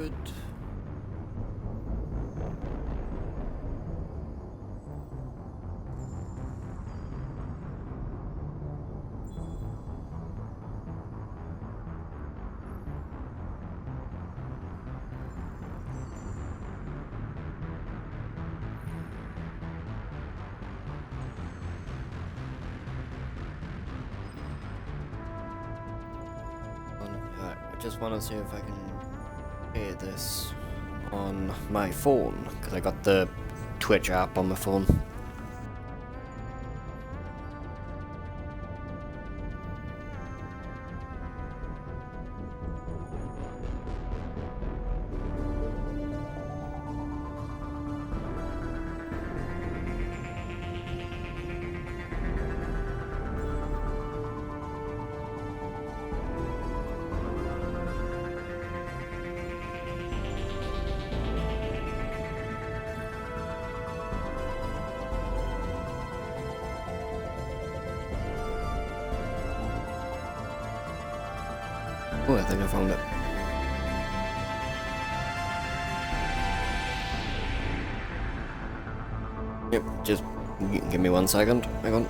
good. I just want to see if I can hear this on my phone, because I got the Twitch app on my phone. Oh, I think I found it. Yep, just give me 1 second. Hang on.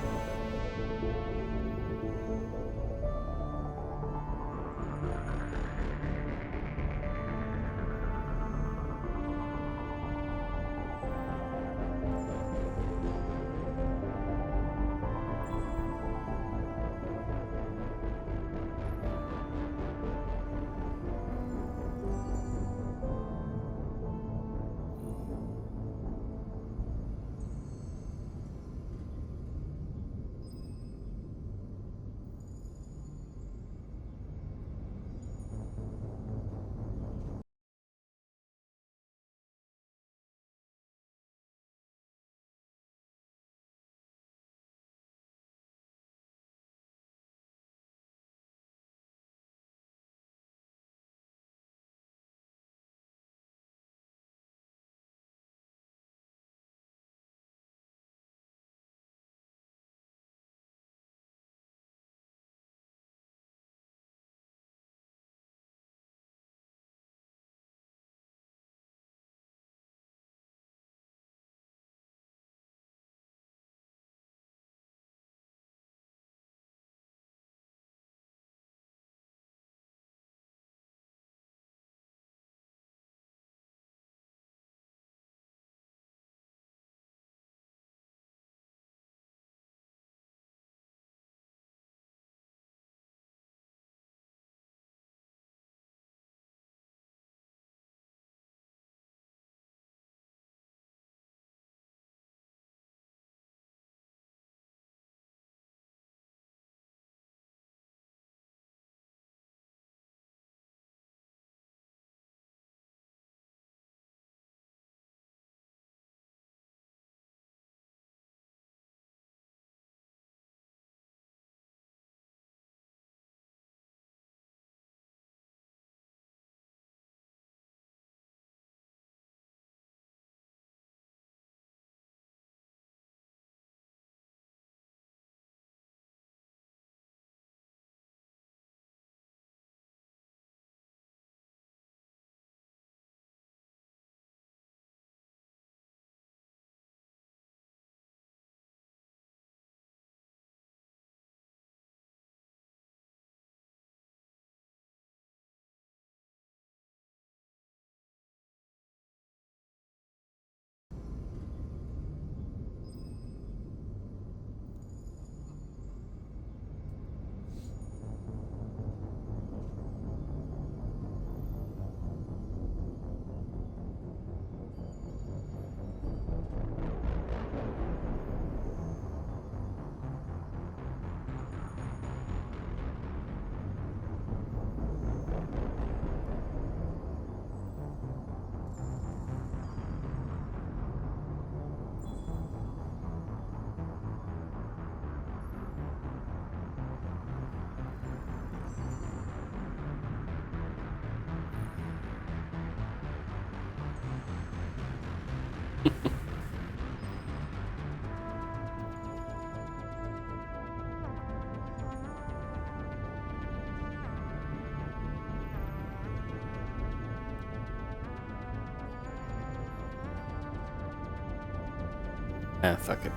Ah, fuck it.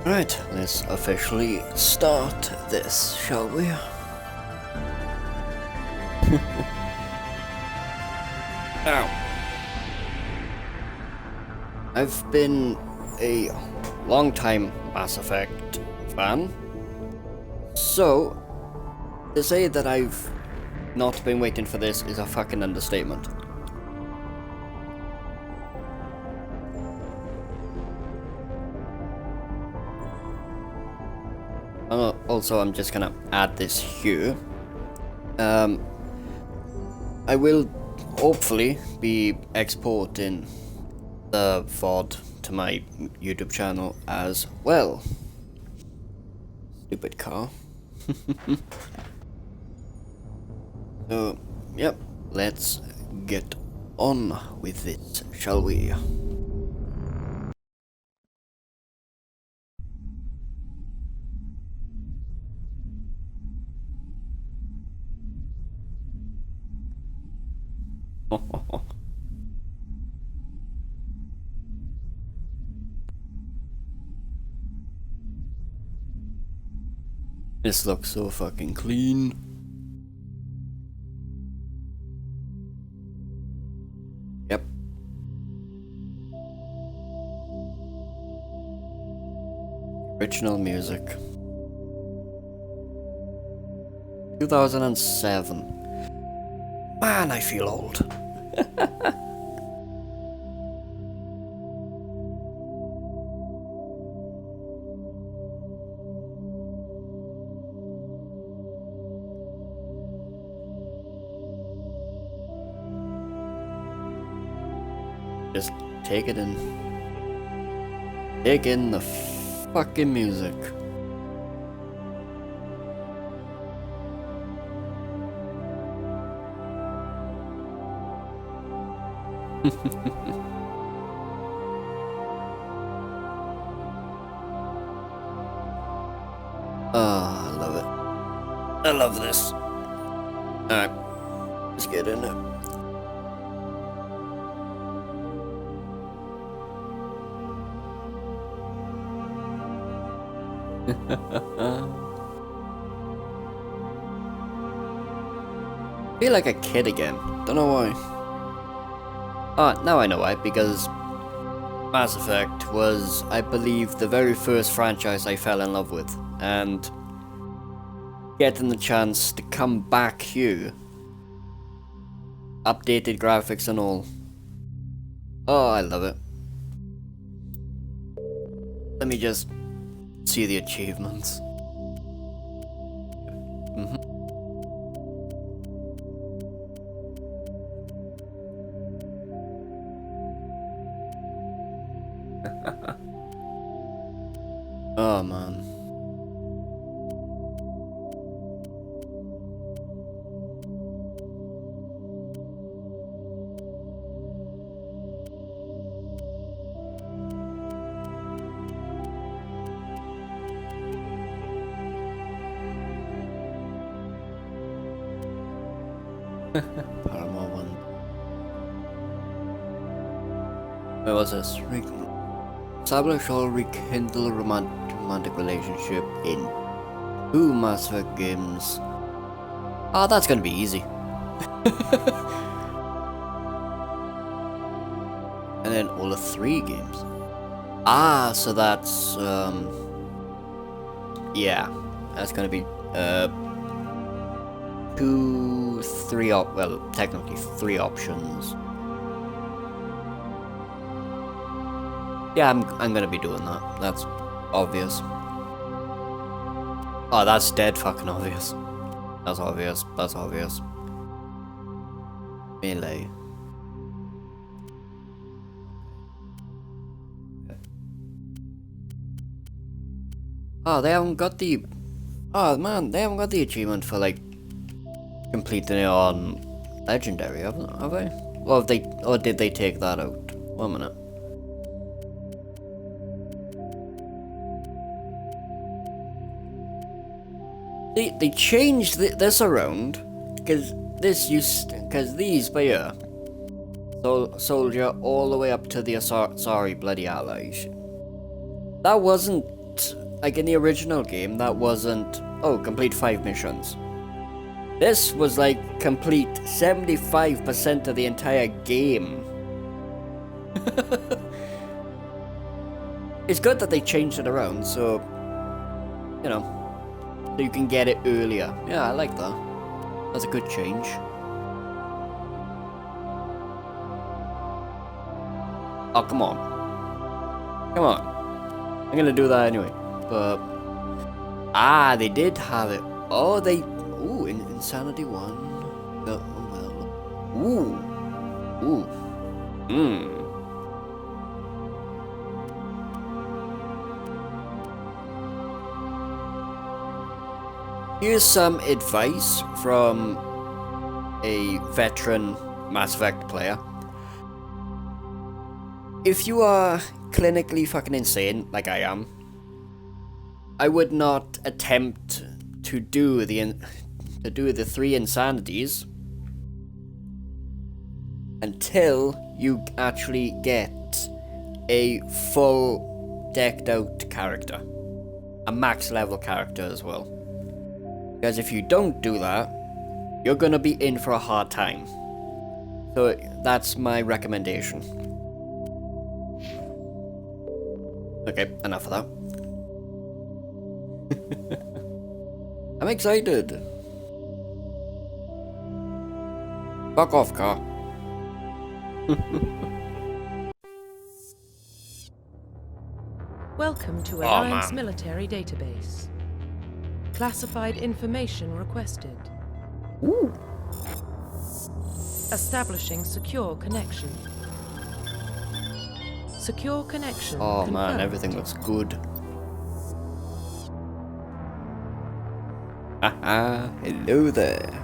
Right, let's officially start this, shall we? Now, I've been a long-time Mass Effect fan, so to say that I've not been waiting for this is a fucking understatement. Also, I'm just gonna add this here. I will hopefully be exporting the VOD to my YouTube channel as well. Stupid car. So, yep, let's get on with it, shall we? This looks so fucking clean. Yep. Original music. 2007. Man, I feel old. Just take it in. Take in the fucking music. Oh, I love it. I love this. Alright, let's get in it. Feel like a kid again. Don't know why. Oh, now I know why. Because Mass Effect was, I believe, the very first franchise I fell in love with, and getting the chance to come back here, updated graphics and all. Oh, I love it. Let me just see the achievements. Oh man. Paramore one. Where was this? Establish or rekindle romantic relationship in 2 Mass Effect games. Oh, that's gonna be easy. And then all the 3 games. Ah, so that's yeah, that's gonna be 2, 3 well, technically 3 options. Yeah, I'm gonna be doing that. That's obvious. Oh, that's dead fucking obvious. That's obvious. That's obvious. Melee. Oh, they haven't got the Oh man, they haven't got the achievement for like completing it on Legendary, have they? Or did they take that out? 1 minute. They changed this around because these by here, soldier all the way up to the sorry bloody allies. That wasn't like in the original game. That wasn't complete 5 missions. This was like complete 75% of the entire game. It's good that they changed it around, so you know. So you can get it earlier. Yeah, I like that. That's a good change. Oh, come on. Come on. I'm gonna do that anyway. But... they did have it. Oh, they... Ooh, Insanity 1. Oh, well. Ooh. Here's some advice from a veteran Mass Effect player. If you are clinically fucking insane, like I am, I would not attempt to do the 3 insanities until you actually get a full decked out character, a max level character as well. Because if you don't do that, you're gonna be in for a hard time. So that's my recommendation. Okay, enough of that. I'm excited. Fuck off, car. Welcome to Alliance Military Database. Classified information requested. Ooh. Establishing secure connection. Secure connection. Oh confirmed. man, everything looks good. Haha, hello there.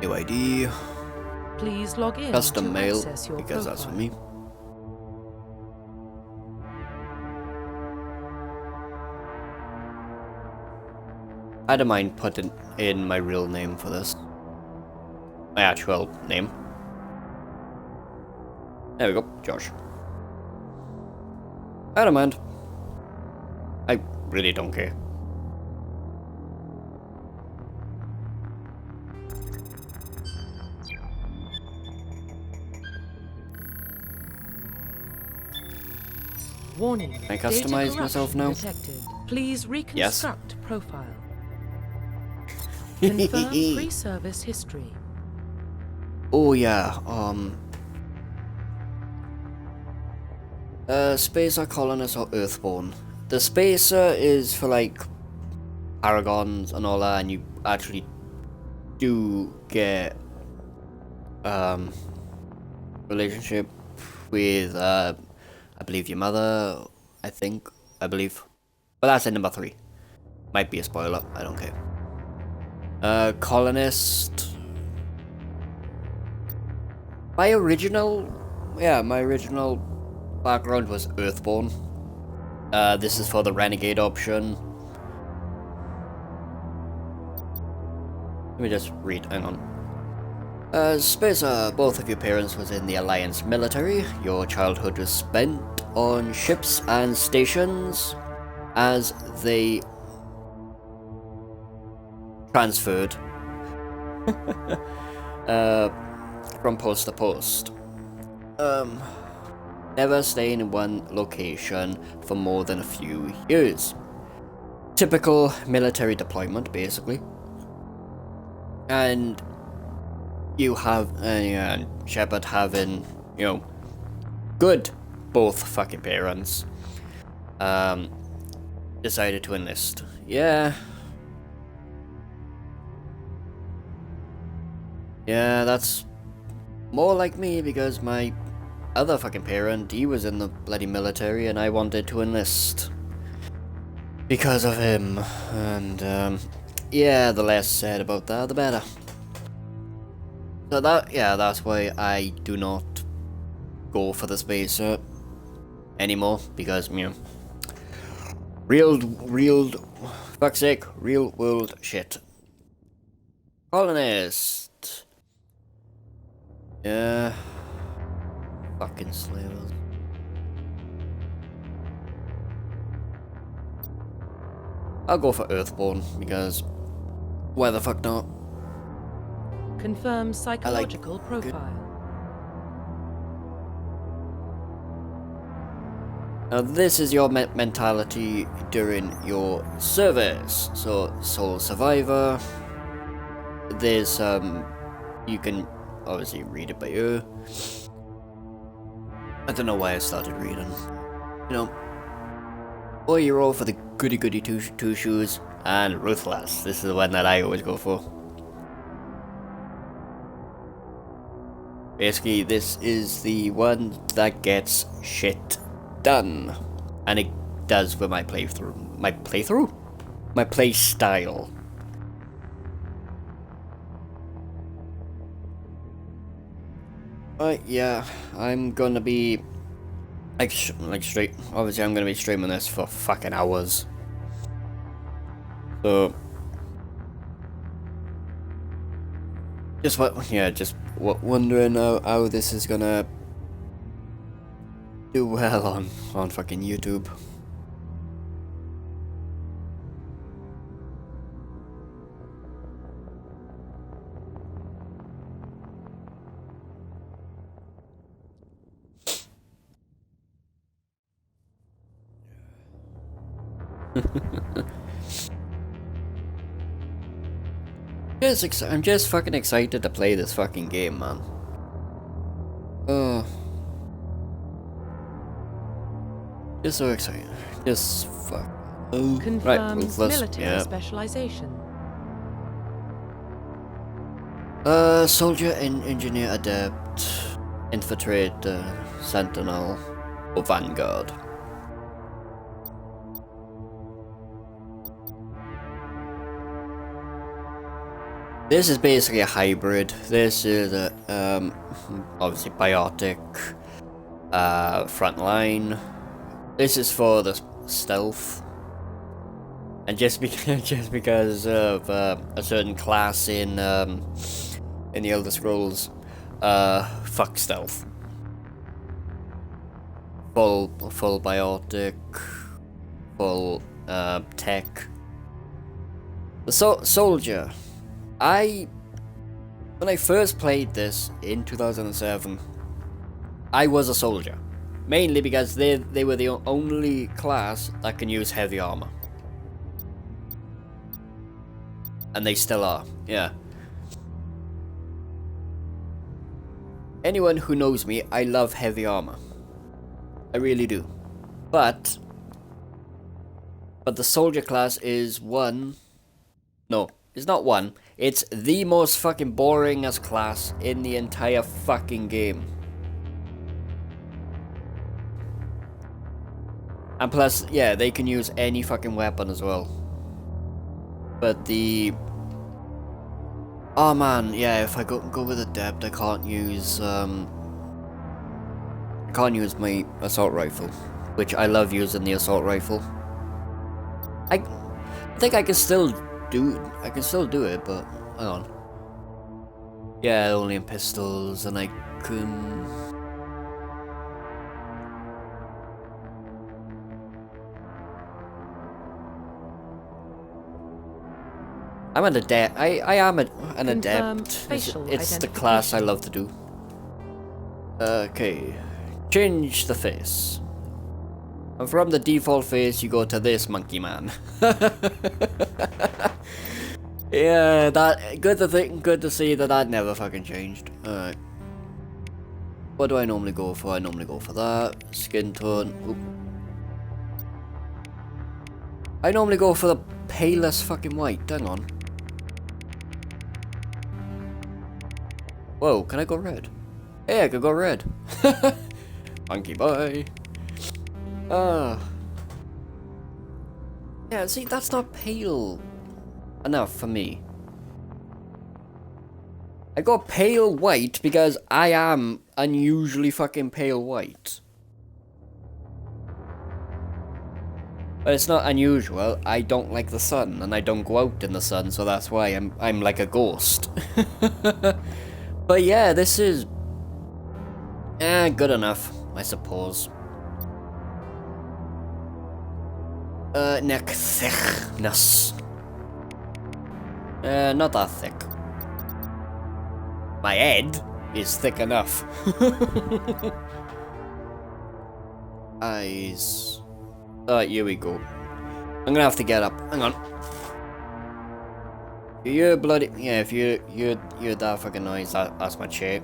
New ID. Please log in Custom to mail, access your because that's for me. I don't mind putting in my real name for this. My actual name. There we go, Josh. I don't mind. I really don't care. Warning. Can I customize Data myself corruption now? Detected. Please reconstruct profile. Yes. Confirm pre-service history. Oh yeah, Spacer, Colonist, or Earthborn. The Spacer is for like Paragons and all that, and you actually do get relationship with I believe your mother, I believe. But that's in number 3. Might be a spoiler, I don't care. Colonist. My original background was Earthborn. This is for the Renegade option. Let me just read, hang on. Spacer, both of your parents was in the Alliance military. Your childhood was spent on ships and stations as they transferred from post to post. Never staying in one location for more than a few years. Typical military deployment, basically. And you have Shepard having, good both fucking parents. Decided to enlist. Yeah, that's more like me because my other fucking parent, he was in the bloody military and I wanted to enlist. because of him. And yeah, the less said about that, the better. So that's why I do not go for the spacer anymore, because, you know, fuck's sake, real world shit. Colonist. Yeah. Fucking slavers. I'll go for Earthborn, because why the fuck not? Confirm psychological profile. Now this is your mentality during your service. So, Sole Survivor. There's, you can obviously read it by ear. I don't know why I started reading. You know, or you roll for the goody goody two shoes and Ruthless. This is the one that I always go for. Basically, this is the one that gets shit done, and it does with my playthrough. My play style. Yeah, I'm gonna be like straight. Obviously, I'm gonna be streaming this for fucking hours. So, just wondering how this is gonna do well on fucking YouTube. I'm just fucking excited to play this fucking game, man. Just so excited. Just fuck. Oh, Confirmed right, Ruthless. military specialization. Soldier, engineer, adept, infiltrator, sentinel, or vanguard. This is basically a hybrid. This is a, obviously biotic, frontline. This is for the stealth. And just because of a certain class in the Elder Scrolls, fuck stealth. Full biotic, full tech. The soldier. When I first played this in 2007, I was a soldier. Mainly because they were the only class that can use heavy armor. And they still are, yeah. Anyone who knows me, I love heavy armor. I really do. But the soldier class is it's not one. It's the most fucking boringest class in the entire fucking game. And plus, yeah, they can use any fucking weapon as well. But oh man, yeah, if I go with adept, I can't use my assault rifle, which I love using the assault rifle. I think I can still do it, but hang on. Yeah, only in pistols, and I can. I'm an adept. I am an adept. It's the class I love to do. Okay, change the face. And from the default face, you go to this monkey man. Yeah, good to see that never fucking changed. Alright. What do I normally go for? I normally go for that. Skin tone. Oop. I normally go for the palest fucking white. Hang on. Whoa, can I go red? Hey, I could go red. Monkey boy. Yeah, see, that's not pale enough for me. I got pale white because I am unusually fucking pale white. But it's not unusual. I don't like the sun, and I don't go out in the sun, so that's why I'm like a ghost. But yeah, this is good enough, I suppose. Neck thickness. Not that thick. My head is thick enough. Eyes. Here we go. I'm gonna have to get up. Hang on. You're bloody. Yeah, if you're that fucking noise, that's my chair.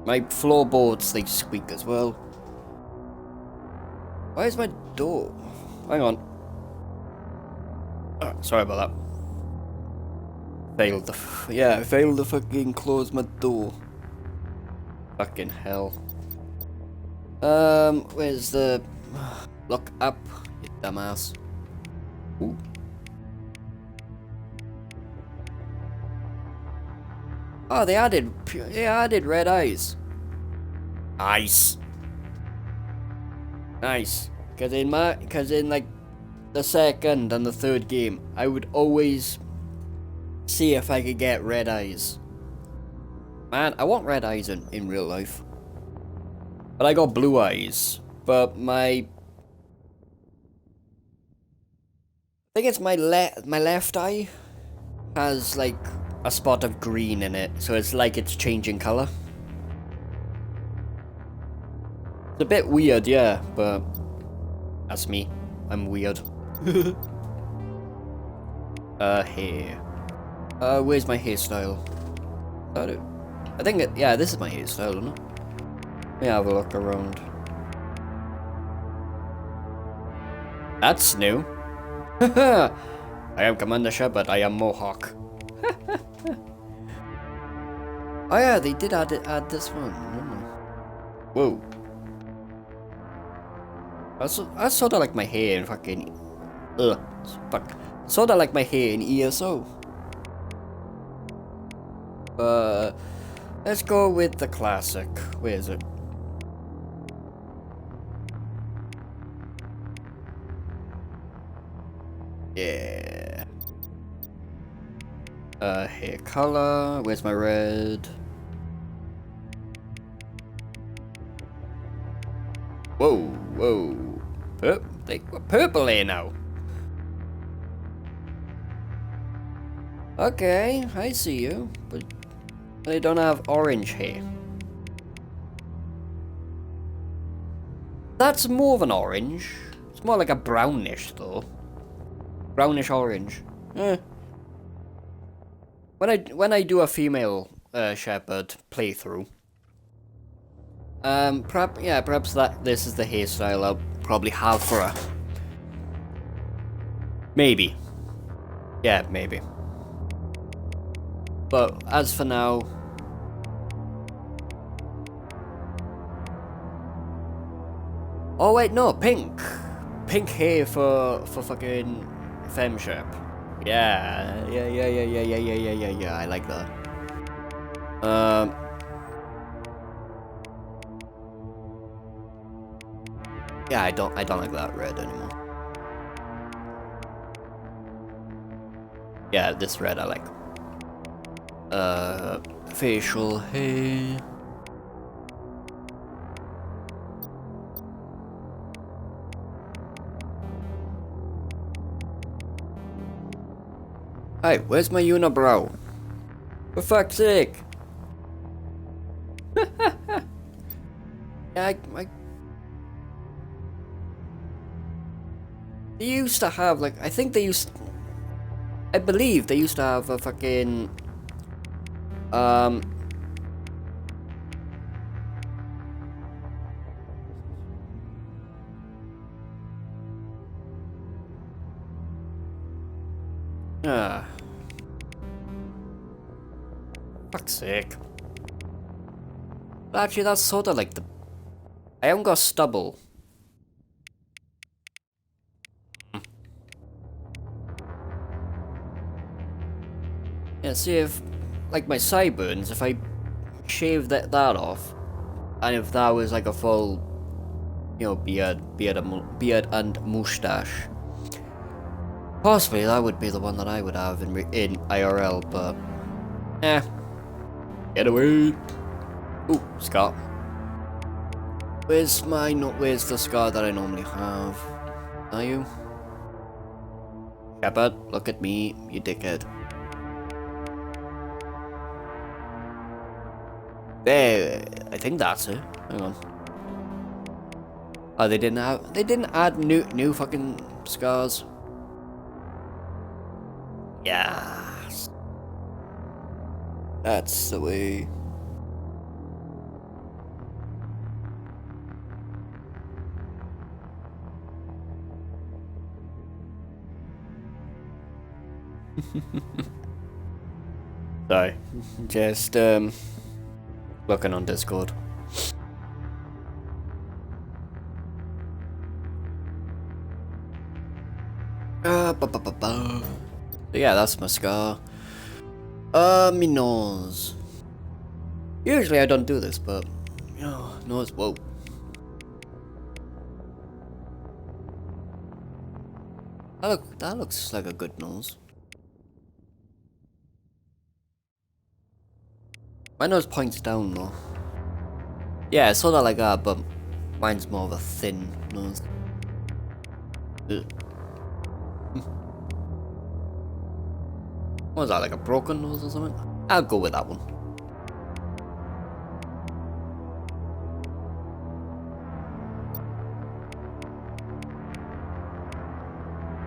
My floorboards, they squeak as well. Why is my door? Hang on. Oh, sorry about that. Failed I failed to fucking close my door. Fucking hell. Where's the... Look up, you dumbass. Ooh. Oh, they added red eyes. Nice. Nice. Cause in like the second and the third game, I would always see if I could get red eyes. Man, I want red eyes in real life. But I got blue eyes. But I think it's my left eye has like a spot of green in it, so it's like it's changing color. It's a bit weird, yeah, but that's me. I'm weird. Hair. Where's my hairstyle? I think yeah, this is my hairstyle, isn't it? Let me have a look around. That's new. I am Commander Shepard, I am Mohawk. Oh yeah, they did add this one. Whoa. That's sort of like my hair in fucking... fuck. Sort of like my hair in ESO. Let's go with the classic. Where is it? Yeah. Hair color. Where's my red? Whoa, whoa. They were purple here now. Okay, I see you, but they don't have orange hair. That's more of an orange. It's more like a brownish, though. Brownish orange. When I do a female shepherd playthrough, perhaps this is the hairstyle I'll probably have for her. Maybe. Yeah, maybe. But as for now, oh wait, no, pink hair for fucking FemShep. Yeah, I like that. Yeah, I don't like that red anymore. Yeah, this red I like. Facial hair. Hey, where's my unibrow? For fuck's sake! Yeah, they used to have, like, I believe they used to have a fucking, fuck's sake. But actually, that's sort of like I haven't got stubble. Yeah, see if, like my sideburns, if I shave that off, and if that was like a full, you know, beard and mustache, possibly that would be the one that I would have in IRL. But, get away. Ooh, scar. Where's the scar that I normally have? Are you? Shepard, look at me, you dickhead. There, I think that's it. Hang on. Oh, they didn't add new fucking scars. Yes. That's the way. Sorry, just looking on Discord. So yeah, that's my scar. My nose. Usually I don't do this, but nose. Whoa. That looks like a good nose. My nose points down though. Yeah, it's sort of like that, but mine's more of a thin nose. Ugh. What was that, like a broken nose or something? I'll go with that one.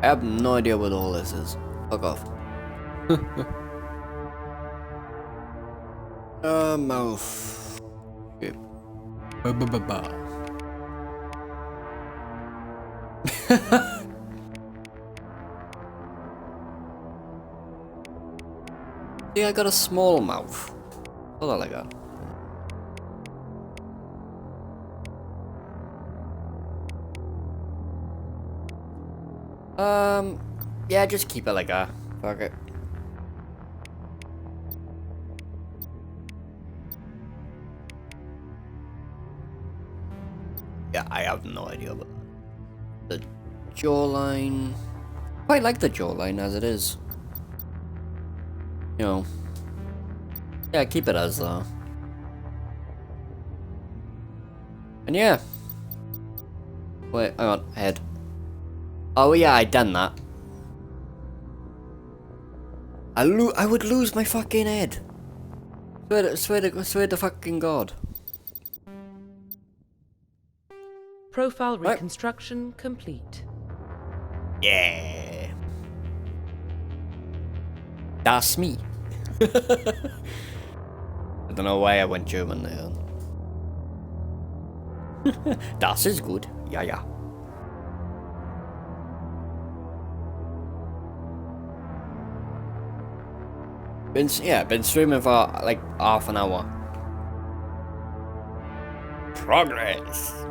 I have no idea what all this is. Fuck off. Mouth. Okay. Yeah, I got a small mouth. Hold on, like that. Yeah, just keep it like that. Fuck it. Yeah, I have no idea about the jawline. I like the jawline as it is. You know. Yeah, keep it as though. And yeah. Wait, hang on, head. Oh yeah, I done that. I would lose my fucking head. Swear to fucking God. Profile reconstruction complete. Yeah. That's me. I don't know why I went German there. Das ist gut. Ja, ja. Been streaming for like half an hour. Progress.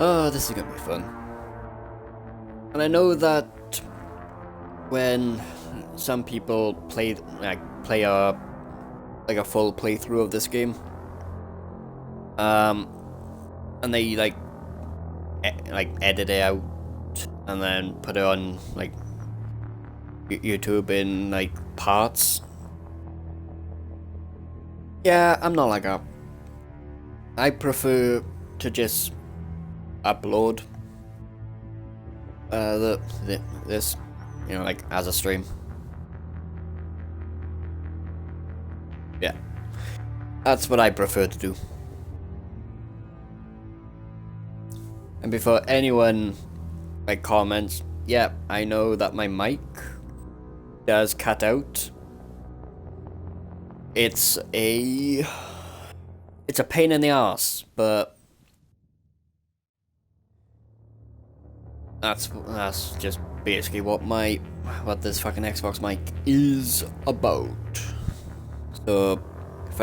Oh, this is gonna be fun. And I know that when some people play a full playthrough of this game, and they like edit it out and then put it on like YouTube in like parts. Yeah, I'm not like that. I prefer to just upload this, you know, like as a stream. Yeah, that's what I prefer to do. And before anyone like comments, yeah, I know that my mic does cut out. It's a pain in the ass, but that's just basically what this fucking Xbox mic is about. So if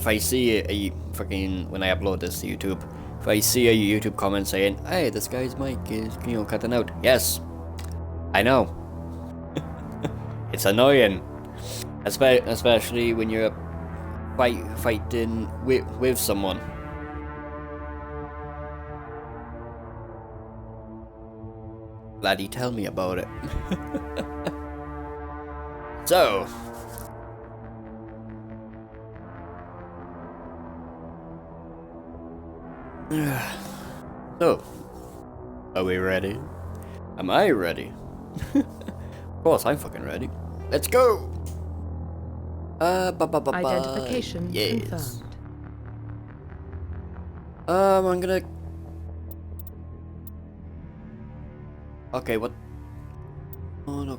I see a fucking, when I upload this to YouTube, If I see a YouTube comment saying, "Hey, this guy's mic is, cutting out," yes, I know. It's annoying, especially when you're fighting with someone. Laddie, tell me about it. So. So, are we ready? Am I ready? Of course, I'm fucking ready. Let's go! Identification yes. confirmed. I'm gonna... Okay, what? Oh no,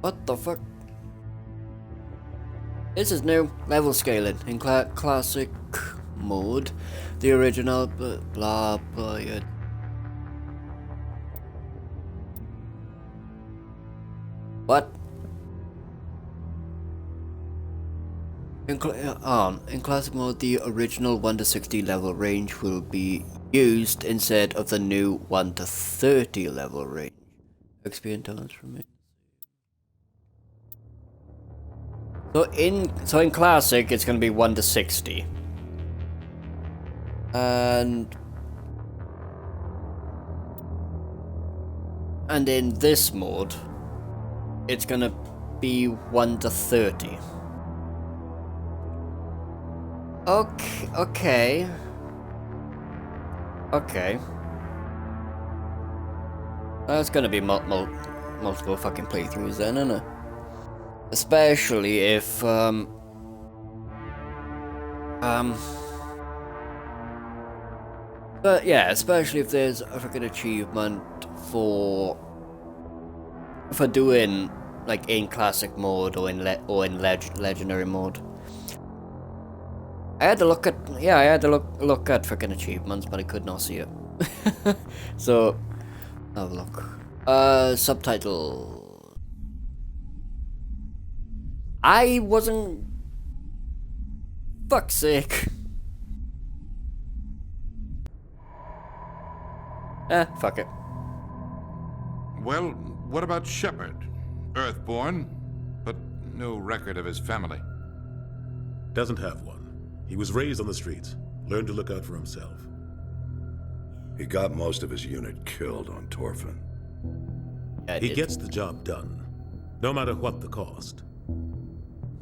what the fuck? This is new. Level scaling in classic mode. The original, blah blah. Yeah. What? In classic mode, the original 1 to 60 level range will be used instead of the new 1 to 30 level range. XP and talents for me. So in classic, it's gonna be 1 to 60. And in this mode, it's gonna be 1 to 30. Okay. That's gonna be multiple fucking playthroughs then, isn't it? Especially if but yeah, especially if there's a freaking achievement for doing like in classic mode or in legendary mode. I had to look at look at freaking achievements, but I could not see it. So have a look. Subtitle. I wasn't. Fuck's sake. Fuck it. Well, what about Shepard? Earthborn, but no record of his family. Doesn't have one. He was raised on the streets. Learned to look out for himself. He got most of his unit killed on Torfin. Yeah, he gets the job done, no matter what the cost.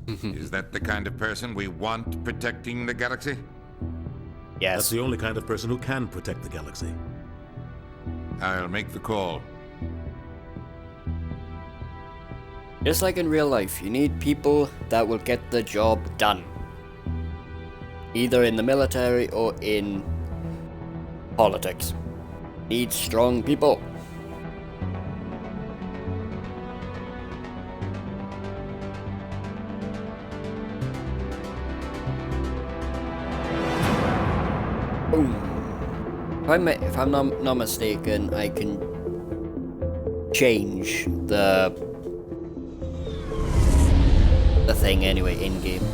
Is that the kind of person we want protecting the galaxy? Yes. That's the only kind of person who can protect the galaxy. I'll make the call. Just like in real life, you need people that will get the job done. Either in the military or in politics. Need strong people. Boom. If I'm not mistaken, I can change the thing anyway in game.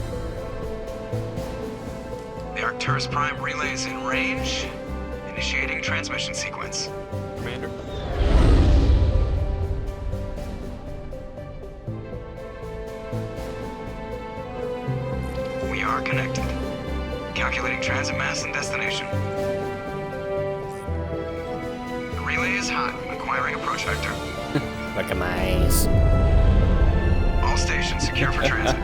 The Arcturus Prime relay is in range. Initiating transmission sequence. Commander. We are connected. Calculating transit mass and destination. The relay is hot. Acquiring approach vector. Look at my eyes. All stations secure for transit.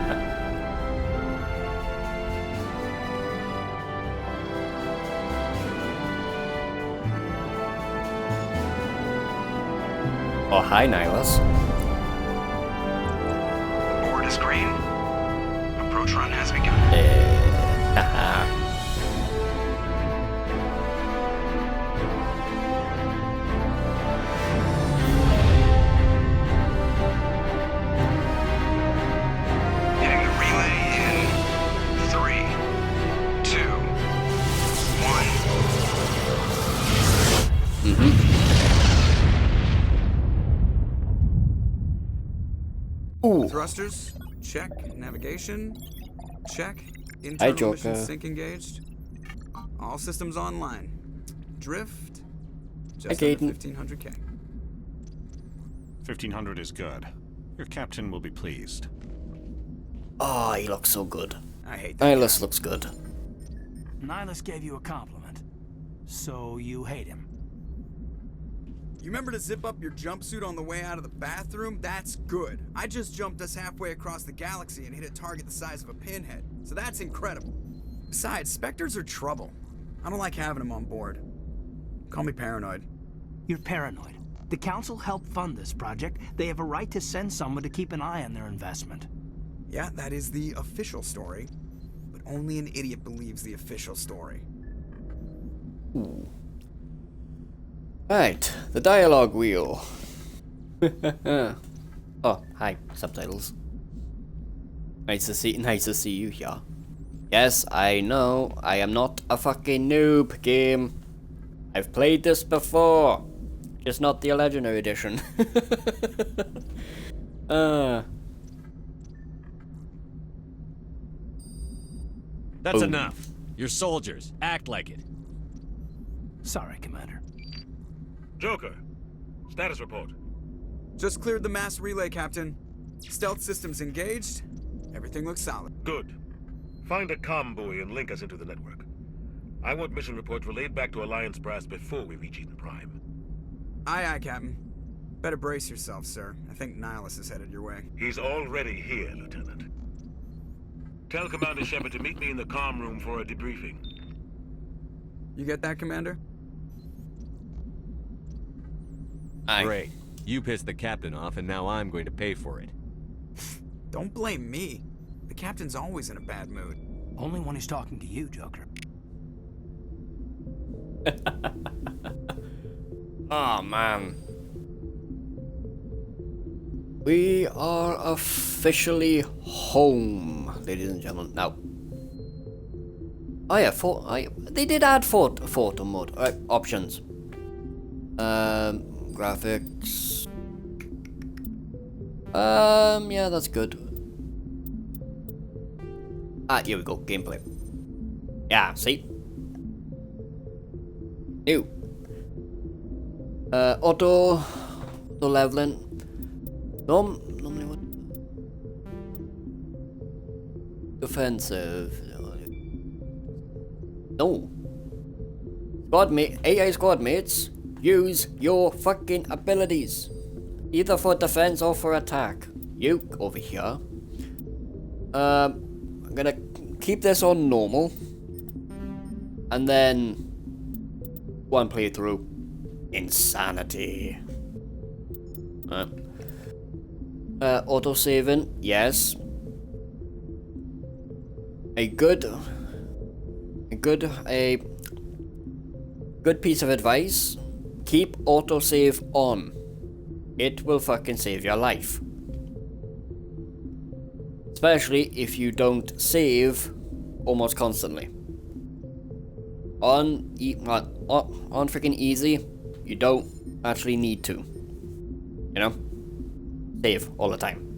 Oh, hi, Nihilus. Board is green. Approach run has begun. Haha. Hitting the relay in 3, 2, 1. Ooh. Thrusters, check. Navigation, check. Hi, Internal Joker. mission sync engaged. All systems online. Drift, just Okay, under 1500K. 1500 is good. Your captain will be pleased. Oh, he looks so good. I hate that. Nihilus looks good. Nihilus gave you a compliment. So you hate him. You remember to zip up your jumpsuit on the way out of the bathroom? That's good. I just jumped us halfway across the galaxy and hit a target the size of a pinhead. So that's incredible. Besides, Spectres are trouble. I don't like having them on board. Call me paranoid. You're paranoid. The Council helped fund this project. They have a right to send someone to keep an eye on their investment. Yeah, that is the official story. But only an idiot believes the official story. Right, the dialogue wheel. Oh, hi, subtitles. Nice to see you here. Yes, I know, I am not a fucking noob, game. I've played this before. Just not the Legendary Edition. That's Boom. enough. You're soldiers. Act like it. Sorry, Commander. Joker, status report. Just cleared the mass relay, Captain. Stealth systems engaged. Everything looks solid. Good. Find a comm buoy and link us into the network. I want mission reports relayed back to Alliance Brass before we reach Eden Prime. Aye, aye, Captain. Better brace yourself, sir. I think Nihilus is headed your way. He's already here, Lieutenant. Tell Commander Shepard to meet me in the comm room for a debriefing. You get that, Commander? Aye. Great. You pissed the captain off, and now I'm going to pay for it. Don't blame me. The Captain's always in a bad mood. Only when he's talking to you, Joker. Oh man. We are officially home, ladies and gentlemen. Now. Oh yeah, they did add photo mode. Alright, options. Graphics. Yeah, that's good. Ah, here we go, gameplay. Yeah, see? New. Auto leveling. Normally what? Defensive. No. AI squad mates, use your fucking abilities. Either for defense or for attack. You, over here. I'm gonna keep this on normal. And then one playthrough. Insanity. Auto saving, yes. A good piece of advice. Keep autosave on. It will fucking save your life. Especially if you don't save almost constantly. On freaking easy, you don't actually need to. You know? Save all the time.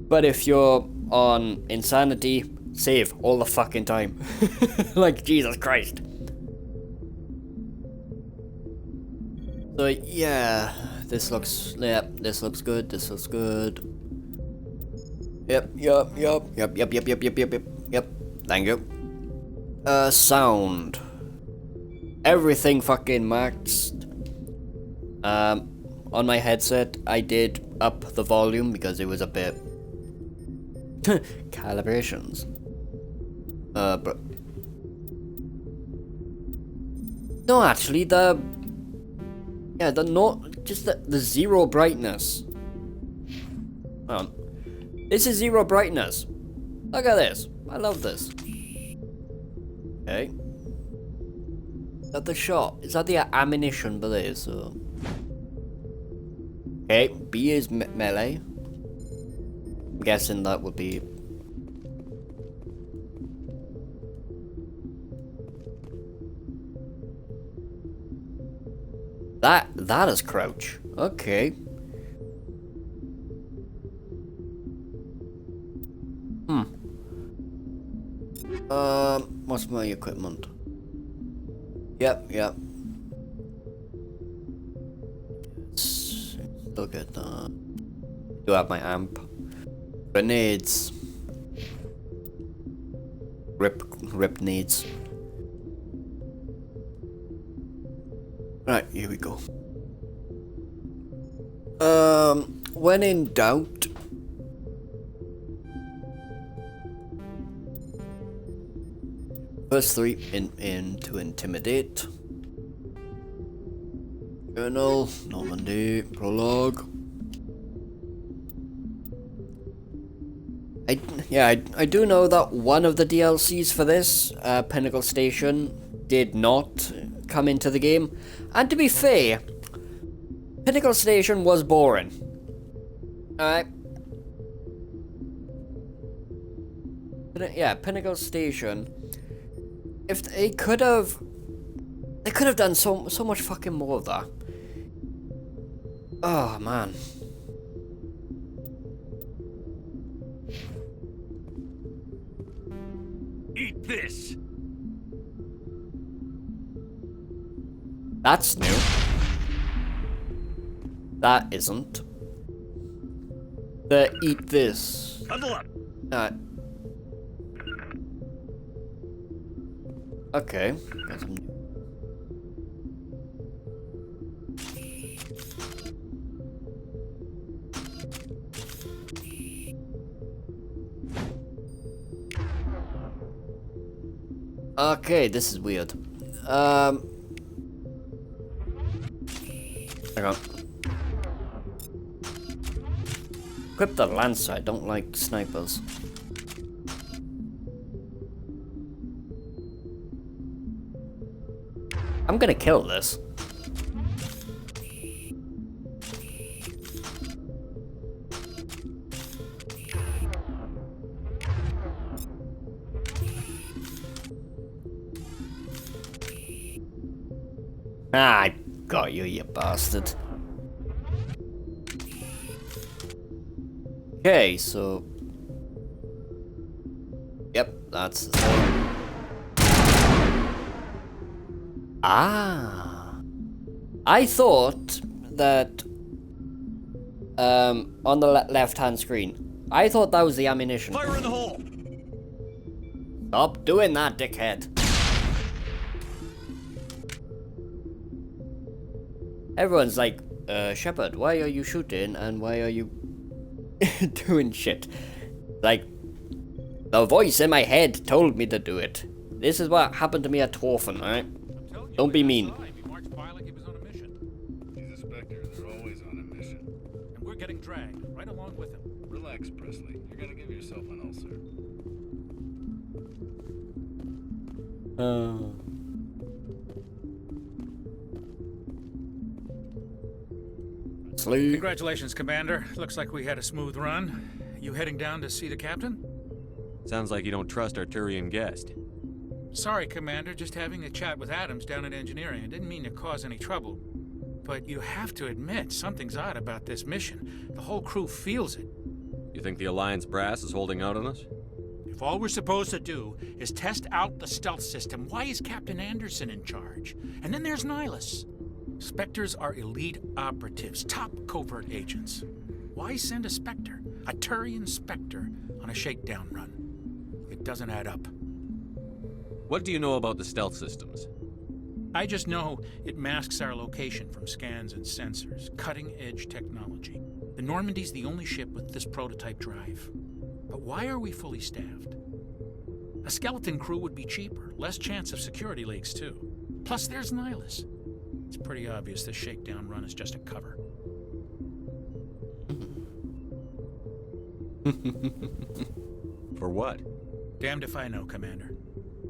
But if you're on insanity, save all the fucking time. Like, Jesus Christ. So, yeah. This looks good, this looks good. Yep. Thank you. Sound. Everything fucking maxed. On my headset, I did up the volume because it was a bit calibrations. But no, actually, the zero brightness. This is zero brightness. Look at this. I love this. Okay. Is that the shot? Is that the ammunition below? So. Okay, B is melee. I'm guessing that would be. That is crouch. Okay. What's my equipment? Yep, yep. Let's look at that. Do have my amp. Grenades. Rip needs. Right, here we go. When in doubt. First 3 in to intimidate. Journal, Normandy, prologue. I do know that one of the DLCs for this, Pinnacle Station, did not come into the game. And to be fair, Pinnacle Station was boring. Alright. Yeah, Pinnacle Station. If they could have done so much fucking more of that. Oh man. Eat this! That's new. That isn't. The eat this. Huddle up! Okay. Got some. Okay, this is weird. Hang on. Equip the Lancer, I don't like snipers. I'm gonna kill this. Ah, I got you, you bastard. Okay, so... Yep, that's the thing. Ah. I thought that... on the left-hand screen. I thought that was the ammunition. Fire in the hole! Stop doing that, dickhead. Everyone's like, Shepard, why are you shooting and why are you doing shit? Like, the voice in my head told me to do it. This is what happened to me at Torfan, alright? Don't be mean. He's a Spectre. They're always on a mission. And we're getting dragged right along with him. Relax, Presley. You're gonna give yourself an ulcer. Sleep. Congratulations, Commander. Looks like we had a smooth run. You heading down to see the captain? Sounds like you don't trust our Turian guest. Sorry, Commander. Just having a chat with Adams down at engineering. I didn't mean to cause any trouble. But you have to admit, something's odd about this mission. The whole crew feels it. You think the Alliance brass is holding out on us? If all we're supposed to do is test out the stealth system, why is Captain Anderson in charge? And then there's Nihilus. Spectres are elite operatives, top covert agents. Why send a Spectre, a Turian Spectre, on a shakedown run? It doesn't add up. What do you know about the stealth systems? I just know it masks our location from scans and sensors. Cutting-edge technology. The Normandy's the only ship with this prototype drive. But why are we fully staffed? A skeleton crew would be cheaper, less chance of security leaks too. Plus there's Nihilus. It's pretty obvious this shakedown run is just a cover. For what? Damned if I know, Commander.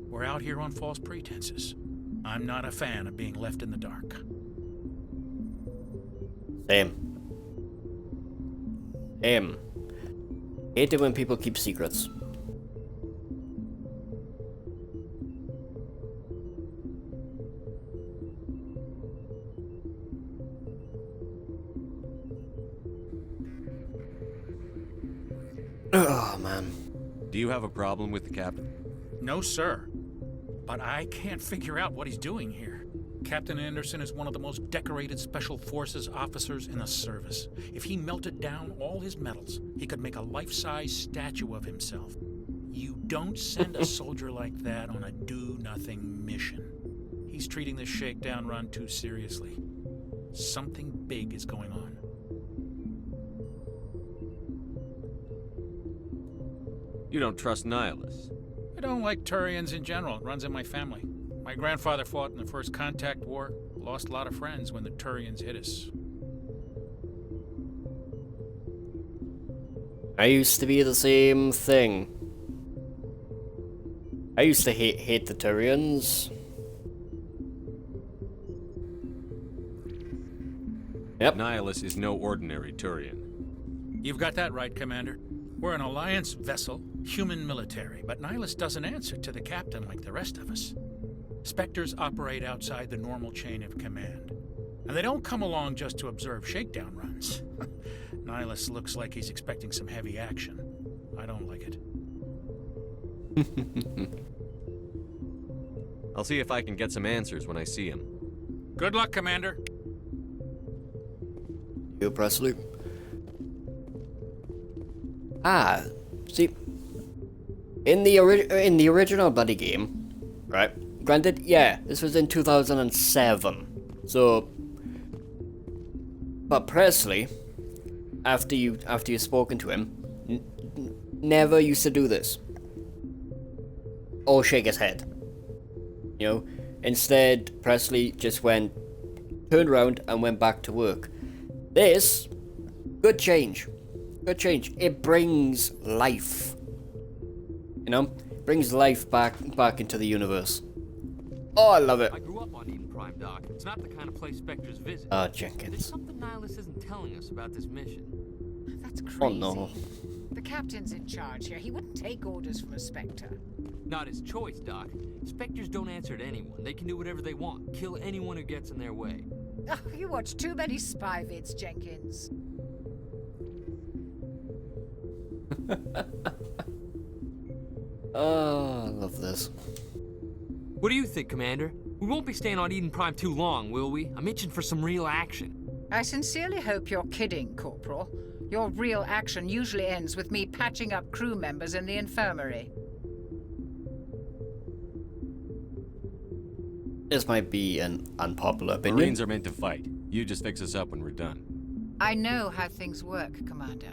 We're out here on false pretenses. I'm not a fan of being left in the dark. Same. Hate it when people keep secrets. Oh, man. Do you have a problem with the captain? No, sir. but I can't figure out what he's doing here. Captain Anderson is one of the most decorated Special Forces officers in the service. If he melted down all his medals, he could make a life-size statue of himself. You don't send a soldier like that on a do-nothing mission. He's treating this shakedown run too seriously. Something big is going on. You don't trust Nihilus? I don't like Turians in general. It runs in my family. My grandfather fought in the First Contact War. Lost a lot of friends when the Turians hit us. I used to be the same thing. I used to hate the Turians. Yep. Nihilus is no ordinary Turian. You've got that right, Commander. We're an Alliance vessel, human military, but Nihilus doesn't answer to the captain like the rest of us. Spectres operate outside the normal chain of command. And they don't come along just to observe shakedown runs. Nihilus looks like he's expecting some heavy action. I don't like it. I'll see if I can get some answers when I see him. Good luck, Commander. You, Presley. Ah, see, in the original bloody game, right? Granted, yeah, this was in 2007. So, but Presley, after you've spoken to him, never used to do this. Or shake his head. You know, instead Presley just turned around and went back to work. This, good change. Good change. It brings life. You know? Brings life back into the universe. Oh, I love it. I grew up on Eden Prime, Doc. It's not the kind of place Spectres visit. Jenkins. There's something Nihilus isn't telling us about this mission. That's crazy. Oh, no. The captain's in charge here. He wouldn't take orders from a Spectre. Not his choice, Doc. Spectres don't answer to anyone. They can do whatever they want. Kill anyone who gets in their way. Oh, you watch too many spy vids, Jenkins. Oh, I love this. What do you think, Commander? We won't be staying on Eden Prime too long, will we? I'm itching for some real action. I sincerely hope you're kidding, Corporal. Your real action usually ends with me patching up crew members in the infirmary. This might be an unpopular opinion. Marines are meant to fight. You just fix us up when we're done. I know how things work, Commander.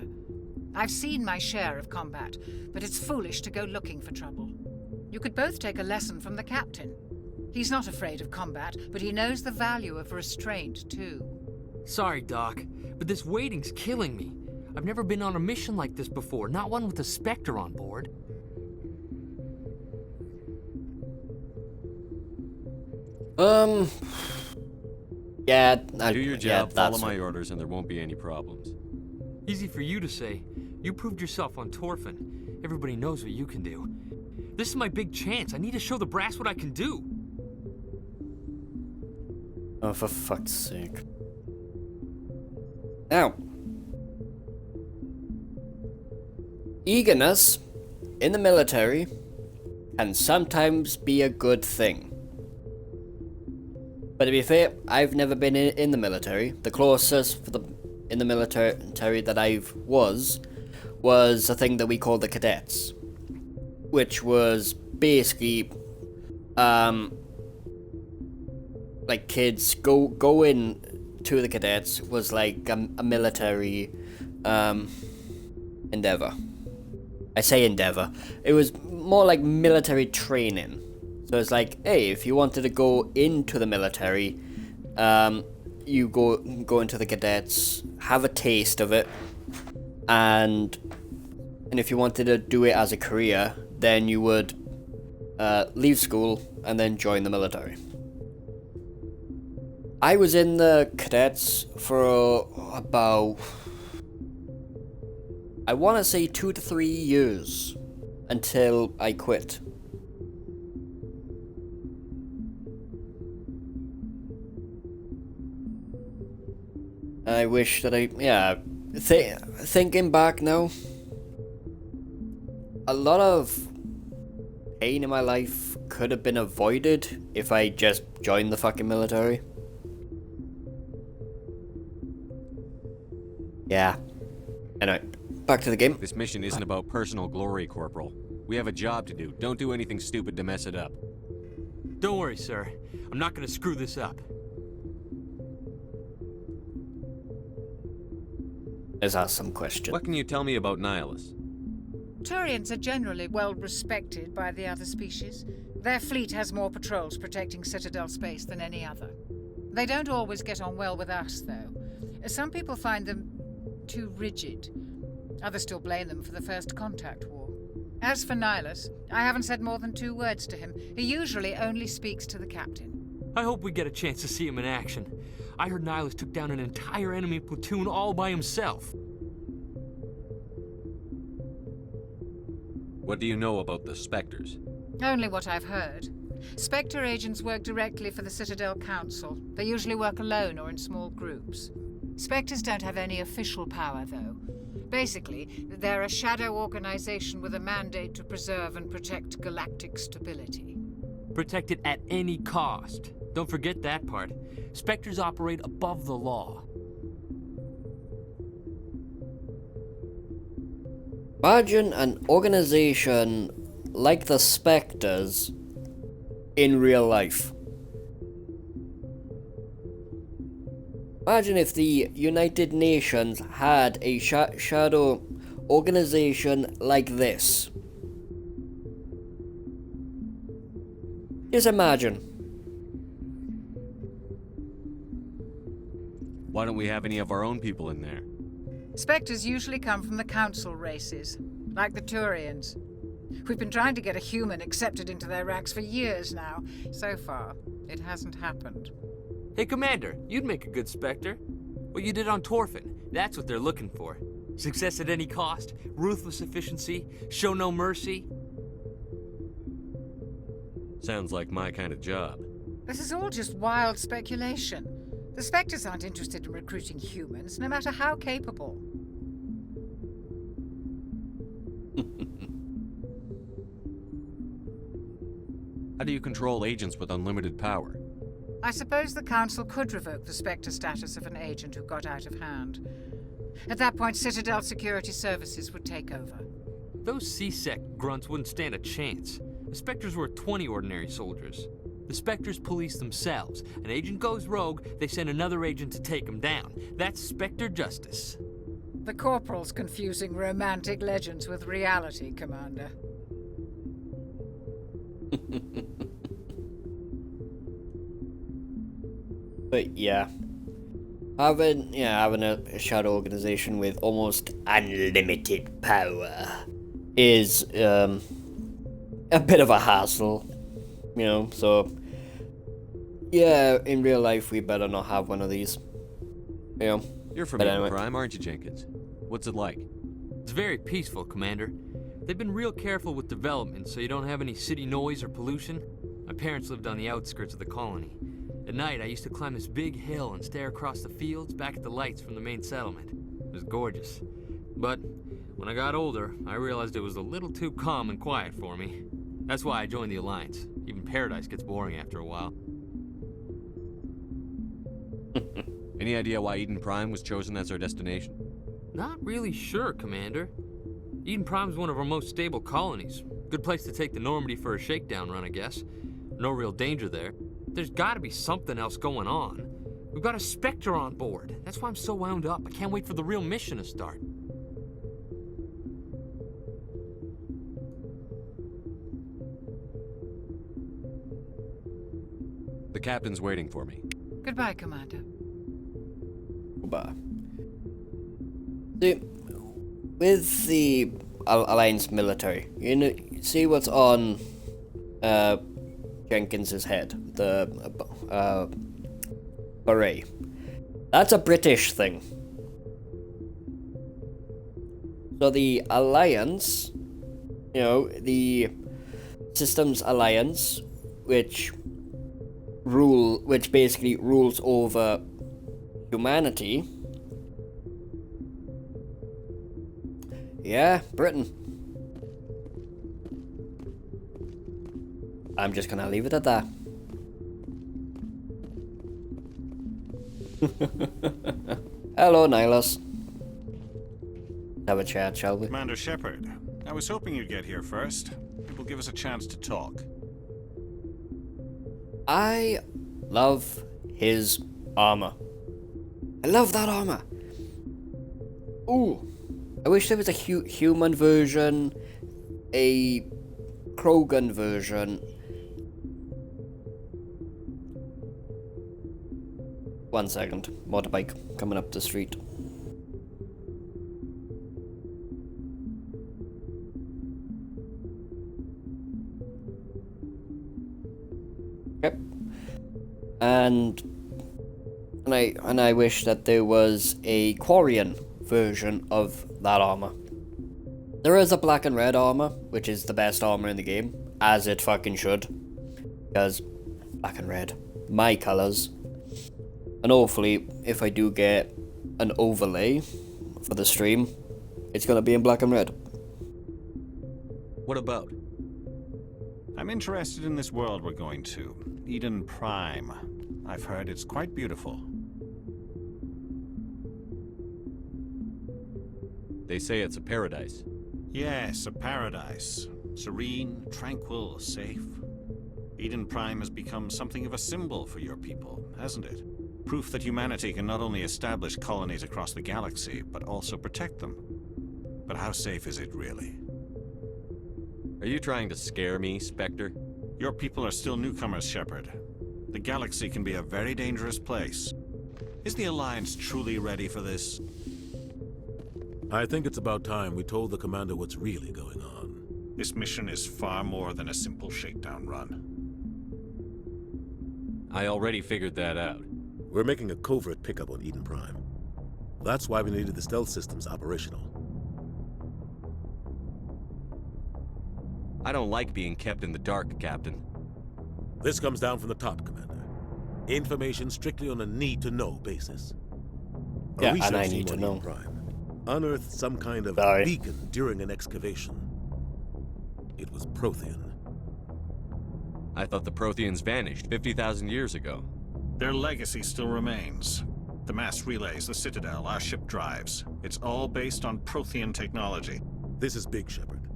I've seen my share of combat, but it's foolish to go looking for trouble. You could both take a lesson from the captain. He's not afraid of combat, but he knows the value of restraint, too. Sorry, Doc, but this waiting's killing me. I've never been on a mission like this before, not one with a Spectre on board. Yeah, do your job, follow my orders, and there won't be any problems. Easy for you to say. You proved yourself on Torfin. Everybody knows what you can do. This is my big chance. I need to show the brass what I can do. Oh, for fuck's sake. Now, eagerness in the military can sometimes be a good thing. But to be fair, I've never been in the military. The closest in the military that I was a thing that we called the cadets, which was basically like kids go in to the cadets was like a military endeavor. I say endeavor. It was more like military training. So it's like, hey, if you wanted to go into the military, you go into the cadets, have a taste of it, and if you wanted to do it as a career, then you would leave school and then join the military. I was in the cadets for about, I want to say 2 to 3 years until I quit. I wish that thinking back now, a lot of pain in my life could have been avoided if I just joined the fucking military. Yeah. Anyway, back to the game. This mission isn't about personal glory, Corporal. We have a job to do. Don't do anything stupid to mess it up. Don't worry, sir. I'm not gonna screw this up. Let's ask some questions. What can you tell me about Nihilus? Turians are generally well respected by the other species. Their fleet has more patrols protecting Citadel space than any other. They don't always get on well with us, though. Some people find them too rigid. Others still blame them for the First Contact War. As for Nihilus, I haven't said more than 2 words to him. He usually only speaks to the captain. I hope we get a chance to see him in action. I heard Nihilus took down an entire enemy platoon all by himself. What do you know about the Spectres? Only what I've heard. Spectre agents work directly for the Citadel Council. They usually work alone or in small groups. Spectres don't have any official power, though. Basically, they're a shadow organization with a mandate to preserve and protect galactic stability. Protect it at any cost. Don't forget that part. Spectres operate above the law. Imagine an organization like the Spectres in real life. Imagine if the United Nations had a shadow organization like this. Just imagine. Why don't we have any of our own people in there? Spectres usually come from the Council races, like the Turians. We've been trying to get a human accepted into their ranks for years now. So far, it hasn't happened. Hey, Commander, you'd make a good Spectre. What you did on Torfin, that's what they're looking for. Success at any cost, ruthless efficiency, show no mercy. Sounds like my kind of job. This is all just wild speculation. The Spectres aren't interested in recruiting humans, no matter how capable. How do you control agents with unlimited power? I suppose the Council could revoke the Spectre status of an agent who got out of hand. At that point, Citadel Security Services would take over. Those C-Sec grunts wouldn't stand a chance. The Spectres were 20 ordinary soldiers. The Spectres police themselves. An agent goes rogue, they send another agent to take him down. That's Spectre justice. The Corporal's confusing romantic legends with reality, Commander. But yeah, having a shadow organization with almost unlimited power is a bit of a hassle, you know. So yeah, in real life we better not have one of these. You know. You're from Eden Prime, aren't you, Jenkins? What's it like? It's very peaceful, Commander. They've been real careful with development, so you don't have any city noise or pollution. My parents lived on the outskirts of the colony. At night, I used to climb this big hill and stare across the fields back at the lights from the main settlement. It was gorgeous. But when I got older, I realized it was a little too calm and quiet for me. That's why I joined the Alliance. Even Paradise gets boring after a while. Any idea why Eden Prime was chosen as our destination? Not really sure, Commander. Eden Prime's one of our most stable colonies. Good place to take the Normandy for a shakedown run, I guess. No real danger there. There's gotta be something else going on. We've got a Spectre on board. That's why I'm so wound up. I can't wait for the real mission to start. The captain's waiting for me. Goodbye, Commander. Goodbye. See, with the Alliance military, you know, see what's on Jenkins's head, the beret. That's a British thing. So the Alliance, you know, the Systems Alliance, which basically rules over humanity. Yeah, Britain. I'm just gonna leave it at that. Hello, Nihilus. Have a chat, shall we? Commander Shepard, I was hoping you'd get here first. It will give us a chance to talk. I love his armor. I love that armor. Ooh. I wish there was a human version, a Krogan version. One second. Motorbike coming up the street. Yep. And I wish that there was a Quarian version of that armor. There is a black and red armor, which is the best armor in the game, as it fucking should. Because black and red, my colors. And hopefully, if I do get an overlay for the stream, it's gonna be in black and red. What about? I'm interested in this world we're going to, Eden Prime. I've heard it's quite beautiful. They say it's a paradise. Yes, a paradise. Serene, tranquil, safe. Eden Prime has become something of a symbol for your people, hasn't it? Proof that humanity can not only establish colonies across the galaxy, but also protect them. But how safe is it really? Are you trying to scare me, Spectre? Your people are still newcomers, Shepard. The galaxy can be a very dangerous place. Is the Alliance truly ready for this? I think it's about time we told the Commander what's really going on. This mission is far more than a simple shakedown run. I already figured that out. We're making a covert pickup on Eden Prime. That's why we needed the stealth systems operational. I don't like being kept in the dark, Captain. This comes down from the top, Commander. Information strictly on a need-to-know basis. Yeah, and I need to know. Prime unearthed some kind of beacon during an excavation. It was Prothean. I thought the Protheans vanished 50,000 years ago. Their legacy still remains. The mass relays, the Citadel, our ship drives. It's all based on Prothean technology. This is big, Shepard.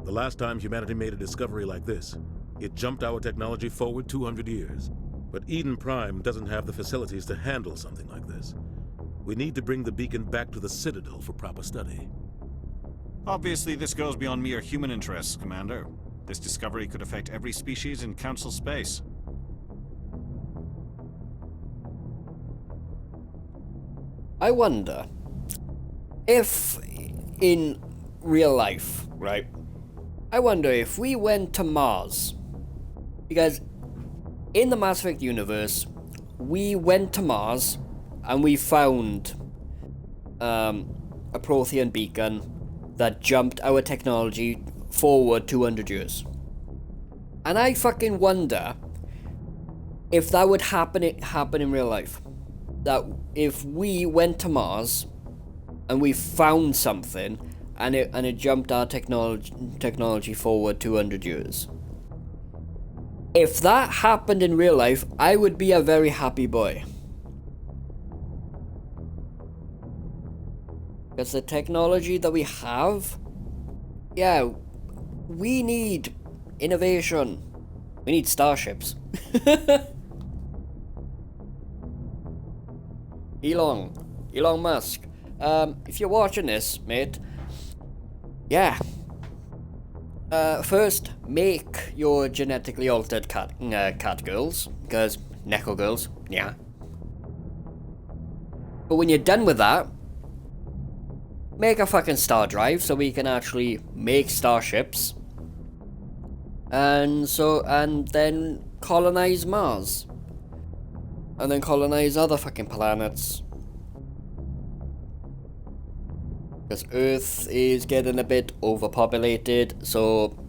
The last time humanity made a discovery like this, it jumped our technology forward 200 years. But Eden Prime doesn't have the facilities to handle something like this. We need to bring the beacon back to the Citadel for proper study. Obviously, this goes beyond mere human interests, Commander. This discovery could affect every species in Council space. I wonder if in real life, right? I wonder if we went to Mars. Because in the Mass Effect universe, we went to Mars and we found a Prothean beacon that jumped our technology forward 200 years. And I fucking wonder if that would happen in real life. That if we went to Mars and we found something and it jumped our technology forward 200 years. If that happened in real life, I would be a very happy boy. Because the technology that we have, yeah, we need innovation. We need starships. Elon Musk. If you're watching this, mate, yeah. First, make your genetically altered cat girls, because Neko girls, yeah. But when you're done with that, make a fucking star drive so we can actually make starships. And then colonize Mars. And then colonize other fucking planets. Because Earth is getting a bit overpopulated, so...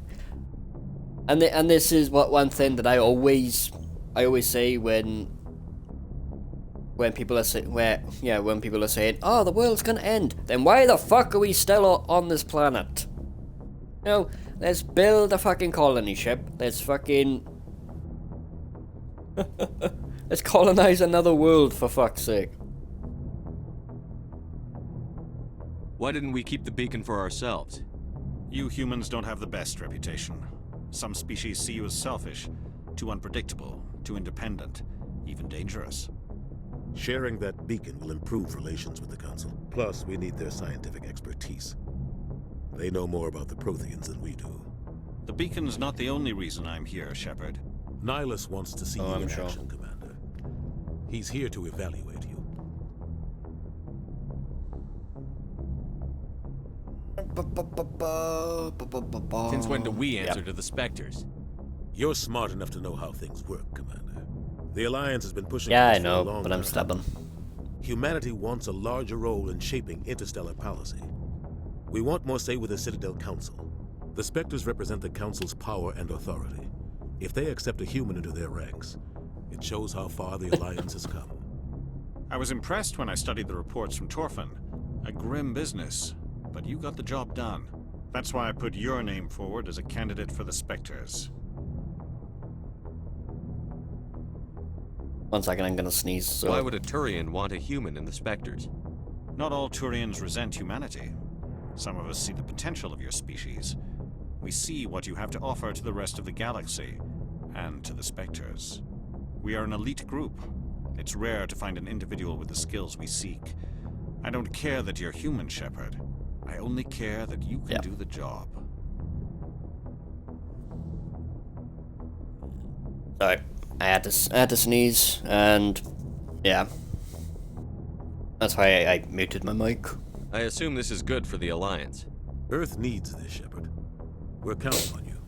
And this is one thing that I always say when people are when people are saying, oh, the world's gonna end, then why the fuck are we still on this planet? No, let's build a fucking colony ship. Let's fucking... let's colonize another world, for fuck's sake. Why didn't we keep the beacon for ourselves? You humans don't have the best reputation. Some species see you as selfish, too unpredictable, too independent, even dangerous. Sharing that beacon will improve relations with the Council. Plus, we need their scientific expertise. They know more about the Protheans than we do. The beacon's not the only reason I'm here, Shepard. Nihilus wants to see you in action, Commander. He's here to evaluate you. Since when do we answer to the Spectres? You're smart enough to know how things work, Commander. The Alliance has been pushing Yeah, for I this for a know, long but I'm time. stubborn. Humanity wants a larger role in shaping interstellar policy. We want more say with the Citadel Council. The Spectres represent the Council's power and authority. If they accept a human into their ranks, it shows how far the Alliance has come. I was impressed when I studied the reports from Torfin. A grim business, but you got the job done. That's why I put your name forward as a candidate for the Spectres. 1 second, I'm gonna sneeze. So. Why would a Turian want a human in the Spectres? Not all Turians resent humanity. Some of us see the potential of your species. We see what you have to offer to the rest of the galaxy, and to the Spectres. We are an elite group. It's rare to find an individual with the skills we seek. I don't care that you're human, Shepard. I only care that you can do the job. Sorry, I had to sneeze, and yeah, that's why I muted my mic. I assume this is good for the Alliance. Earth needs this, Shepard. We're counting on you.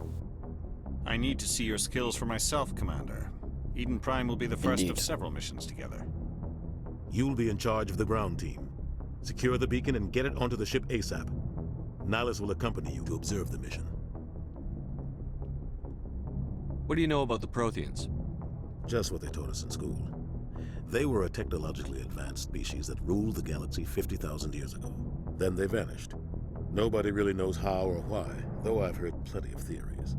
I need to see your skills for myself, Commander. Eden Prime will be the first Indeed. of several missions together. You'll be in charge of the ground team. Secure the beacon and get it onto the ship ASAP. Nihilus will accompany you to observe the mission. What do you know about the Protheans? Just what they taught us in school. They were a technologically advanced species that ruled the galaxy 50,000 years ago. Then they vanished. Nobody really knows how or why, though I've heard plenty of theories.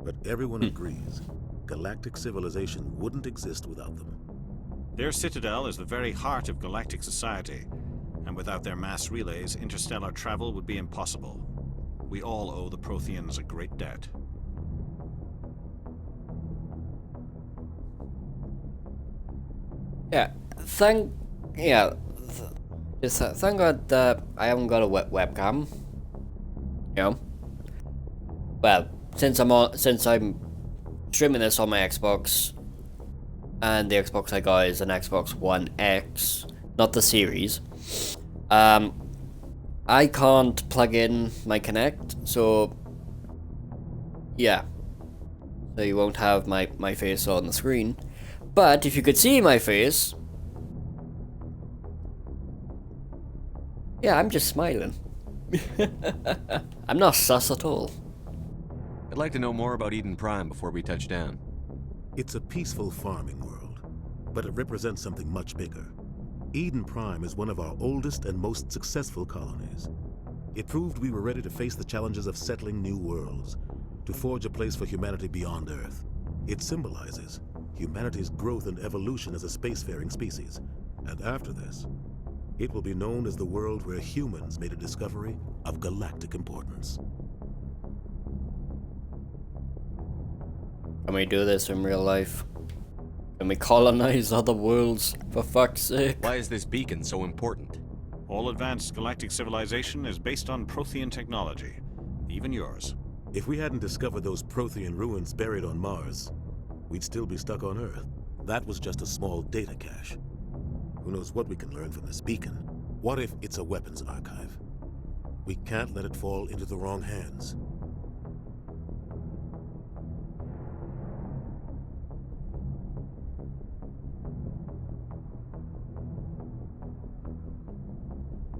But everyone agrees, galactic civilization wouldn't exist without them. Their citadel is the very heart of galactic society, and without their mass relays, interstellar travel would be impossible. We all owe the Protheans a great debt. Yeah, thank God that I haven't got a webcam. You know, well, since I'm streaming this on my Xbox, and the Xbox I got is an Xbox One X, not the Series. I can't plug in my Kinect, so yeah, so you won't have my face on the screen. But if you could see my face, yeah, I'm just smiling. I'm not sus at all. I'd like to know more about Eden Prime before we touch down. It's a peaceful farming world, but it represents something much bigger. Eden Prime is one of our oldest and most successful colonies. It proved we were ready to face the challenges of settling new worlds, to forge a place for humanity beyond Earth. It symbolizes humanity's growth and evolution as a spacefaring species. And after this, it will be known as the world where humans made a discovery of galactic importance. Can we do this in real life? Can we colonize other worlds, for fuck's sake? Why is this beacon so important? All advanced galactic civilization is based on Prothean technology, even yours. If we hadn't discovered those Prothean ruins buried on Mars, we'd still be stuck on Earth. That was just a small data cache. Who knows what we can learn from this beacon? What if it's a weapons archive? We can't let it fall into the wrong hands.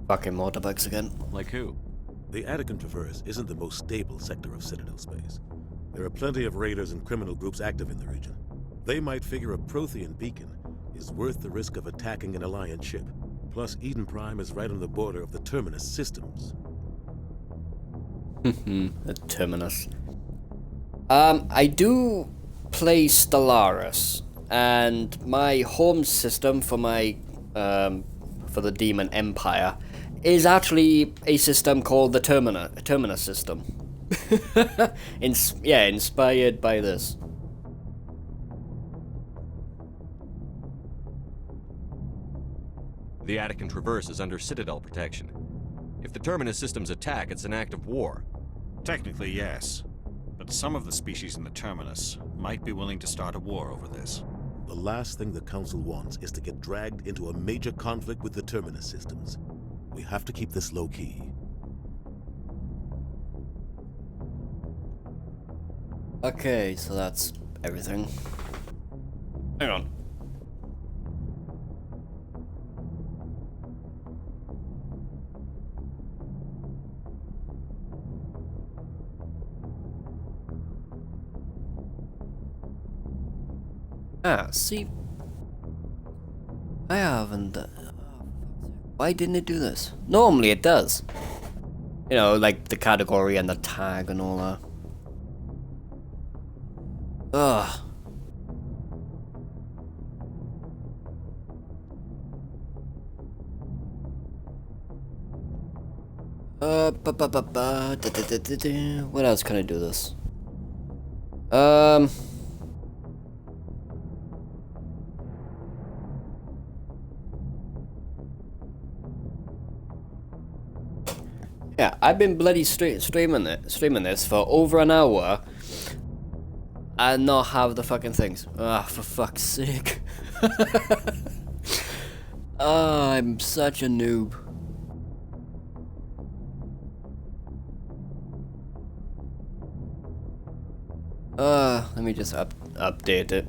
Fucking motorbikes again. Like who? The Attican Traverse isn't the most stable sector of Citadel space. There are plenty of raiders and criminal groups active in the region. They might figure a Prothean beacon is worth the risk of attacking an Alliance ship. Plus, Eden Prime is right on the border of the Terminus systems. The Terminus. I do play Stellaris, and my home system for my for the Demon Empire is actually a system called the Terminus system. Yeah, inspired by this. The Attican Traverse is under Citadel protection. If the Terminus systems attack, it's an act of war. Technically, yes. But some of the species in the Terminus might be willing to start a war over this. The last thing the Council wants is to get dragged into a major conflict with the Terminus systems. We have to keep this low-key. Okay, so that's everything. Hang on. See, I haven't. Why didn't it do this? Normally it does. You know, like the category and the tag and all that. Ugh. What else can I do this? Yeah, I've been bloody streaming this for over an hour and not have the fucking things. Ah, for fuck's sake. I'm such a noob. Let me just update it.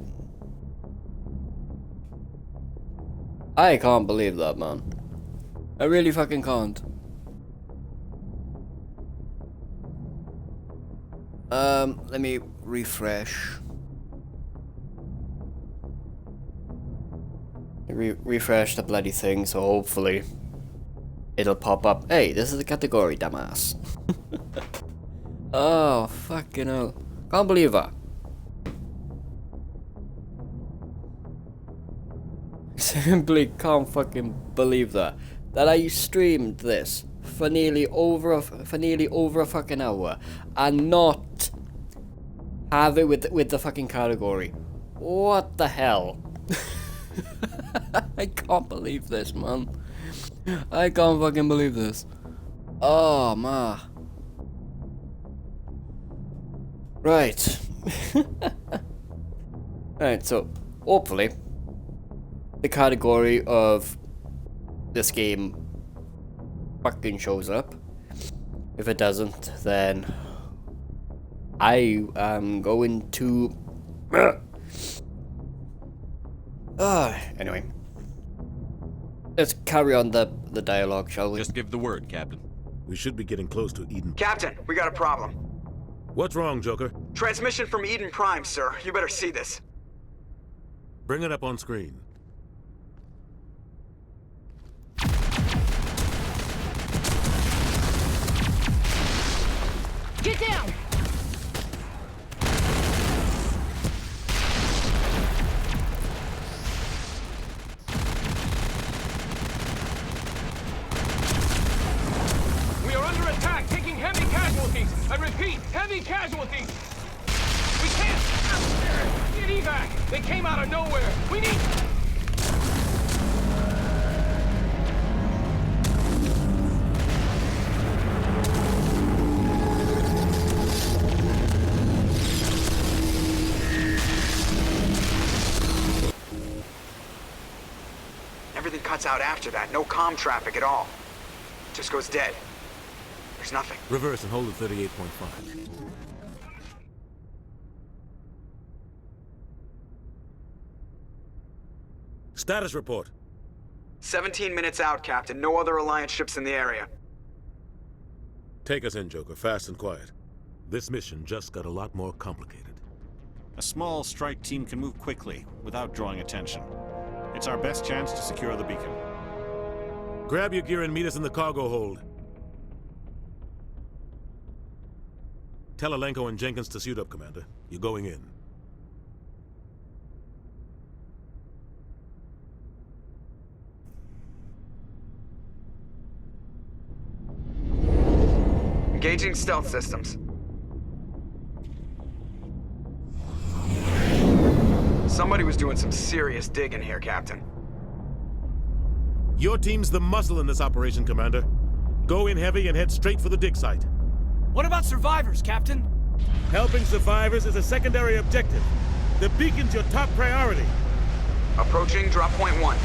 I can't believe that, man. I really fucking can't. Let me refresh. Refresh the bloody thing, so hopefully it'll pop up. Hey, this is the category, dumbass. Oh, fucking hell. Can't believe that. Simply can't fucking believe that. That I streamed this for nearly over a fucking hour and not have it with the fucking category. What the hell? I can't believe this, man. I can't fucking believe this. Oh, ma. Right. Right, so hopefully the category of this game fucking shows up. If it doesn't, then I am going to anyway. Let's carry on the dialogue, shall we? Just give the word, Captain. We should be getting close to Eden. Captain, we got a problem. What's wrong, Joker? Transmission from Eden Prime, sir. You better see this. Bring it up on screen. Get down! We are under attack, taking heavy casualties. I repeat, heavy casualties. We can't get evac. They came out of nowhere. We need... Everything cuts out after that. No comm traffic at all. Just goes dead. There's nothing. Reverse and hold at 38.5. Status report. 17 minutes out, Captain. No other Alliance ships in the area. Take us in, Joker, fast and quiet. This mission just got a lot more complicated. A small strike team can move quickly, without drawing attention. It's our best chance to secure the beacon. Grab your gear and meet us in the cargo hold. Tell Alenko and Jenkins to suit up, Commander. You're going in. Engaging stealth systems. Somebody was doing some serious digging here, Captain. Your team's the muscle in this operation, Commander. Go in heavy and head straight for the dig site. What about survivors, Captain? Helping survivors is a secondary objective. The beacon's your top priority. Approaching drop point 1.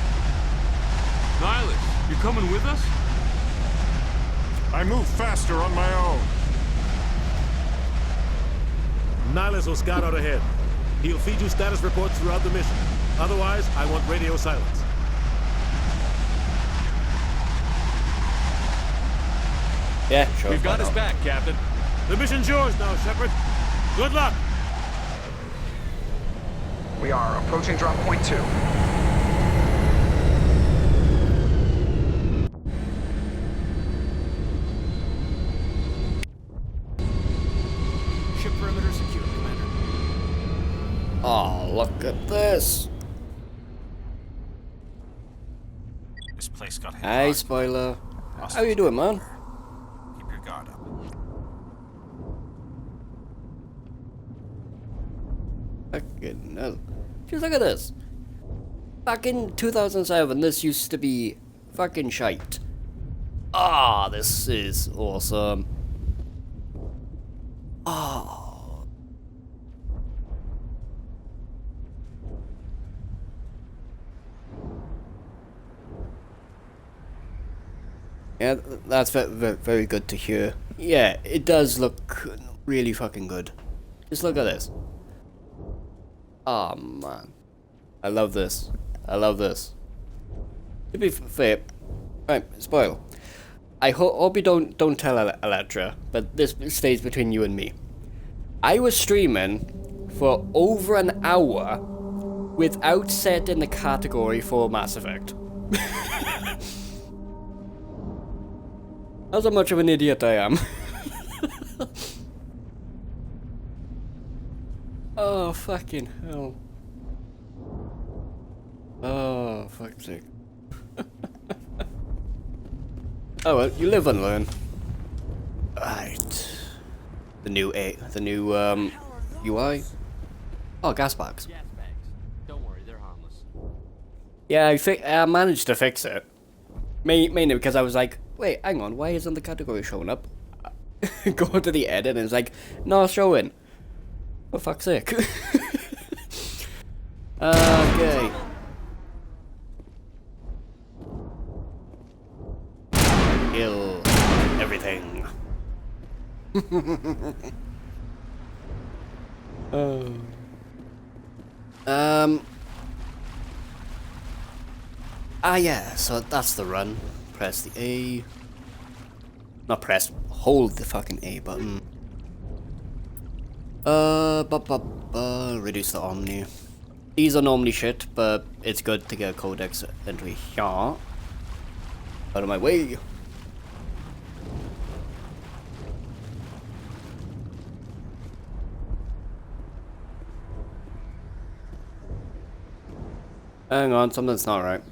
Nihilus, you coming with us? I move faster on my own. Nihilus will scout out ahead. He'll feed you status reports throughout the mission. Otherwise, I want radio silence. Yeah, sure. We've got his back, Captain. The mission's yours now, Shepard. Good luck. We are approaching drop point 2. Ship perimeter secure, Commander. Oh, look at this. This place got hit Hey, hard. spoiler. How you doing, man? Keep your guard up. Fucking hell. Just look at this. Back in 2007, this used to be fucking shite. Ah, this is awesome. Oh. Yeah, that's very good to hear. Yeah, it does look really fucking good. Just look at this. Oh man, I love this. I love this. To be fair, right, spoil. I hope you don't tell Electra, but this stays between you and me. I was streaming for over an hour without setting the category for Mass Effect. That's how much of an idiot I am. Oh, fucking hell. Oh, fuck's sake. Oh well, you live and learn. Right. The new UI? Oh, gas bags. Gas bags. Don't worry, they're harmless. Yeah, I managed to fix it. Mainly because I was like, wait, hang on, why isn't the category showing up? Go to the edit and it's like, no, showing. For fuck's sake. Okay. Kill everything. Yeah, so that's the run. Press the A. Not press, hold the fucking A button. Reduce the Omni. These are normally shit, but it's good to get a codex entry here. Out of my way. Hang on, something's not right.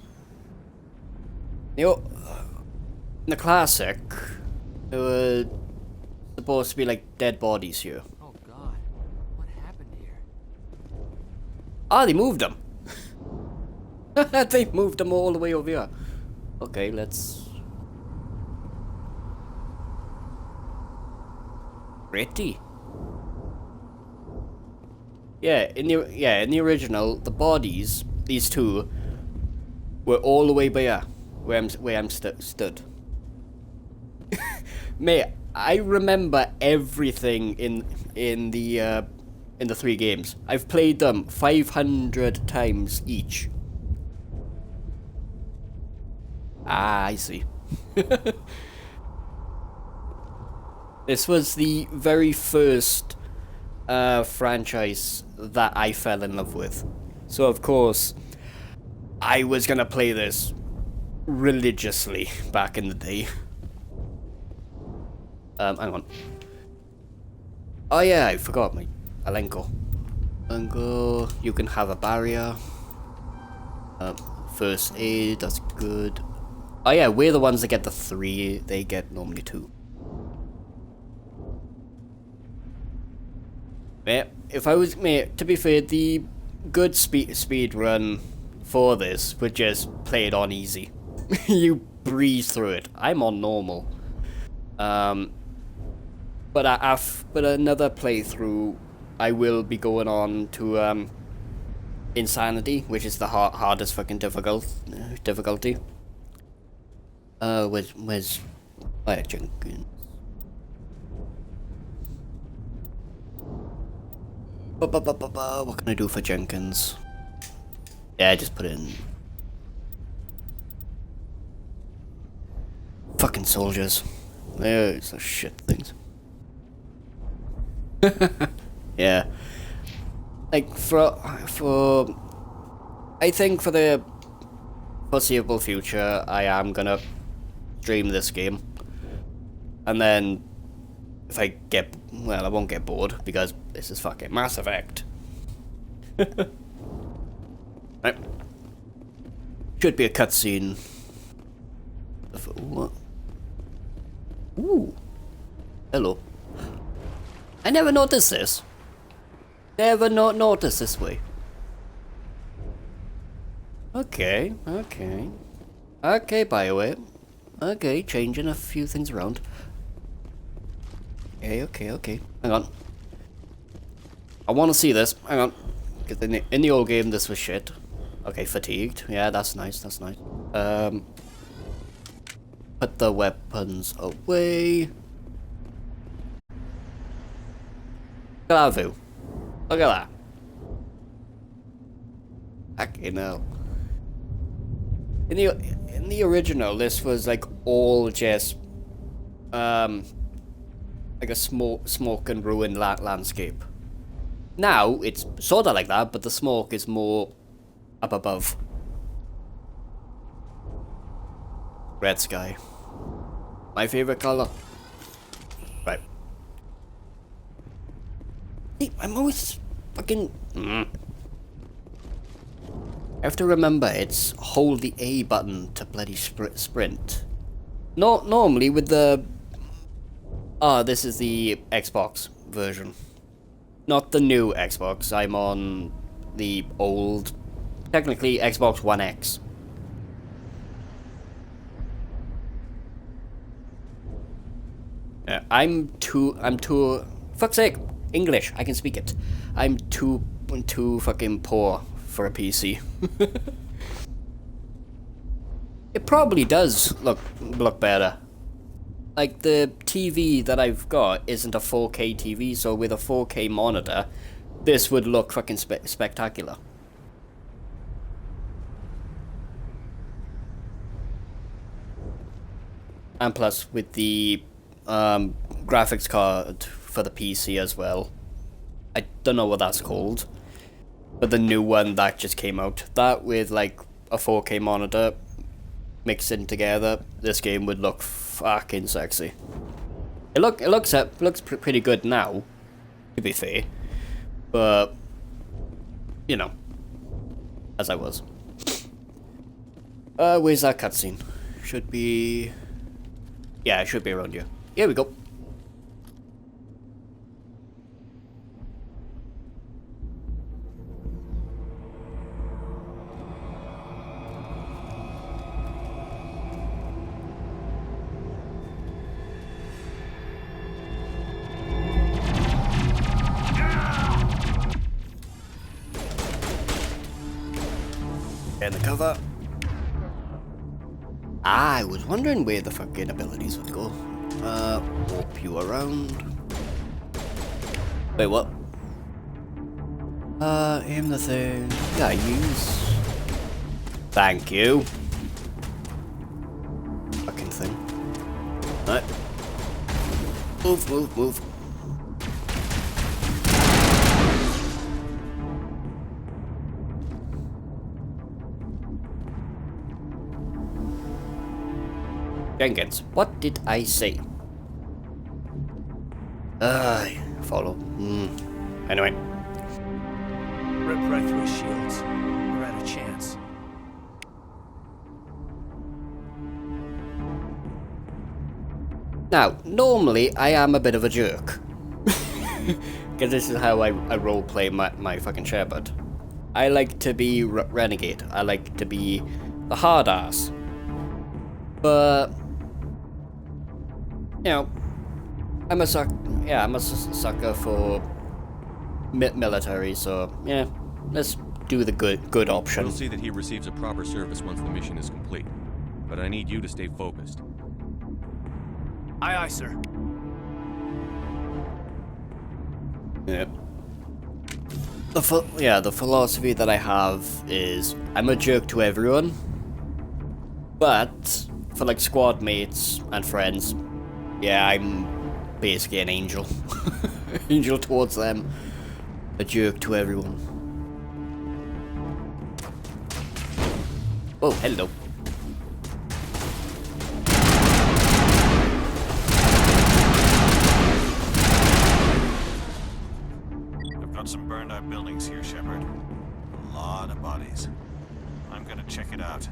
Yo, in the classic, there were supposed to be like dead bodies here. Oh god, what happened here? Ah, they moved them. They moved them all the way over here. Okay, let's. Pretty. Yeah, in the original, the bodies, these two, were all the way by here, where I'm stood. Mate, I remember everything in the 3 games. I've played them 500 times each. Ah, I see. This was the very first franchise that I fell in love with. So of course, I was gonna play this religiously back in the day. Hang on. Oh yeah, I forgot my Alenko. Alenko, you can have a barrier. First aid, that's good. Oh yeah, we're the ones that get the 3, they get normally 2. Yeah, if I was, to be fair, the good speed run for this would just play it on easy. You breeze through it. I'm on normal. But another playthrough, I will be going on to Insanity, which is the hardest fucking difficulty. Where's Jenkins? What can I do for Jenkins? Yeah, just put it in. Fucking soldiers. They're so shit things. Yeah. Like, I think for the foreseeable future, I am gonna stream this game. And then, if I get, well, I won't get bored, because this is fucking Mass Effect. Right. Should be a cutscene. What? Ooh. Hello. I never noticed this. Never noticed this way. Okay, okay. Okay, BioWare. Okay, changing a few things around. Okay. Hang on. I want to see this. Hang on. Because in the old game, this was shit. Okay, fatigued. Yeah, that's nice. Put the weapons away. Look at that view. Look at that. Fucking hell. In the original, this was like all just like a smoke and ruined landscape. Now it's sort of like that, but the smoke is more up above. Red sky. My favorite color. Right. See, I'm always fucking. I have to remember it's hold the A button to bloody sprint. Normally with the. Oh, this is the Xbox version. Not the new Xbox. I'm on the old, technically Xbox One X. I'm too. Fuck's sake, English. I can speak it. I'm too fucking poor for a PC. It probably does look better. Like, the TV that I've got isn't a 4K TV, so with a 4K monitor, this would look fucking spectacular. And plus, with the graphics card for the PC as well. I don't know what that's called. But the new one that just came out. That with, like, a 4K monitor mixing together, this game would look fucking sexy. It looks pretty good now, to be fair, but you know, as I was. Where's that cutscene? Should be, yeah, it should be around here. Here we go. In the cover. I was wondering where the fucking abilities would go. Warp you around. Wait, what? Aim the thing. Yeah, use. Thank you. Fucking thing. Right. Move. Jenkins, what did I say? follow. Anyway. Rip right through his shields. We're out of chance. Now, normally I am a bit of a jerk. Because this is how I roleplay my fucking shepherd. I like to be renegade. I like to be the hard ass. But, you know, I'm a sucker for military, so yeah, let's do the good option. We'll see that he receives a proper service once the mission is complete. But I need you to stay focused. Aye, aye, sir. Yep. The philosophy that I have is I'm a jerk to everyone, but for like squad mates and friends, yeah, I'm basically an angel. Angel towards them, a jerk to everyone. Oh, hello. Some burned out buildings here, Shepard. A lot of bodies. I'm gonna check it out.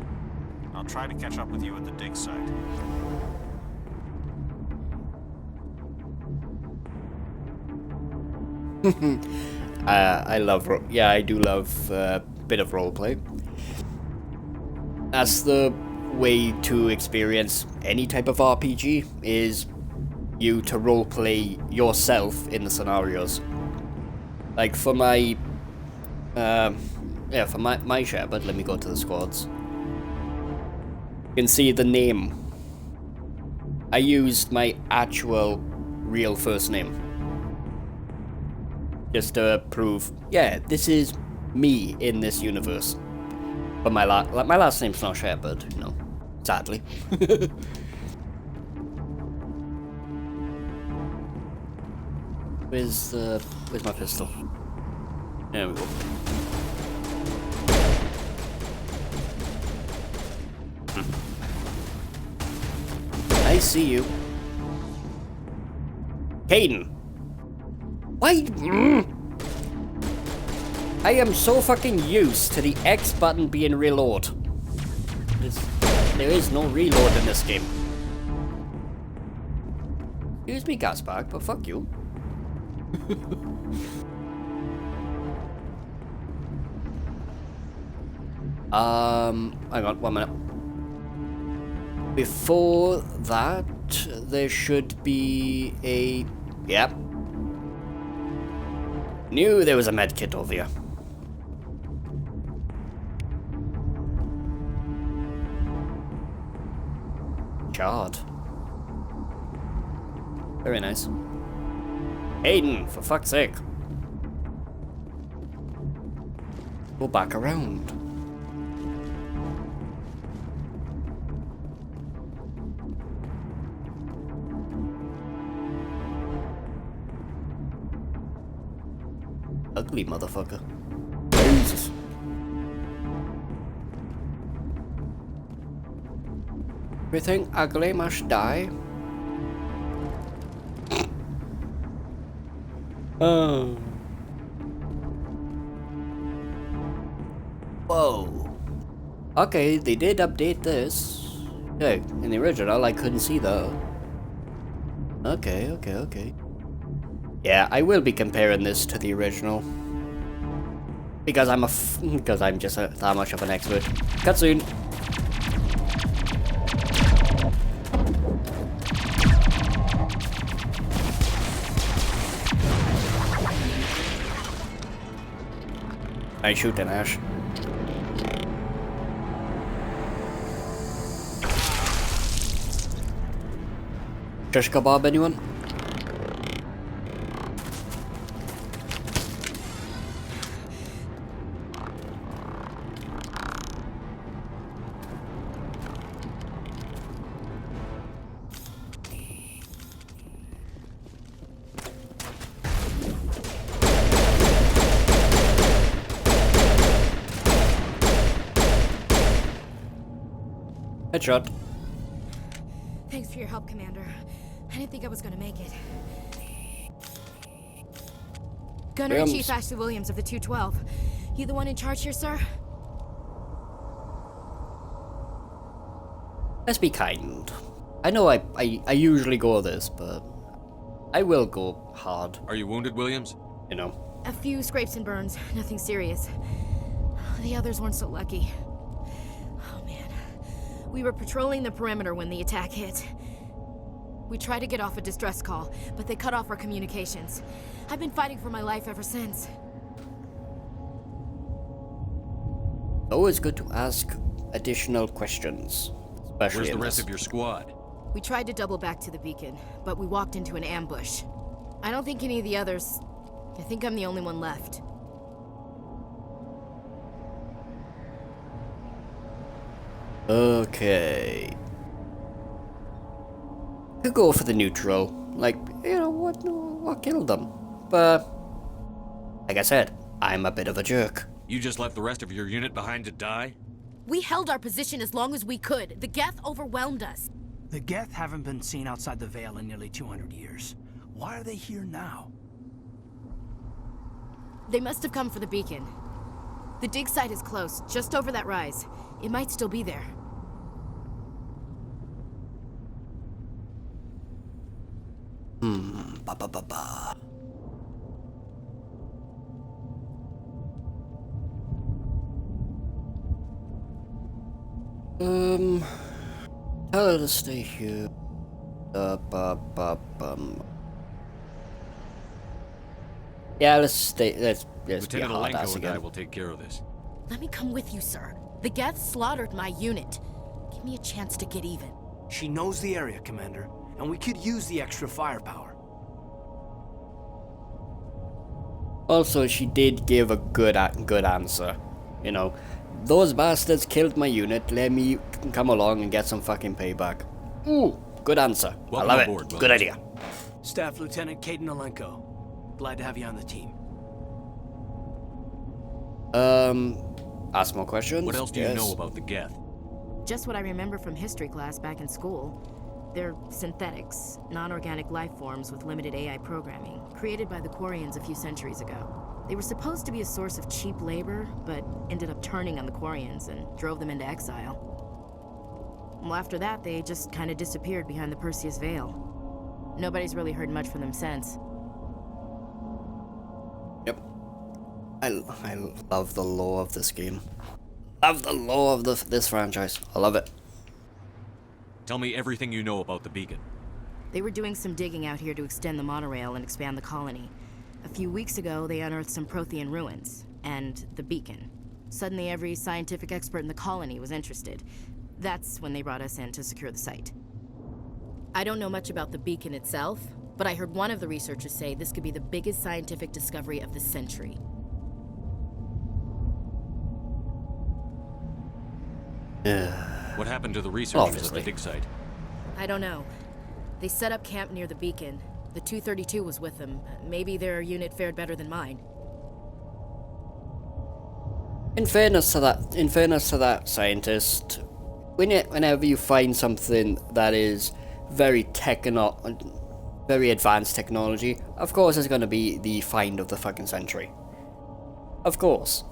I'll try to catch up with you at the dig site. I do love a bit of roleplay. That's the way to experience any type of RPG, is you to roleplay yourself in the scenarios. Like for my, for my shepherd, let me go to the squads. You can see the name. I used my actual real first name. Just to prove, yeah, this is me in this universe. But my last name's not Shepard, you know, sadly. Where's my pistol? There we go. I see you. Kaidan! Why? I am so fucking used to the X button being reload. There is no reload in this game. Excuse me, Gaspark, but fuck you. Hang on, 1 minute. Before that, there should be a... Yep. Knew there was a medkit over here. Shard. Very nice. Aiden, for fuck's sake. Go back around. Ugly motherfucker. Jesus. Everything ugly must die. Oh. Whoa. Okay, they did update this. Okay, in the original I couldn't see that. Okay. Yeah, I will be comparing this to the original. Because I'm just that much of an expert. Cutscene. I shoot an Ash. Shish kebab, anyone? Headshot. Thanks for your help, Commander. I didn't think I was gonna make it. Gunner Williams. Chief Ashley Williams of the 212. You the one in charge here, sir? Let's be kind. I know I usually go this, but I will go hard. Are you wounded, Williams? You know. A few scrapes and burns, nothing serious. The others weren't so lucky. Oh man. We were patrolling the perimeter when the attack hit. We tried to get off a distress call, but they cut off our communications. I've been fighting for my life ever since. Always good to ask additional questions. Especially Where's the in rest this. of your squad? We tried to double back to the beacon, but we walked into an ambush. I don't think any of the others... I think I'm the only one left. Okay. Could go for the neutral. Like, you know, what killed them? But, like I said, I'm a bit of a jerk. You just left the rest of your unit behind to die? We held our position as long as we could. The Geth overwhelmed us. The Geth haven't been seen outside the Veil in nearly 200 years. Why are they here now? They must have come for the beacon. The dig site is close, just over that rise. It might still be there. Ba. Tell her to stay here. Yeah, let's stay. Let's be a Lieutenant hard ass Alenko and I again. will take care of this. Let me come with you, sir. The Geth slaughtered my unit. Give me a chance to get even. She knows the area, Commander, and we could use the extra firepower. Also, she did give a good answer. You know, those bastards killed my unit. Let me come along and get some fucking payback. Ooh, good answer. Welcome I love aboard, it. Good idea. Staff Lieutenant Caden Alenko. Glad to have you on the team. Ask more questions. What else do you know about the Geth? Just what I remember from history class back in school. They're synthetics, non-organic life forms with limited AI programming, created by the Quarians a few centuries ago. They were supposed to be a source of cheap labor, but ended up turning on the Quarians and drove them into exile. Well, after that, they just kind of disappeared behind the Perseus Veil. Nobody's really heard much from them since. Yep. I love the lore of this game. Love the lore of this franchise. I love it. Tell me everything you know about the beacon. They were doing some digging out here to extend the monorail and expand the colony. A few weeks ago, they unearthed some Prothean ruins, and the beacon. Suddenly, every scientific expert in the colony was interested. That's when they brought us in to secure the site. I don't know much about the beacon itself, but I heard one of the researchers say this could be the biggest scientific discovery of the century. What happened to the researchers Obviously. at the dig site? I don't know. They set up camp near the beacon. The 232 was with them. Maybe their unit fared better than mine. In fairness to that scientist, whenever you find something that is very advanced technology, of course it's going to be the find of the fucking century. Of course.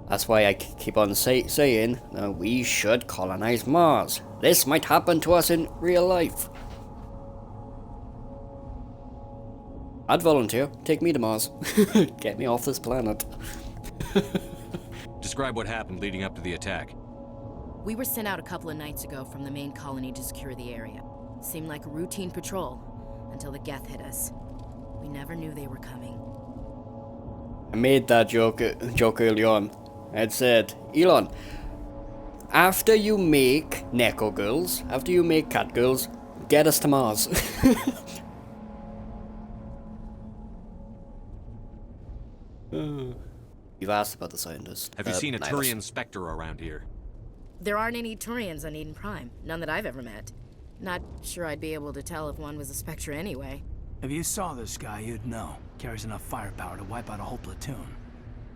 That's why I keep on saying we should colonize Mars. This might happen to us in real life. I'd volunteer. Take me to Mars. Get me off this planet. Describe what happened leading up to the attack. We were sent out a couple of nights ago from the main colony to secure the area. Seemed like a routine patrol until the Geth hit us. We never knew they were coming. I made that joke early on. I'd said, Elon, after you make Neko girls, after you make cat girls, get us to Mars. You've asked about the scientist. Have you seen a Nihilus. Turian Spectre around here? There aren't any Turians on Eden Prime. None that I've ever met. Not sure I'd be able to tell if one was a Spectre anyway. If you saw this guy, you'd know. Carries enough firepower to wipe out a whole platoon.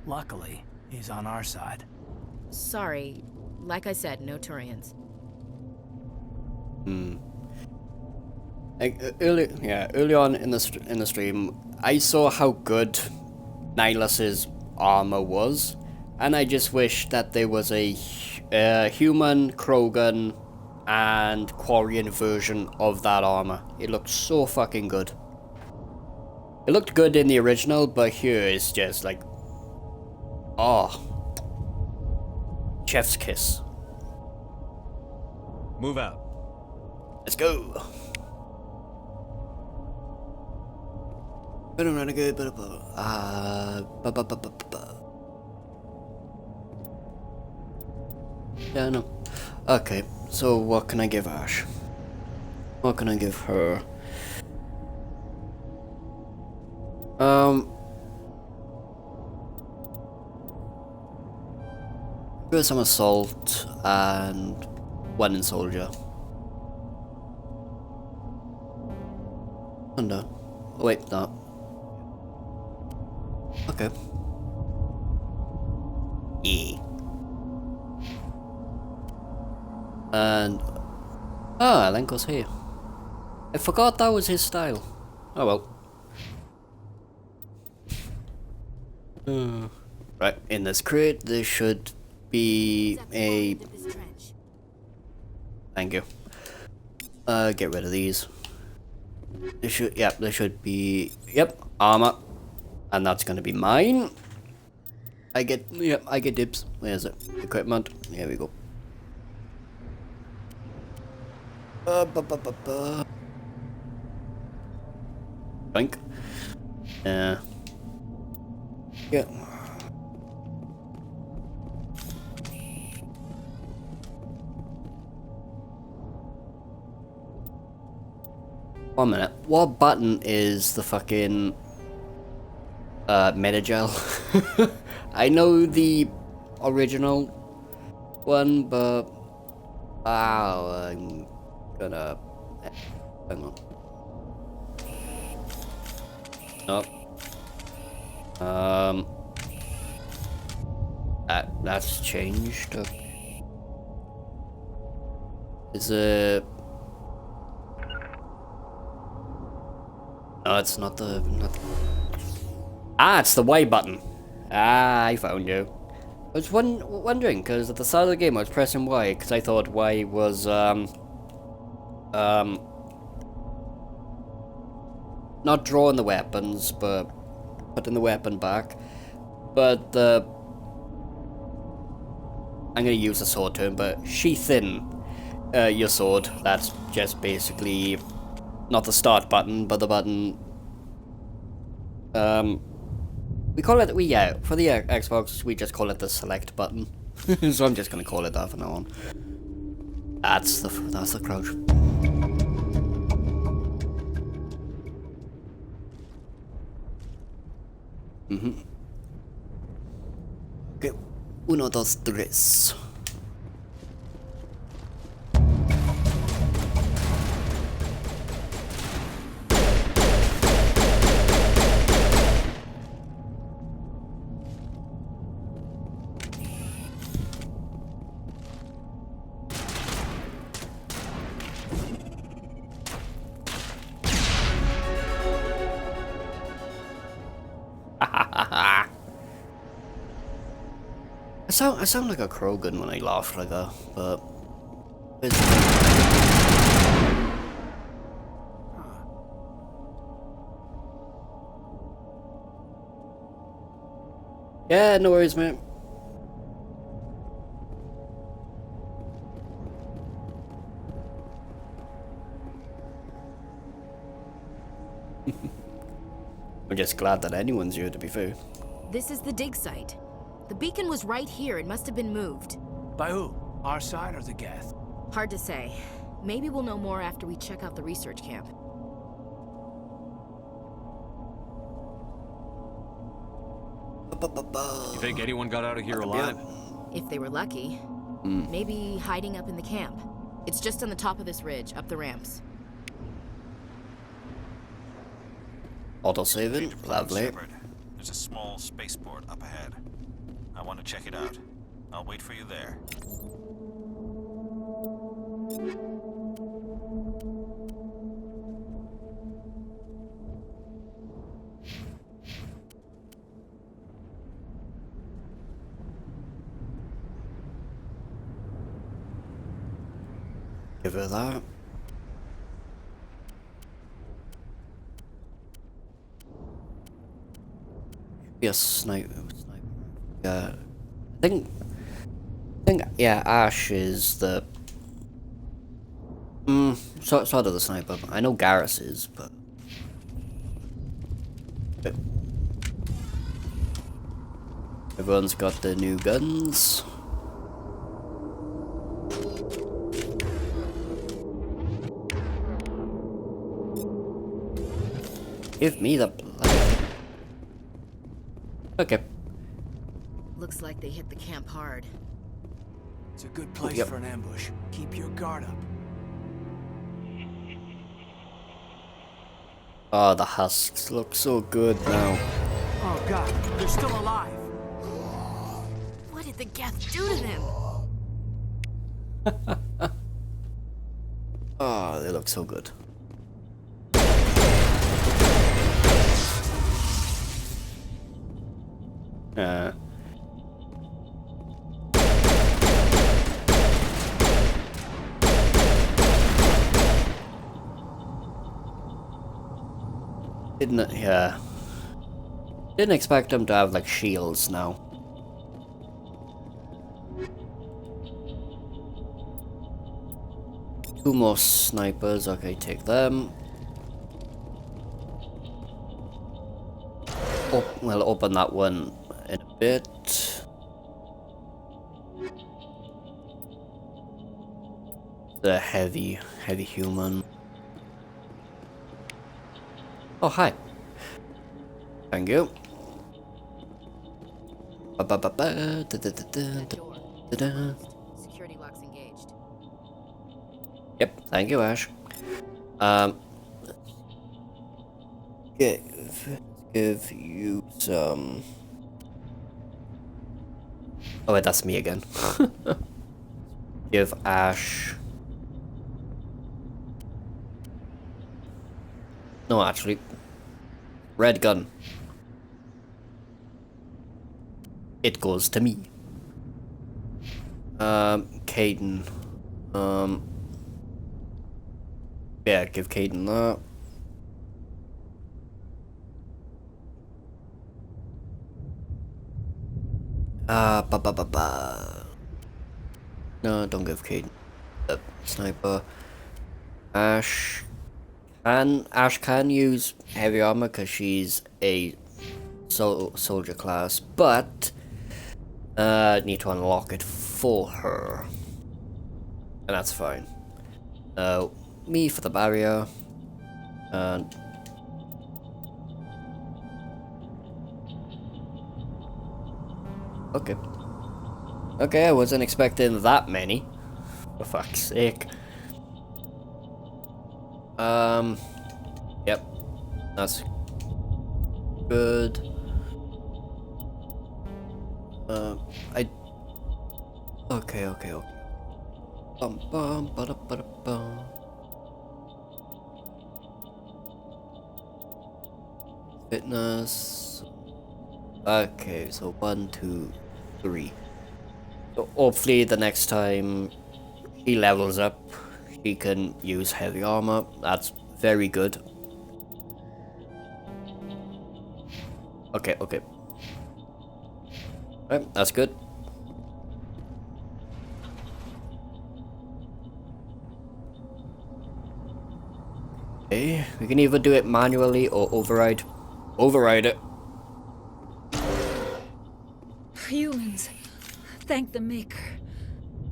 Luckily, he's on our side. Sorry. Like I said, no Turians. Like early on in the stream, I saw how good Nihilus's armor was, and I just wish that there was a human, Krogan, and Quarian version of that armor. It looked so fucking good. It looked good in the original, but here it's just like, oh, chef's kiss. Move out. Let's go. Bit of renegade, bit of yeah, no. Okay, so what can I give Ash? What can I give her? Give her some assault and one in soldier. Oh no. Oh, wait, no. Okay. Yeah. And Alenko's here. I forgot that was his style. Oh well. Right, in this crate there should be a... Thank you. Get rid of these. There should be, armor. And that's gonna be mine. I get dibs. Where's it? Equipment. Here we go. Boink. Yeah. 1 minute. What button is the fucking Metagel? I know the original one, but I'm gonna hang on. Nope. That's changed. Is it? No, it's not the. It's the Y button. I found you. I was wondering because at the start of the game I was pressing Y because I thought Y was not drawing the weapons but putting the weapon back. But I'm gonna use the sword term, but sheathing your sword. That's just basically not the start button, but the button. We call it for the Xbox we just call it the select button. So I'm just gonna call it that from now on. That's the crouch. Okay, 1, 2, 3. I sound like a Krogan when I laugh like that, but yeah, no worries, mate. I'm just glad that anyone's here, to be fair. This is the dig site. The beacon was right here. It must have been moved. By who? Our side or the Geth? Hard to say. Maybe we'll know more after we check out the research camp. You think anyone got out of here alive? If they were lucky. Maybe hiding up in the camp. It's just on the top of this ridge, up the ramps. Auto-saving, lovely. There's a small spaceport up ahead. I want to check it out. I'll wait for you there. Give her that. Be a sniper. Yeah, I think yeah, Ash is the sort of the sniper. I know Garrus is, but everyone's got the new guns. Give me the blood. Okay. Looks like they hit the camp hard. It's a good place for an ambush. Keep your guard up. Oh, the husks look so good now. Oh god, they're still alive. What did the Geth do to them? Oh, they look so good. Didn't expect them to have like shields now. Two more snipers, okay, take them. Oh, we'll open that one in a bit. The heavy human. Oh, hi. Thank you. Security locks engaged. Yep, thank you, Ash. Give you some. Oh wait, that's me again. Give Ash. No, actually, red gun. It goes to me. Caden. Yeah, give Caden that. No, don't give Caden the sniper. Ash can use heavy armor because she's a soldier class, but need to unlock it for her, and that's fine. Me for the barrier, and okay, I wasn't expecting that many, for fuck's sake. Yep, that's good. Okay. Ba-da-ba-da-bum. Fitness. Okay, so 1, 2, 3. So hopefully the next time he levels up, he can use heavy armor. That's very good. Okay. Alright, that's good. Okay, we can either do it manually or override. Override it. Humans. Thank the Maker.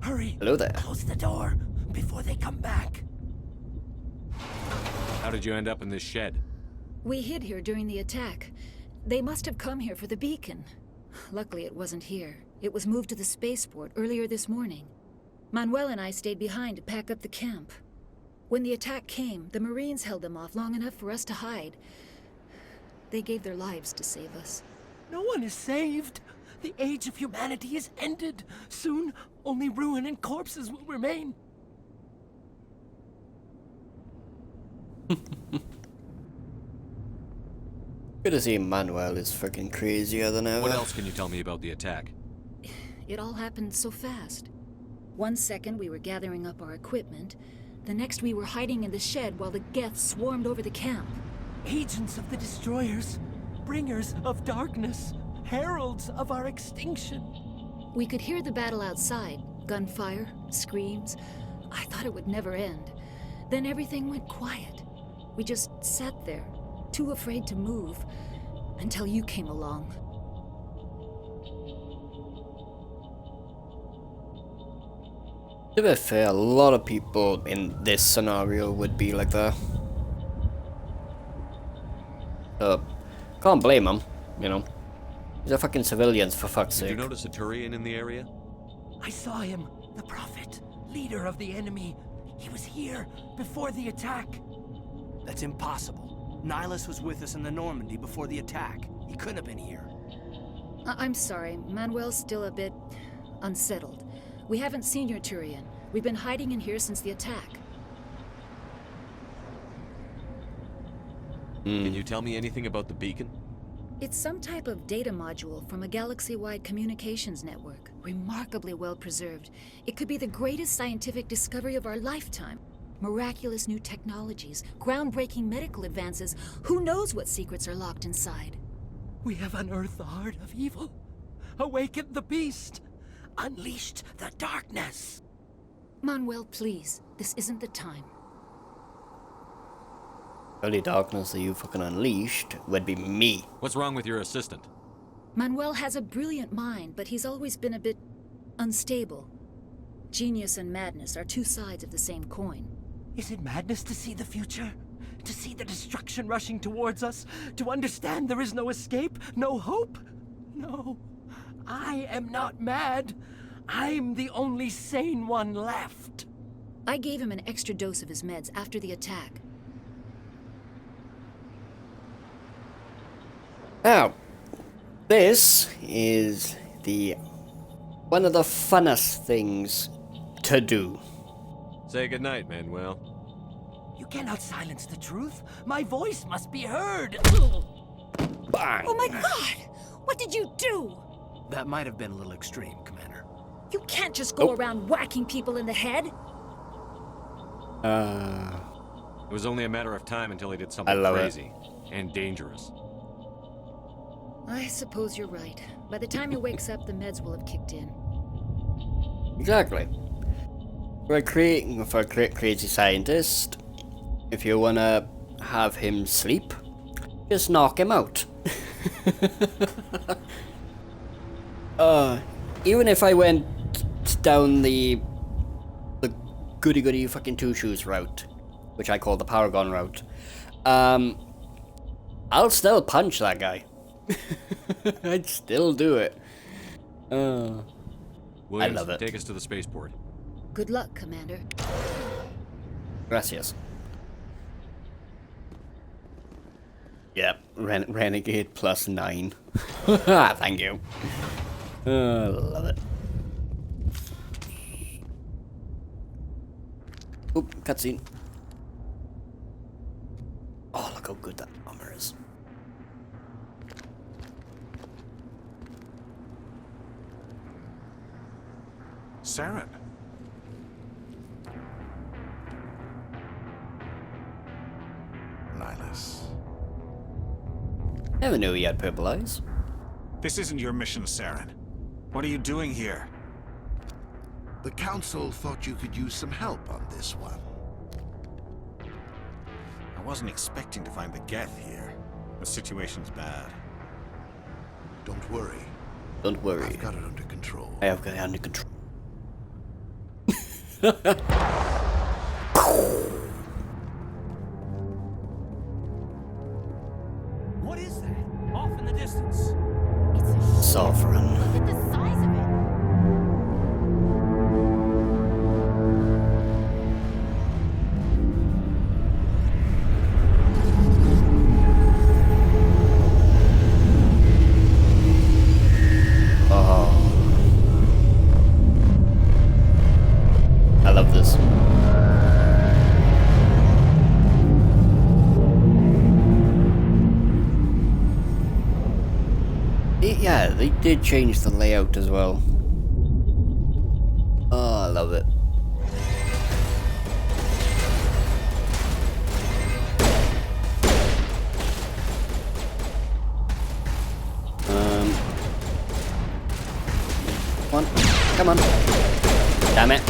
Hurry. Hello there. Close the door before they come back. How did you end up in this shed? We hid here during the attack. They must have come here for the beacon. Luckily, it wasn't here. It was moved to the spaceport earlier this morning. Manuel and I stayed behind to pack up the camp. When the attack came, the Marines held them off long enough for us to hide. They gave their lives to save us. No one is saved. The age of humanity is ended. Soon, only ruin and corpses will remain. Good to see Manuel is freaking crazier than ever. What else can you tell me about the attack? It all happened so fast. One second we were gathering up our equipment, the next we were hiding in the shed while the Geth swarmed over the camp. Agents of the Destroyers, bringers of darkness, heralds of our extinction. We could hear the battle outside, gunfire, screams. I thought it would never end. Then everything went quiet. We just sat there, too afraid to move, until you came along. To be fair, a lot of people in this scenario would be like that. Can't blame them, you know. These are fucking civilians, for fuck's sake. Did you notice a Turian in the area? I saw him, the Prophet, leader of the enemy. He was here before the attack. That's impossible. Nihilus was with us in the Normandy before the attack. He couldn't have been here. I'm sorry, Manuel's still a bit unsettled. We haven't seen your Turian. We've been hiding in here since the attack. Can you tell me anything about the beacon? It's some type of data module from a galaxy-wide communications network. Remarkably well preserved. It could be the greatest scientific discovery of our lifetime. Miraculous new technologies, groundbreaking medical advances. Who knows what secrets are locked inside? We have unearthed the heart of evil, awakened the beast, unleashed the darkness. Manuel, please. This isn't the time. Only darkness that you fucking unleashed would be me. What's wrong with your assistant? Manuel has a brilliant mind, but he's always been a bit unstable. Genius and madness are two sides of the same coin. Is it madness to see the future? To see the destruction rushing towards us? To understand there is no escape? No hope? No. I am not mad. I'm the only sane one left. I gave him an extra dose of his meds after the attack. Now, this is one of the funnest things to do. Say goodnight, Manuel. You cannot silence the truth. My voice must be heard. Bang! Oh my God! What did you do? That might have been a little extreme, Commander. You can't just go around whacking people in the head. It was only a matter of time until he did something crazy and dangerous. I suppose you're right. By the time he wakes up, the meds will have kicked in. Exactly. For a crazy scientist, if you wanna have him sleep, just knock him out. Even if I went down the goody-goody fucking two-shoes route, which I call the Paragon route, I'll still punch that guy. I'd still do it. Williams, I love it. Take us to the spaceport. Good luck, Commander. Gracias. Yep, Renegade +9. Thank you. Love it. Oop, cutscene. Oh, look how good that armor is. Saren. Nihilus. Never knew he had purple eyes. This isn't your mission, Saren. What are you doing here? The Council thought you could use some help on this one. I wasn't expecting to find the Geth here. The situation's bad. Don't worry. Don't worry. I've got it under control. I have got it under control. What is that? Off in the distance. Sovereign. Look at the size of it. I love this. Yeah, they did change the layout as well. Oh, I love love it. Come on. Come on. Damn it.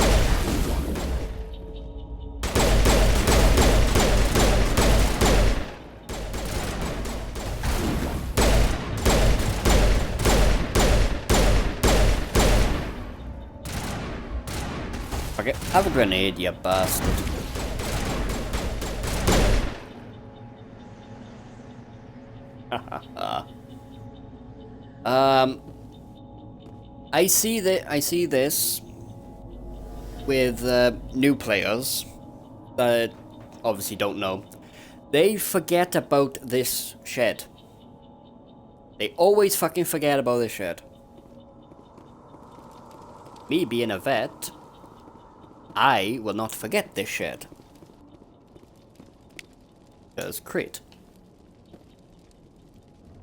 Okay, have a grenade, you bastard. I see this with new players that obviously don't know. They forget about this shed. They always fucking forget about this shed. Me being a vet, I will not forget this shed. Because crit.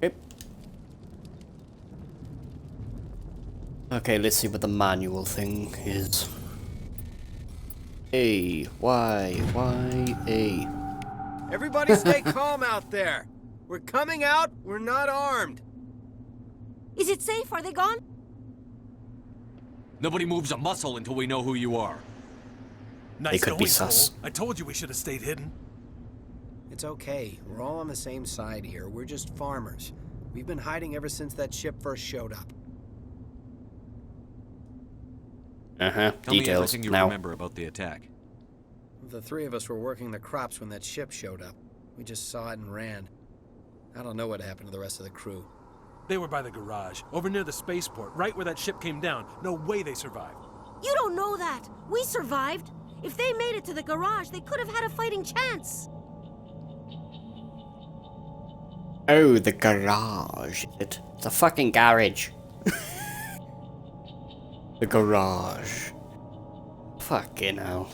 Yep. Okay, let's see what the manual thing is. A, Y, A. Everybody stay calm out there. We're coming out, we're not armed. Is it safe? Are they gone? Nobody moves a muscle until we know who you are. They could be sus. I told you we should have stayed hidden. It's okay. We're all on the same side here. We're just farmers. We've been hiding ever since that ship first showed up. Tell me Details everything you now. remember about the attack. The three of us were working the crops when that ship showed up. We just saw it and ran. I don't know what happened to the rest of the crew. They were by the garage, over near the spaceport, right where that ship came down. No way they survived. You don't know that. We survived. If they made it to the garage, they could have had a fighting chance. Oh, the garage. It's a fucking garage. The garage. Fucking hell.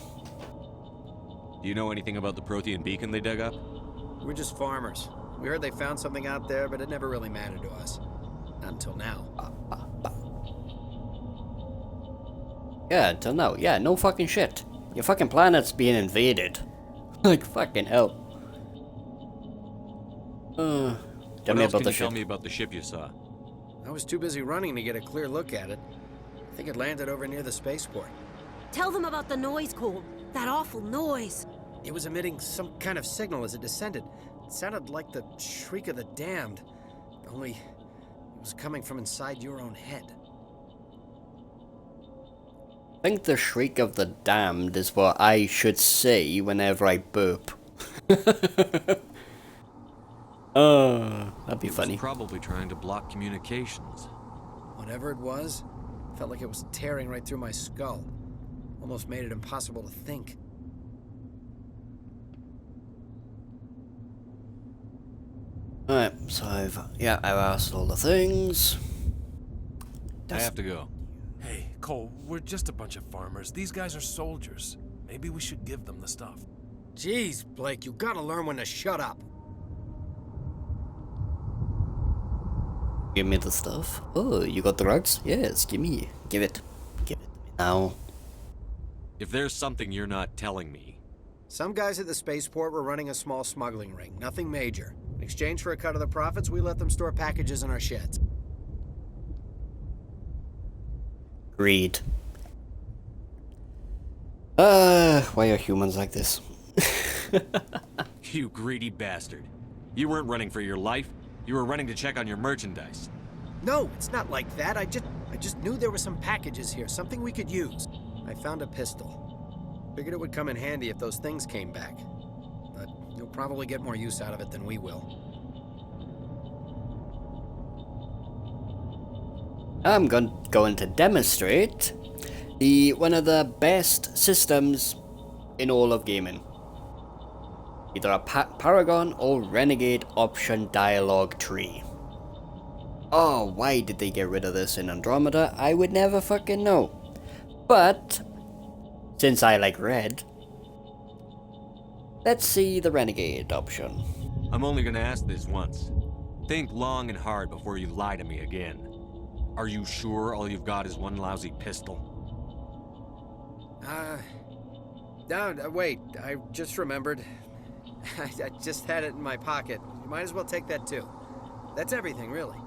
Do you know anything about the Prothean beacon they dug up? We're just farmers. We heard they found something out there, but it never really mattered to us. Not until now. Yeah, until now. Yeah, no fucking shit. Your fucking planet's being invaded. Like, fucking hell. Tell me about the ship. Tell me about the ship you saw. I was too busy running to get a clear look at it. I think it landed over near the spaceport. Tell them about the noise, Cole. That awful noise. It was emitting some kind of signal as it descended. It sounded like the shriek of the damned. Only it was coming from inside your own head. I think the shriek of the damned is what I should say whenever I burp. That'd be funny. It was probably trying to block communications. Whatever it was, felt like it was tearing right through my skull. Almost made it impossible to think. Alright, so I've asked all the things. I have to go. Hey, Cole, we're just a bunch of farmers. These guys are soldiers. Maybe we should give them the stuff. Jeez, Blake, you gotta learn when to shut up. Give me the stuff. Oh, you got drugs? Yes, give me. Give it. Give it to me now. If there's something you're not telling me... Some guys at the spaceport were running a small smuggling ring. Nothing major. In exchange for a cut of the profits, we let them store packages in our sheds. Greed. Why are humans like this? You greedy bastard. You weren't running for your life. You were running to check on your merchandise. No, it's not like that. I just knew there were some packages here, something we could use. I found a pistol. Figured it would come in handy if those things came back. But you'll probably get more use out of it than we will. I'm going to demonstrate one of the best systems in all of gaming. Either a Paragon or Renegade option dialogue tree. Oh, why did they get rid of this in Andromeda? I would never fucking know. But, since I like red, let's see the Renegade option. I'm only gonna ask this once. Think long and hard before you lie to me again. Are you sure all you've got is one lousy pistol? Wait, I just remembered. I just had it in my pocket. You might as well take that too. That's everything, really.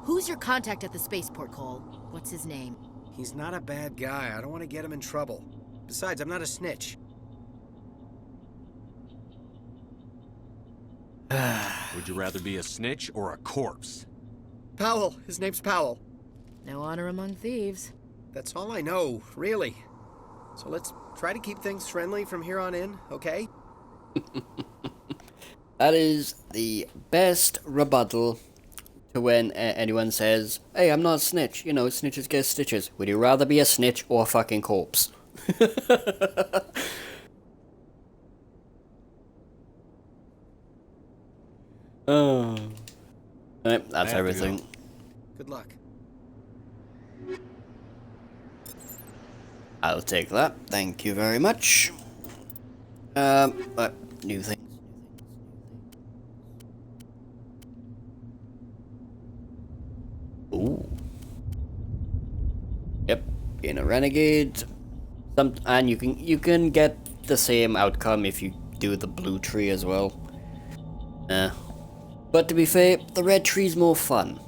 Who's your contact at the spaceport, Cole? What's his name? He's not a bad guy. I don't want to get him in trouble. Besides, I'm not a snitch. Would you rather be a snitch or a corpse? Powell. His name's Powell. No honor among thieves. That's all I know, really. So let's try to keep things friendly from here on in, okay? That is the best rebuttal to when anyone says, hey, I'm not a snitch. You know, snitches get stitches. Would you rather be a snitch or a fucking corpse? Oh. Alright, that's everything. Good luck. I'll take that. Thank you very much. New thing. Ooh. Yep, being a renegade. And you can get the same outcome if you do the blue tree as well. But to be fair, the red tree's more fun.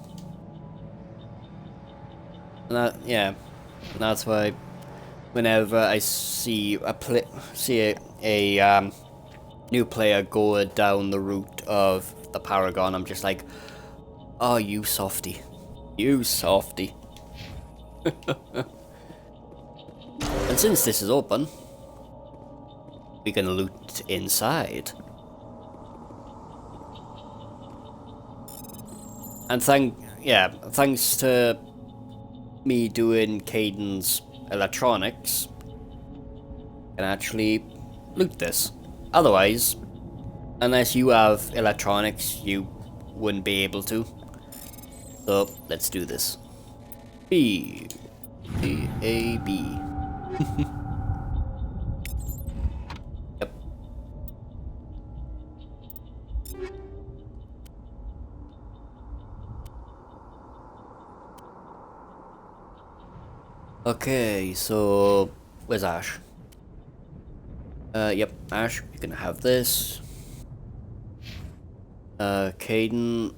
And that's why whenever I see a new player go down the route of the Paragon, I'm just like, oh, you softy. You softy. And since this is open, we can loot inside. And thanks to me doing Kaiden's electronics, I can actually loot this. Otherwise, unless you have electronics, you wouldn't be able to. So, let's do this. B. A, B. Yep. Okay, so where's Ash? Yep, Ash, you can have this. Kaiden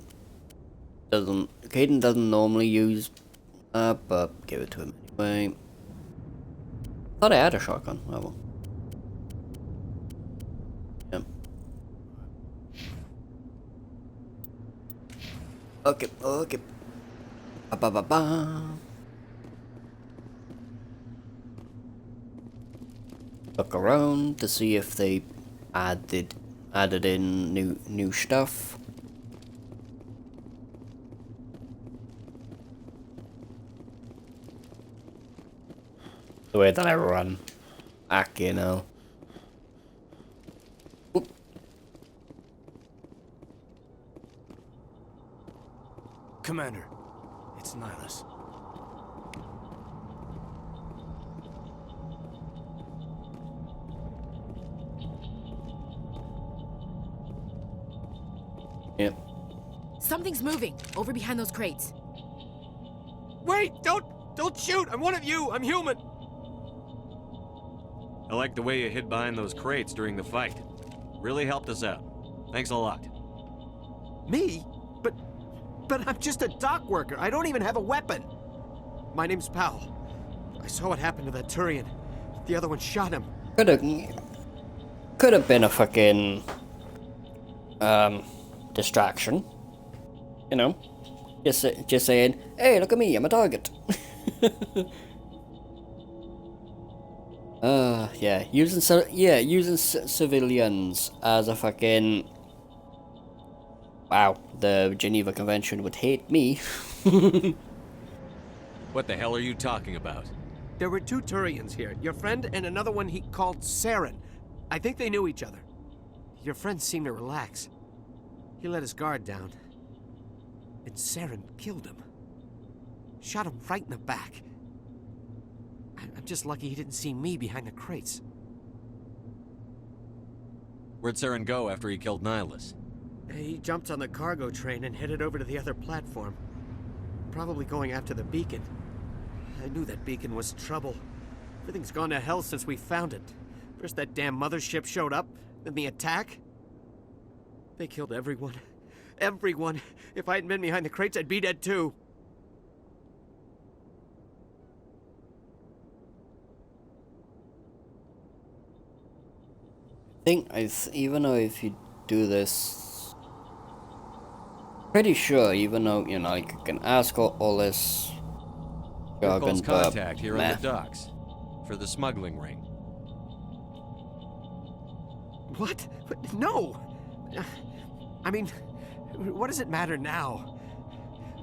doesn't normally use but give it to him anyway. Thought I had a shotgun. Oh well. Yep. Okay. Ba-ba-ba-ba. Look around to see if they added in new stuff. The way that I run. You know. Oop. Commander, it's Nihilus. Yep. Something's moving over behind those crates. Wait! Don't shoot! I'm one of you! I'm human! I like the way you hid behind those crates during the fight. Really helped us out. Thanks a lot. Me? But I'm just a dock worker. I don't even have a weapon. My name's Powell. I saw what happened to that Turian. The other one shot him. Could have been a fucking distraction. You know? Just saying, hey, look at me, I'm a target. Using civilians as a fucking... Wow, the Geneva Convention would hate me. What the hell are you talking about? There were two Turians here. Your friend and another one he called Saren. I think they knew each other. Your friend seemed to relax. He let his guard down. And Saren killed him. Shot him right in the back. I'm just lucky he didn't see me behind the crates. Where'd Saren go after he killed Nihilus? He jumped on the cargo train and headed over to the other platform. Probably going after the beacon. I knew that beacon was trouble. Everything's gone to hell since we found it. First that damn mothership showed up, then the attack. They killed everyone. Everyone. If I hadn't been behind the crates, I'd be dead too. Even though if you do this, pretty sure, even though, you know, you can ask all this jargon, Calls contact here meh. on the docks for the smuggling ring. What? No! I mean, what does it matter now?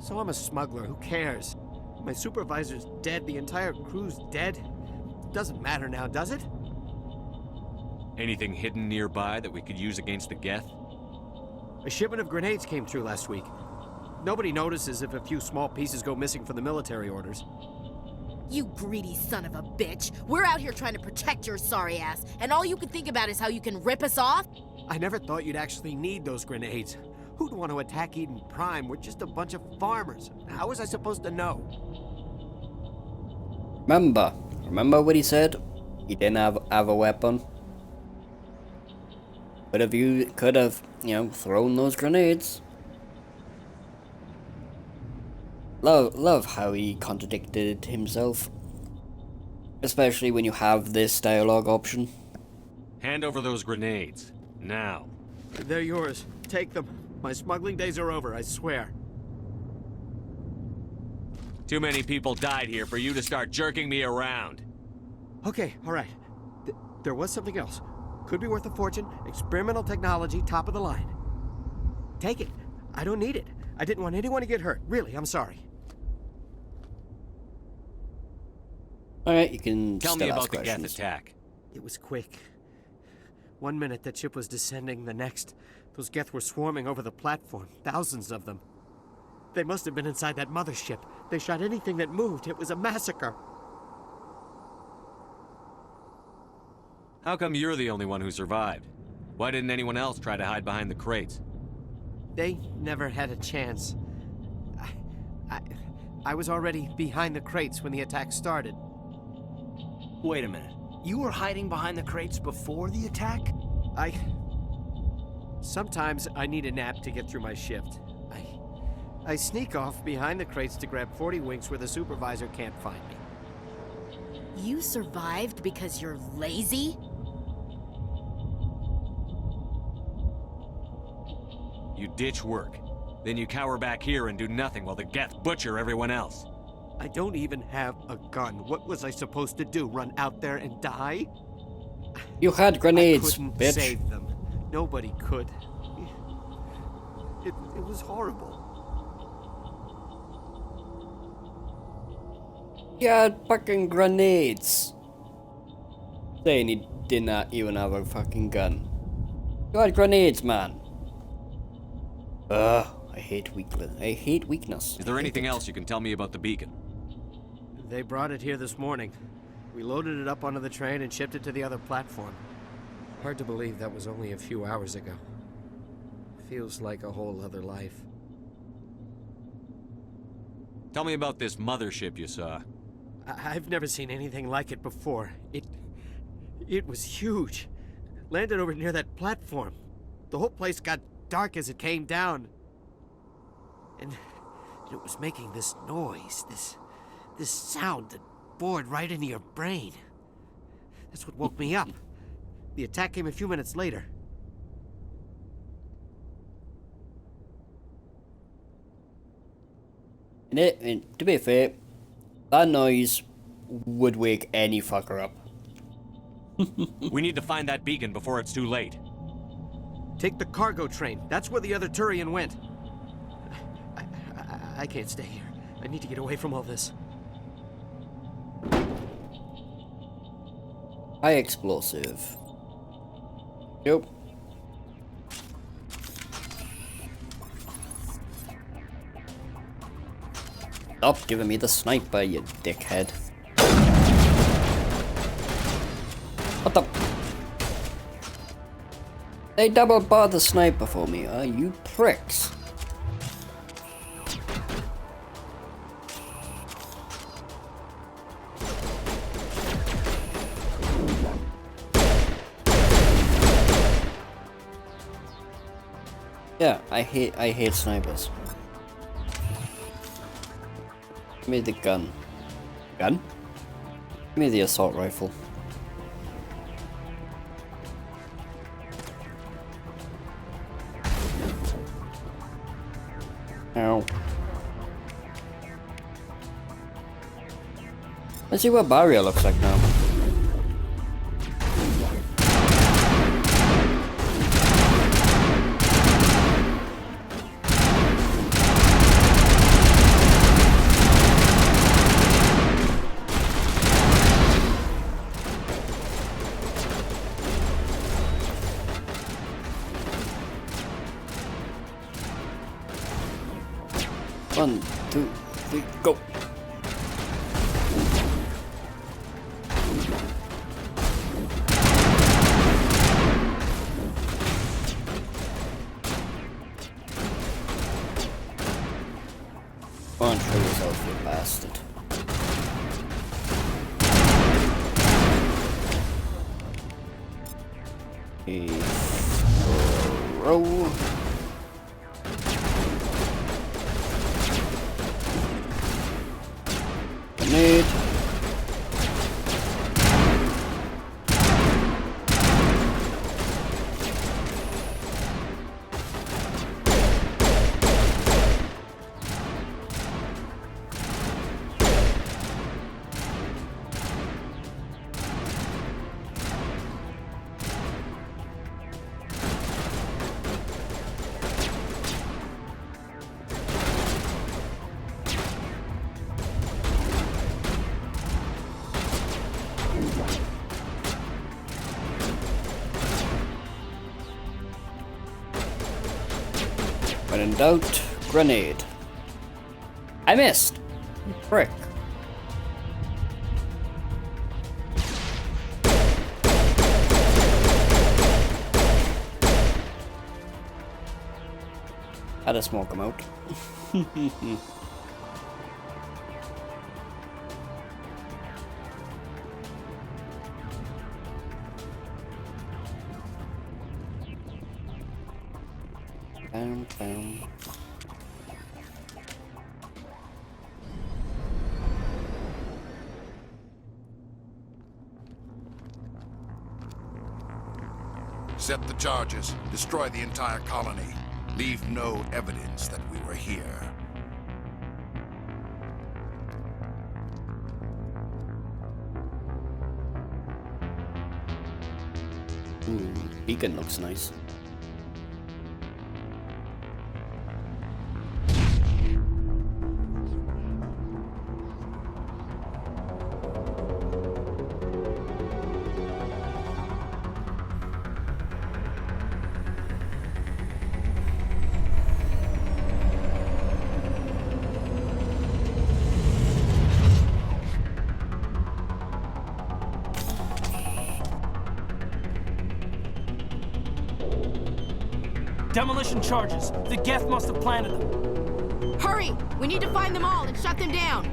So I'm a smuggler, who cares? My supervisor's dead, the entire crew's dead. It doesn't matter now, does it? Anything hidden nearby that we could use against the Geth? A shipment of grenades came through last week. Nobody notices if a few small pieces go missing from the military orders. You greedy son of a bitch. We're out here trying to protect your sorry ass, and all you can think about is how you can rip us off? I never thought you'd actually need those grenades. Who'd want to attack Eden Prime? We're just a bunch of farmers. How was I supposed to know? Remember what he said? He didn't have a weapon. But if you could have, you know, thrown those grenades. Love how he contradicted himself. Especially when you have this dialogue option. Hand over those grenades. Now. They're yours. Take them. My smuggling days are over, I swear. Too many people died here for you to start jerking me around. Okay, alright. There was something else. Could be worth a fortune. Experimental technology, top of the line. Take it. I don't need it. I didn't want anyone to get hurt. Really, I'm sorry. Alright, you can Tell still me ask about the Geth questions. attack. It was quick. 1 minute that ship was descending, the next, those Geth were swarming over the platform. Thousands of them. They must have been inside that mothership. They shot anything that moved. It was a massacre. How come you're the only one who survived? Why didn't anyone else try to hide behind the crates? They never had a chance. I was already behind the crates when the attack started. Wait a minute. You were hiding behind the crates before the attack? Sometimes I need a nap to get through my shift. I sneak off behind the crates to grab 40 winks where the supervisor can't find me. You survived because you're lazy? You ditch work. Then you cower back here and do nothing while the Geth butcher everyone else. I don't even have a gun. What was I supposed to do? Run out there and die? You had grenades, I couldn't bitch. save them. Nobody could. It was horrible. You had fucking grenades. Saying he did not even have a fucking gun. You had grenades, man. Ugh, I hate weakness. Is there anything else you can tell me about the beacon? They brought it here this morning. We loaded it up onto the train and shipped it to the other platform. Hard to believe that was only a few hours ago. Feels like a whole other life. Tell me about this mothership you saw. I've never seen anything like it before. It was huge. Landed over near that platform. The whole place got dark as it came down. And it was making this noise, this sound that bored right into your brain. That's what woke me up. The attack came a few minutes later. And to be fair, that noise would wake any fucker up. We need to find that beacon before it's too late. Take the cargo train. That's where the other Turian went. I can't stay here. I need to get away from all this. High explosive. Yep. Stop giving me the sniper, you dickhead. What the? They double barred the sniper for me, you pricks. Yeah, I hate snipers. Give me the gun. Gun? Give me the assault rifle. Ow. Let's see what Barrio looks like now. One, two, three, go! Go on, show yourself, you bastard. Row. Grenade. When in doubt, grenade. I missed! Frick. Had to smoke him out. Bam, bam. Set the charges. Destroy the entire colony. Leave no evidence that we were here. Ooh, beacon looks nice. Demolition charges. The Geth must have planted them. Hurry! We need to find them all and shut them down!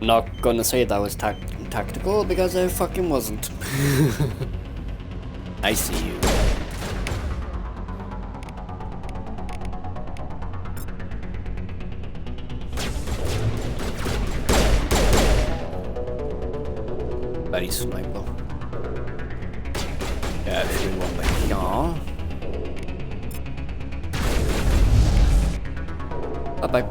Not gonna say that was tactical because I fucking wasn't. I see you. Very sniper. Everyone with y'all. Bye-bye.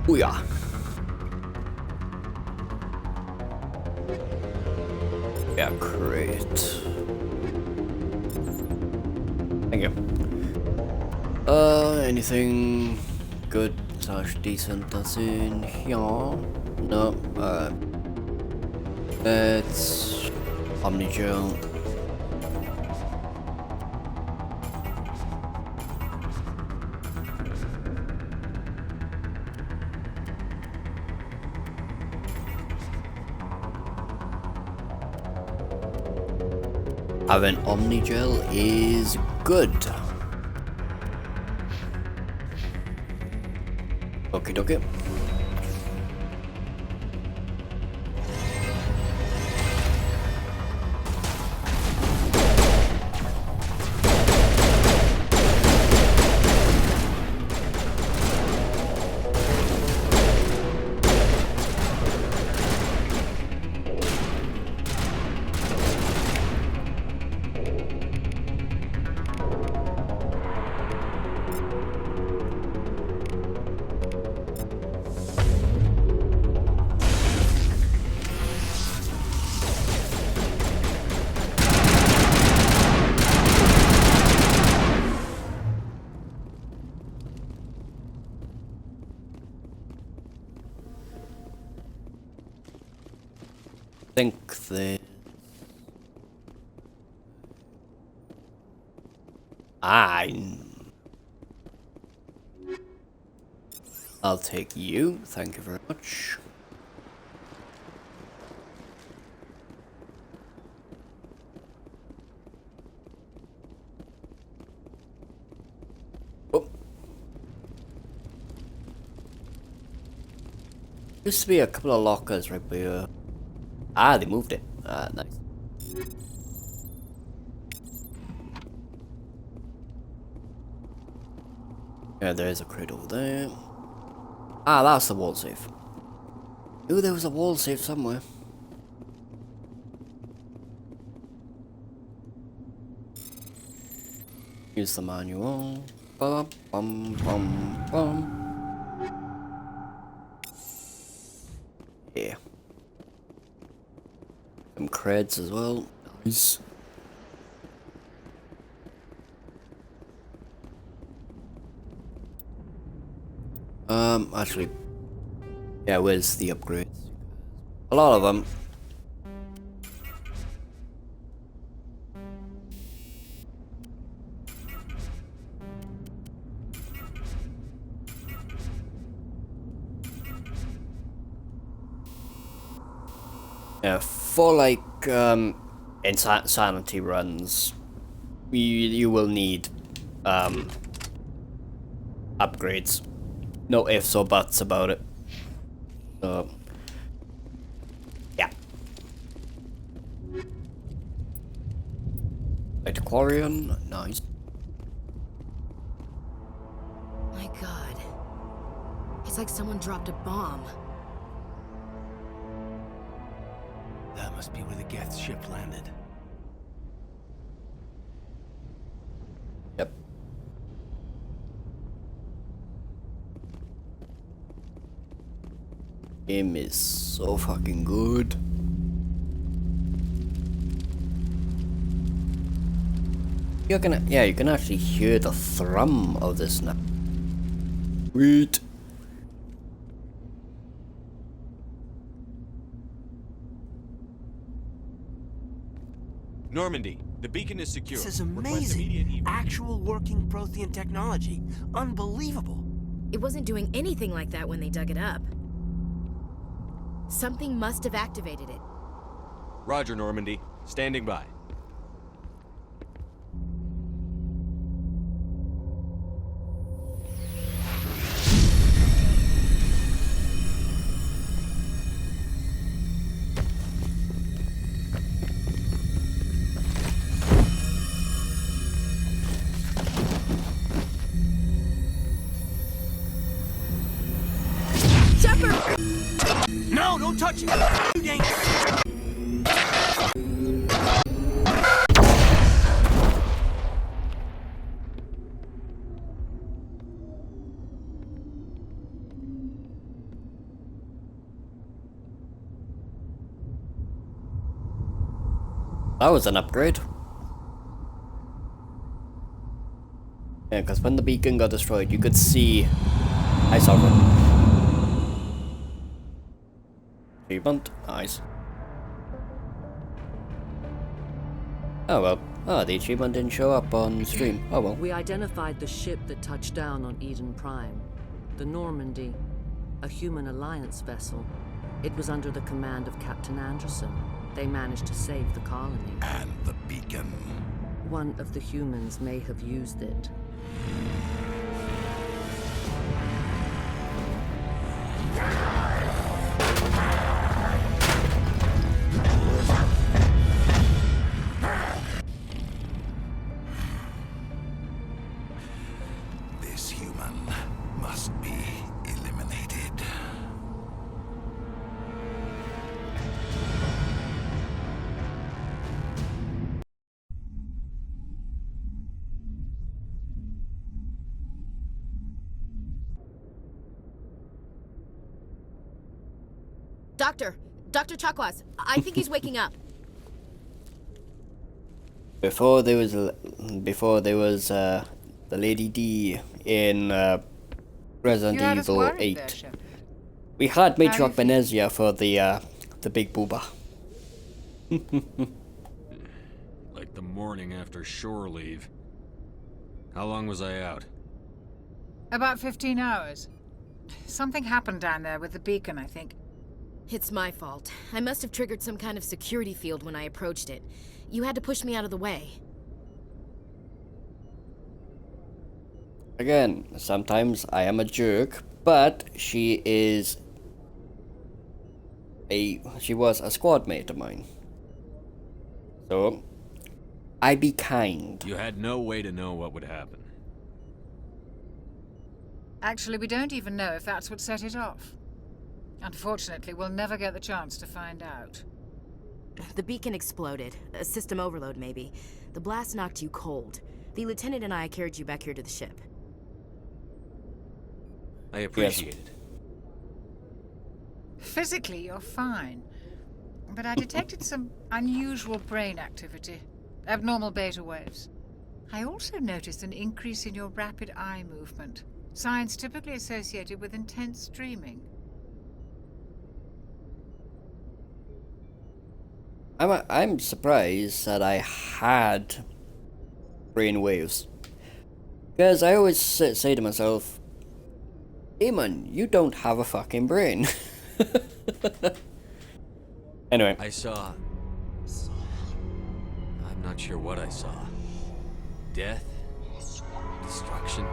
Booyah. Yeah, great. Thank you. Anything good / decent that's in here? No. It's Omnigel. Having Omnigel is good. Okie dokie. Think the I'll take you, thank you very much. Oh. Used to be a couple of lockers right here. Ah, they moved it. Ah, nice. Yeah, there's a crate over there. Ah, that's the wall safe. Ooh, there was a wall safe somewhere. Use the manual. Bum, bum, bum, bum. Yeah. Some creds as well. Nice. Actually, yeah, where's the upgrades? A lot of them. Yeah, for like insanity runs, you will need upgrades. No ifs or buts about it. So yeah. Antiquarian, nice. My God. It's like someone dropped a bomb. That must be where the Geth ship landed. Yep. Game is so fucking good. You can actually hear the thrum of this now. Sweet. Normandy, the beacon is secure. This is amazing. Actual working Prothean technology. Unbelievable. It wasn't doing anything like that when they dug it up. Something must have activated it. Roger, Normandy. Standing by. No, Don't touch it! You dang That was an upgrade. Yeah, because when the beacon got destroyed, you could see... I saw it. Achievement? Nice. Oh well. Oh, the achievement didn't show up on stream. Oh well. We identified the ship that touched down on Eden Prime. The Normandy. A human alliance vessel. It was under the command of Captain Anderson. They managed to save the colony. And the beacon. One of the humans may have used it. This human must be eliminated. Dr. Chakwas, I think he's waking up. Before there was the Lady D in Resident Evil 8. We had Matriarch Benezia for the big booba. Like the morning after shore leave. How long was I out? About 15 hours. Something happened down there with the beacon, I think. It's my fault. I must have triggered some kind of security field when I approached it. You had to push me out of the way. Again, sometimes I am a jerk, but she was a squad mate of mine. So, I be kind. You had no way to know what would happen. Actually, we don't even know if that's what set it off. Unfortunately, we'll never get the chance to find out. The beacon exploded. A system overload, maybe. The blast knocked you cold. The lieutenant and I carried you back here to the ship. I appreciate it. Physically, you're fine. But I detected some unusual brain activity. Abnormal beta waves. I also noticed an increase in your rapid eye movement. Signs typically associated with intense dreaming. I'm surprised that I had brain waves. Because I always say to myself, Damon, you don't have a fucking brain. Anyway. I saw... I'm not sure what I saw. Death? Destruction?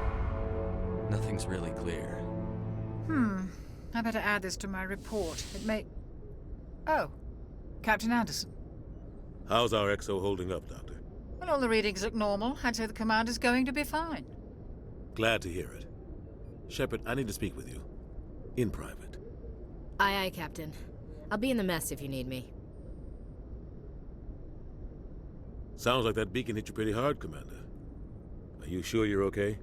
Nothing's really clear. I better add this to my report. It may... Oh. Captain Anderson. How's our XO holding up, Doctor? Well, all the readings look normal. I'd say the commander's going to be fine. Glad to hear it. Shepard, I need to speak with you. In private. Aye, aye, Captain. I'll be in the mess if you need me. Sounds like that beacon hit you pretty hard, Commander. Are you sure you're okay?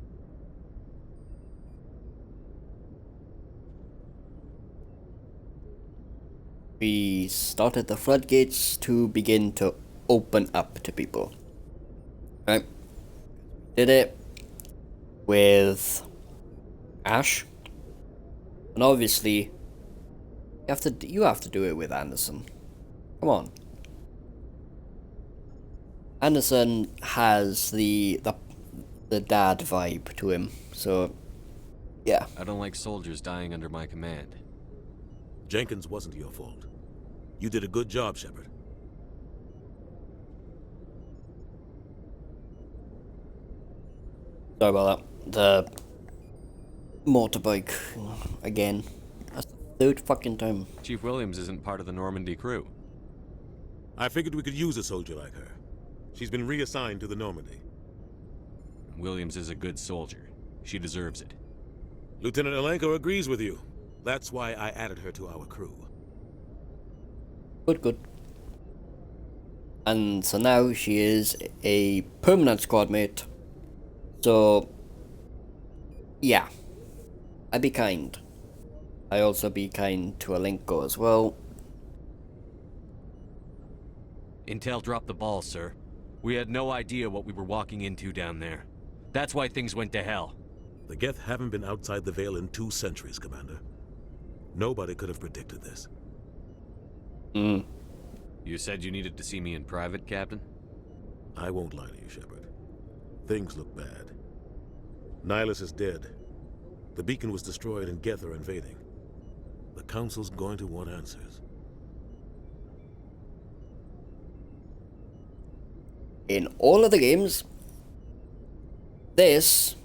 We started the floodgates to begin to open up to people. Right? Did it with Ash. And obviously you have to do it with Anderson. Come on. Anderson has the dad vibe to him, so yeah. I don't like soldiers dying under my command. Jenkins wasn't your fault. You did a good job, Shepard. Sorry about that. The motorbike again. That's the third fucking time. Chief Williams isn't part of the Normandy crew. I figured we could use a soldier like her. She's been reassigned to the Normandy. Williams is a good soldier. She deserves it. Lieutenant Alenko agrees with you. That's why I added her to our crew. Good. And so now she is a permanent squad mate. So, yeah. I be kind. I also be kind to Alenko as well. Intel dropped the ball, sir. We had no idea what we were walking into down there. That's why things went to hell. The Geth haven't been outside the Veil in 2 centuries, Commander. Nobody could have predicted this. You said you needed to see me in private, Captain? I won't lie to you, Shepard. Things look bad. Nihilus is dead. The beacon was destroyed and Geth are invading. The Council's going to want answers. In all of the games, this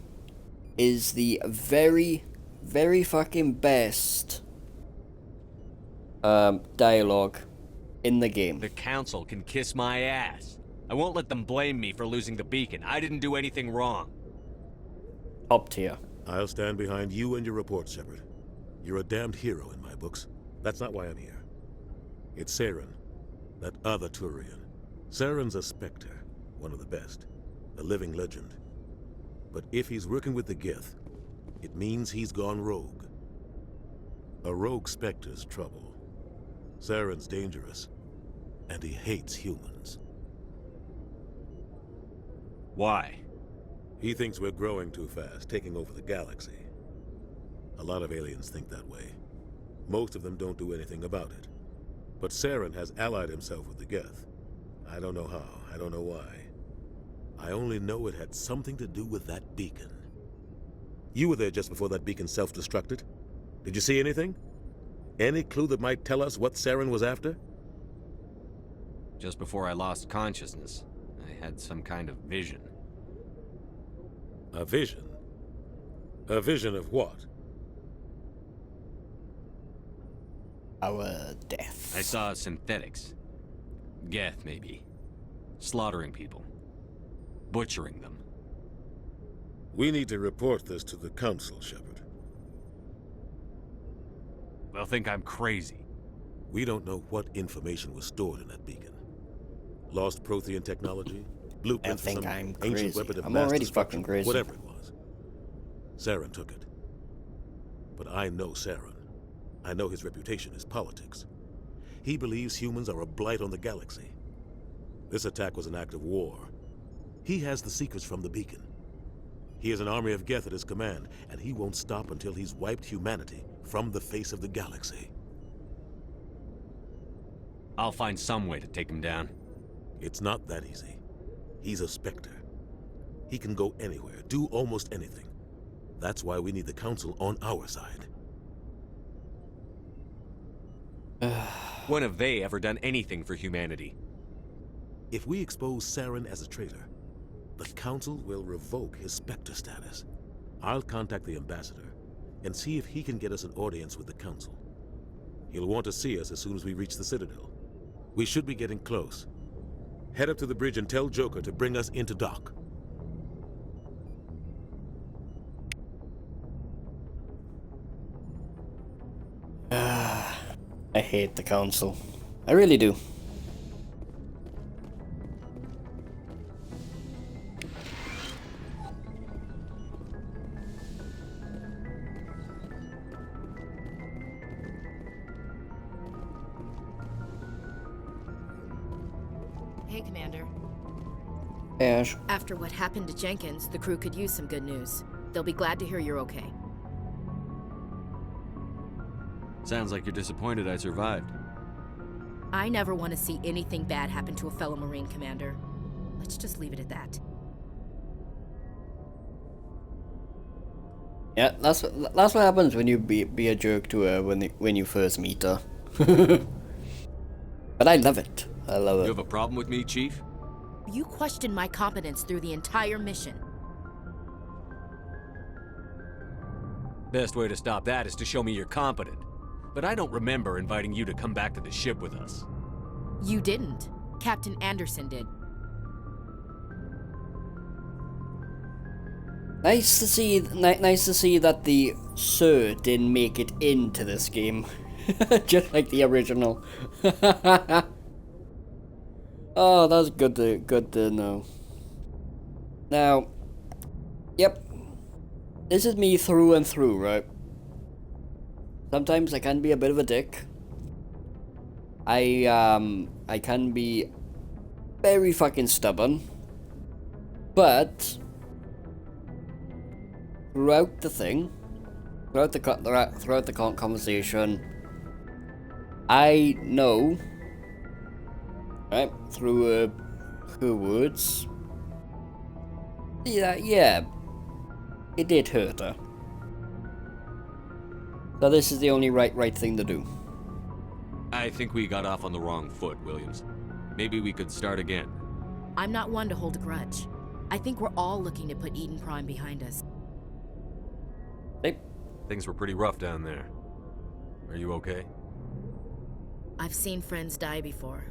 is the very, very fucking best dialogue in the game. The Council can kiss my ass. I won't let them blame me for losing the beacon. I didn't do anything wrong. Up tier. I'll stand behind you and your report, Shepard. You're a damned hero in my books. That's not why I'm here. It's Saren, that other Turian. Saren's a Spectre, one of the best, a living legend. But if he's working with the Geth, it means he's gone rogue. A rogue Spectre's trouble. Saren's dangerous, and he hates humans. Why? He thinks we're growing too fast, taking over the galaxy. A lot of aliens think that way. Most of them don't do anything about it. But Saren has allied himself with the Geth. I don't know how, I don't know why. I only know it had something to do with that beacon. You were there just before that beacon self-destructed. Did you see anything? Any clue that might tell us what Saren was after? Just before I lost consciousness, I had some kind of vision. A vision? A vision of what? Our death. I saw synthetics. Geth, maybe. Slaughtering people. Butchering them. We need to report this to the Council, Shepard. They'll think I'm crazy. We don't know what information was stored in that beacon. Lost Prothean technology? Blueprints for some ancient weapon of I'm mass already destruction, fucking crazy. whatever it was. Saren took it. But I know Saren. I know his reputation is politics. He believes humans are a blight on the galaxy. This attack was an act of war. He has the secrets from the beacon. He has an army of Geth at his command, and he won't stop until he's wiped humanity from the face of the galaxy. I'll find some way to take him down. It's not that easy. He's a Spectre. He can go anywhere, do almost anything. That's why we need the Council on our side. When have they ever done anything for humanity? If we expose Saren as a traitor, the Council will revoke his Spectre status. I'll contact the Ambassador and see if he can get us an audience with the Council. He'll want to see us as soon as we reach the Citadel. We should be getting close. Head up to the bridge and tell Joker to bring us into dock. I hate the Council. I really do. Hey, Commander. Ash. After what happened to Jenkins, the crew could use some good news. They'll be glad to hear you're okay. Sounds like you're disappointed I survived. I never want to see anything bad happen to a fellow Marine, Commander. Let's just leave it at that. Yeah, that's what happens when you be a jerk to her when you first meet her. But I love it. I love it. You have a problem with me, Chief? You questioned my competence through the entire mission. Best way to stop that is to show me you're competent. But I don't remember inviting you to come back to the ship with us. You didn't. Captain Anderson did. Nice to see that the Sir didn't make it into this game. Just like the original. Oh, that's good to know. Now, yep. This is me through and through, right? Sometimes I can be a bit of a dick. I can be very fucking stubborn. But throughout the thing, throughout the conversation, I know, right, through her words, yeah, it did hurt her. So this is the only right thing to do. I think we got off on the wrong foot, Williams. Maybe we could start again. I'm not one to hold a grudge. I think we're all looking to put Eden Prime behind us. Hey. Things were pretty rough down there. Are you okay? I've seen friends die before.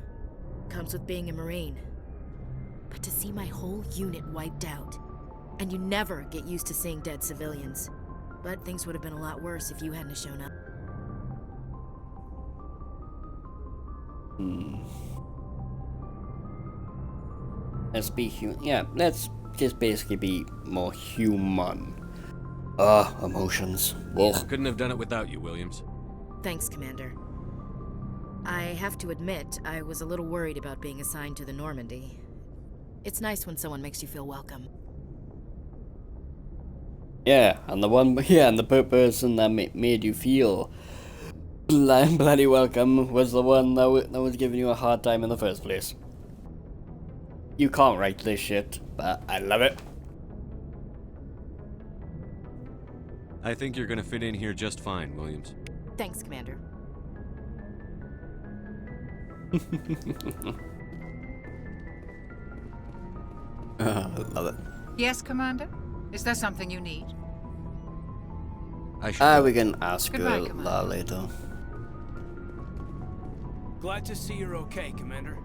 Comes with being a Marine. But to see my whole unit wiped out, and you never get used to seeing dead civilians. But things would have been a lot worse if you hadn't shown up. Let's be human. Yeah, let's just basically be more human. Emotions. Ugh. Couldn't have done it without you, Williams. Thanks, Commander. I have to admit, I was a little worried about being assigned to the Normandy. It's nice when someone makes you feel welcome. Yeah, and the person that made you feel bloody welcome was the one that was giving you a hard time in the first place. You can't write this shit, but I love it. I think you're gonna fit in here just fine, Williams. Thanks, Commander. I love it. Yes, Commander? Is there something you need? We can ask Goodbye, her Commander. later. Glad to see you're okay, Commander.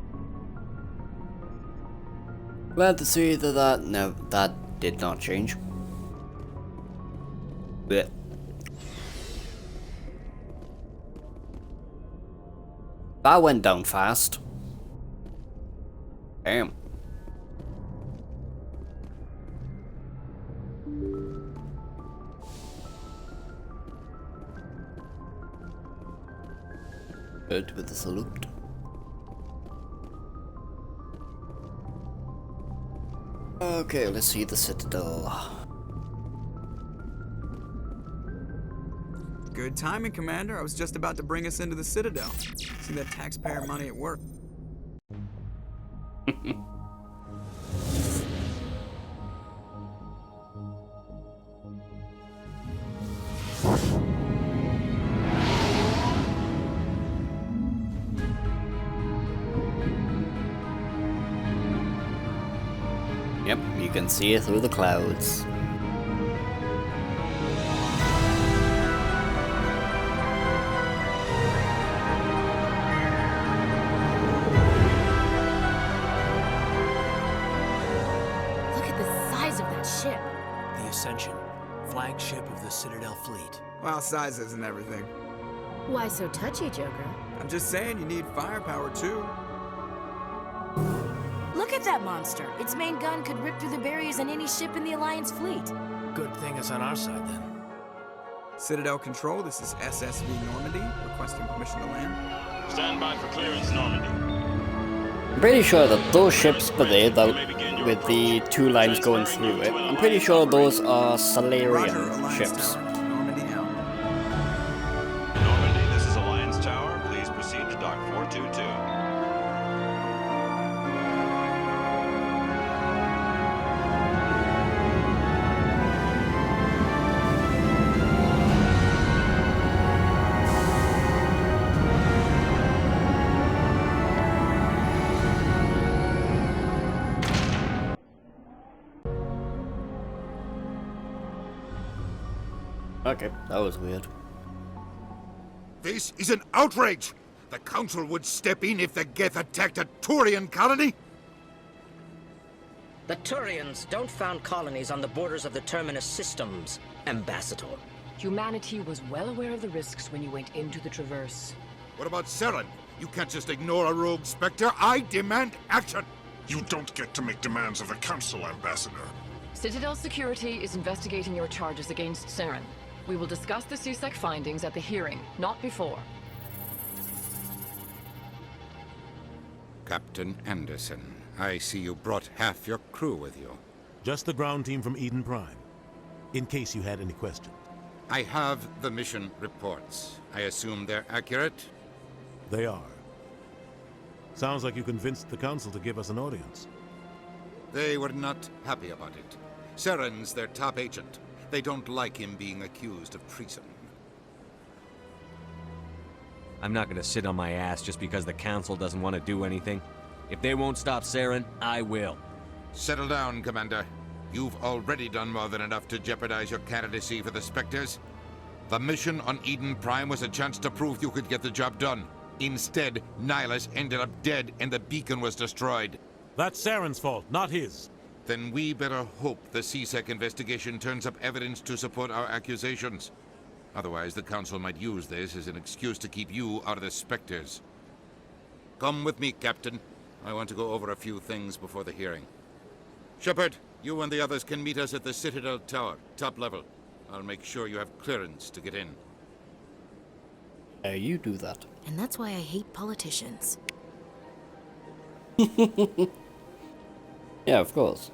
Glad to see that did not change. But that went down fast. Damn. Good with the salute. Okay, let's see the Citadel. Good timing, Commander. I was just about to bring us into the Citadel. See that taxpayer money at work. Yep, you can see it through the clouds. Look at the size of that ship. The Ascension, flagship of the Citadel fleet. Well, size isn't everything. Why so touchy, Joker? I'm just saying you need firepower, too. Look at that monster. Its main gun could rip through the barriers in any ship in the Alliance fleet. Good thing it's on our side, then. Citadel Control, this is SSV Normandy, requesting permission to land. Stand by for clearance, Normandy. I'm pretty sure that those ships over there, with the two lines going through it, I'm pretty sure those are Solarian ships. Normandy out. Normandy, this is Alliance Tower. Please proceed to Dock 422. Okay, that was weird. This is an outrage! The Council would step in if the Geth attacked a Turian colony? The Turians don't found colonies on the borders of the Terminus systems, Ambassador. Humanity was well aware of the risks when you went into the Traverse. What about Seren? You can't just ignore a rogue Spectre. I demand action! You don't get to make demands of the Council, Ambassador. Citadel Security is investigating your charges against Seren. We will discuss the CSEC findings at the hearing, not before. Captain Anderson, I see you brought half your crew with you. Just the ground team from Eden Prime, in case you had any questions. I have the mission reports. I assume they're accurate? They are. Sounds like you convinced the Council to give us an audience. They were not happy about it. Seren's their top agent. They don't like him being accused of treason. I'm not gonna sit on my ass just because the Council doesn't want to do anything. If they won't stop Seren, I will. Settle down, Commander. You've already done more than enough to jeopardize your candidacy for the Spectres. The mission on Eden Prime was a chance to prove you could get the job done. Instead, Nihilus ended up dead and the beacon was destroyed. That's Seren's fault, not his. Then we better hope the CSEC investigation turns up evidence to support our accusations. Otherwise, the Council might use this as an excuse to keep you out of the Spectres. Come with me, Captain. I want to go over a few things before the hearing. Shepard, you and the others can meet us at the Citadel Tower, top level. I'll make sure you have clearance to get in. You do that. And that's why I hate politicians. Yeah, of course.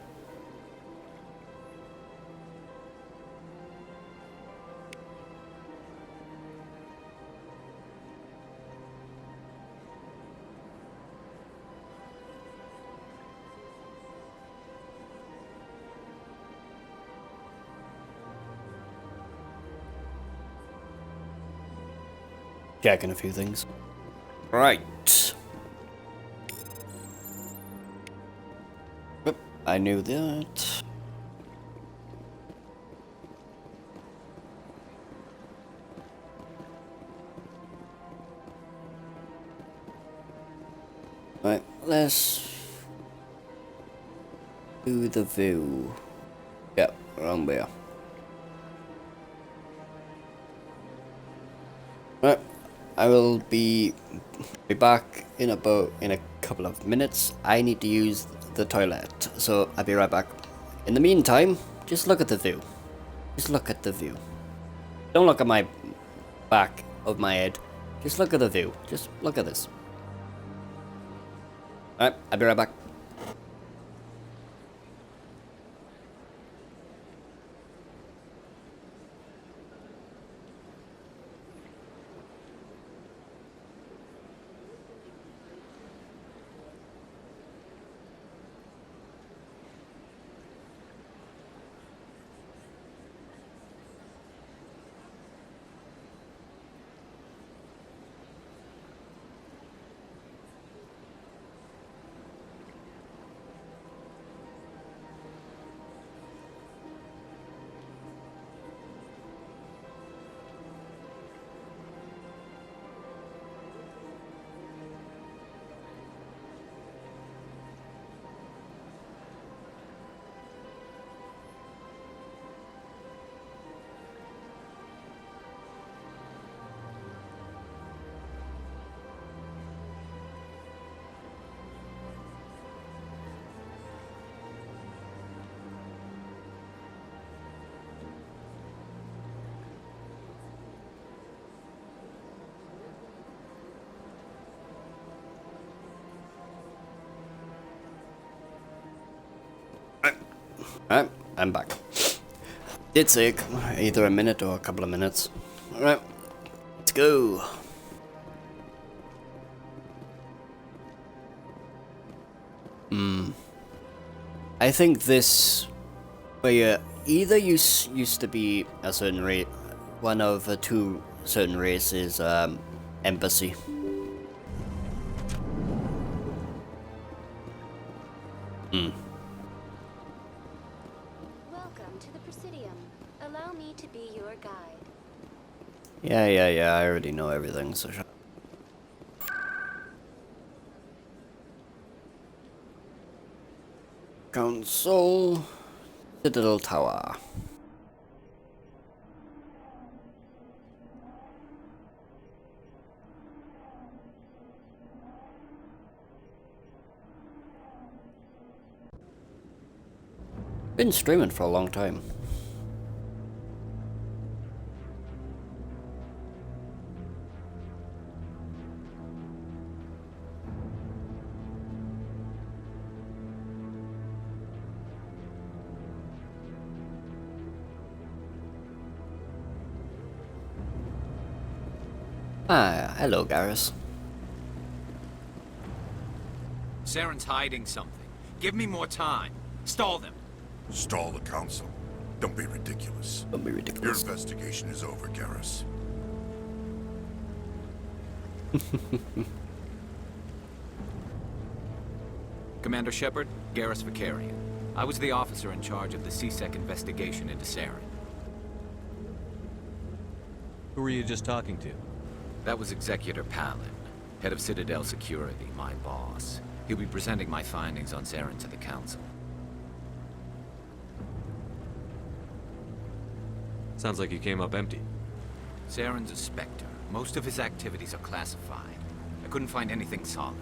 Checking a few things. Right. Yep, I knew that. Right, let's do the view. Yep, around there. Right. I will be back in a couple of minutes. I need to use the toilet, so I'll be right back. In the meantime, just look at the view. Just look at the view. Don't look at my back of my head. Just look at the view. Just look at this. Alright, I'll be right back. Alright, I'm back. Did take either a minute or a couple of minutes. Alright, let's go. I think this, where either used to be a certain race, one of two certain races, embassy. Welcome to the Presidium. Allow me to be your guide. Yeah, I already know everything, so shut up. Council, Citadel Tower. Been streaming for a long time. Ah, hello, Garrus. Saren's hiding something. Give me more time. Stall them. Stall the council. Don't be ridiculous. Don't be ridiculous. Your investigation is over, Garrus. Commander Shepard, Garrus Vakarian. I was the officer in charge of the C-Sec investigation into Saren. Who were you just talking to? That was Executor Palin, head of Citadel Security, my boss. He'll be presenting my findings on Saren to the Council. Sounds like you came up empty. Saren's a Spectre. Most of his activities are classified. I couldn't find anything solid.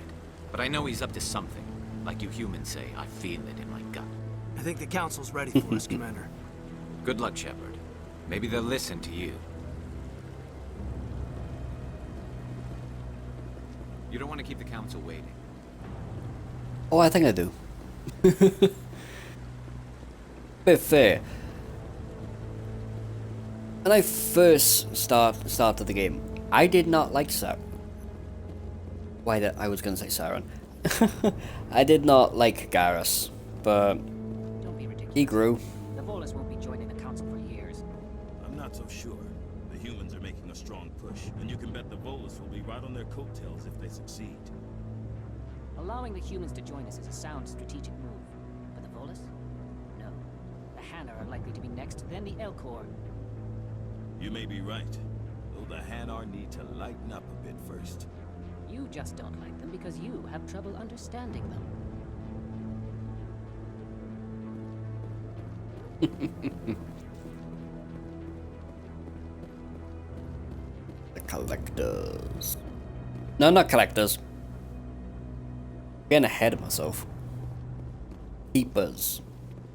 But I know he's up to something. Like you humans say, I feel it in my gut. I think the Council's ready for us, Commander. Good luck, Shepard. Maybe they'll listen to you. You don't want to keep the Council waiting. Oh, I think I do. Bit fair. When I first started the game, I did not like Saren. I was gonna say Saren. I did not like Garrus, but he grew. The Volus won't be joining the Council for years. I'm not so sure. The humans are making a strong push, and you can bet the Volus will be right on their coattails if they succeed. Allowing the humans to join us is a sound strategic move. But the Volus? No. The Hanar are likely to be next, then the Elcor. You may be right, though the Hanar need to lighten up a bit first. You just don't like them because you have trouble understanding them. The collectors. No, not collectors. Getting ahead of myself. Keepers.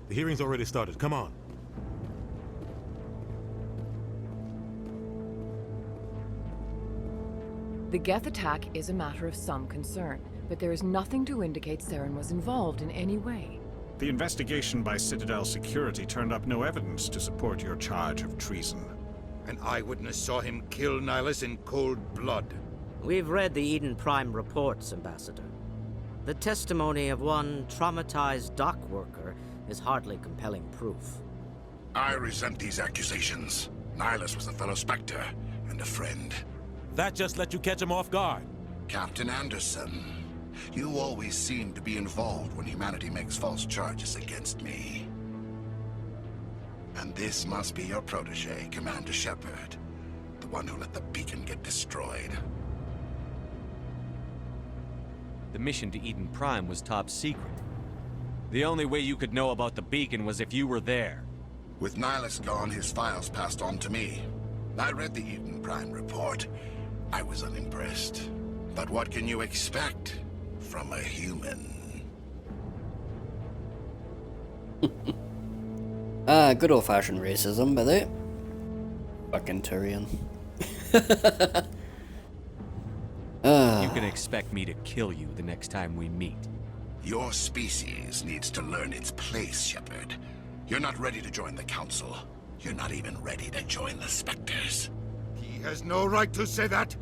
The hearing's already started. Come on. The Geth attack is a matter of some concern, but there is nothing to indicate Saren was involved in any way. The investigation by Citadel Security turned up no evidence to support your charge of treason. An eyewitness saw him kill Nihilus in cold blood. We've read the Eden Prime reports, Ambassador. The testimony of one traumatized dock worker is hardly compelling proof. I resent these accusations. Nihilus was a fellow Spectre and a friend. That just let you catch him off guard. Captain Anderson, you always seem to be involved when humanity makes false charges against me. And this must be your protege, Commander Shepard, the one who let the beacon get destroyed. The mission to Eden Prime was top secret. The only way you could know about the beacon was if you were there. With Nihilus gone, his files passed on to me. I read the Eden Prime report. I was unimpressed. But what can you expect from a human? Good old-fashioned racism, by the way. Fucking Tyrion. You can expect me to kill you the next time we meet. Your species needs to learn its place, Shepard. You're not ready to join the Council. You're not even ready to join the Spectres. He has no right to say that.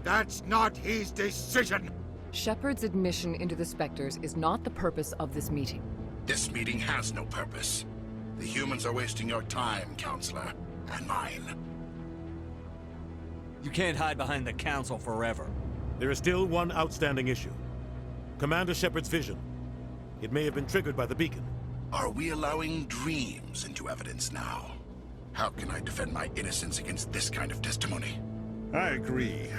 That's not his decision. Shepard's admission into the Spectres is not the purpose of this meeting. This meeting has no purpose. The humans are wasting your time, Counselor, and mine. You can't hide behind the Council forever. There is still one outstanding issue. Commander Shepard's vision. It may have been triggered by the beacon. Are we allowing dreams into evidence now? How can I defend my innocence against this kind of testimony? I agree.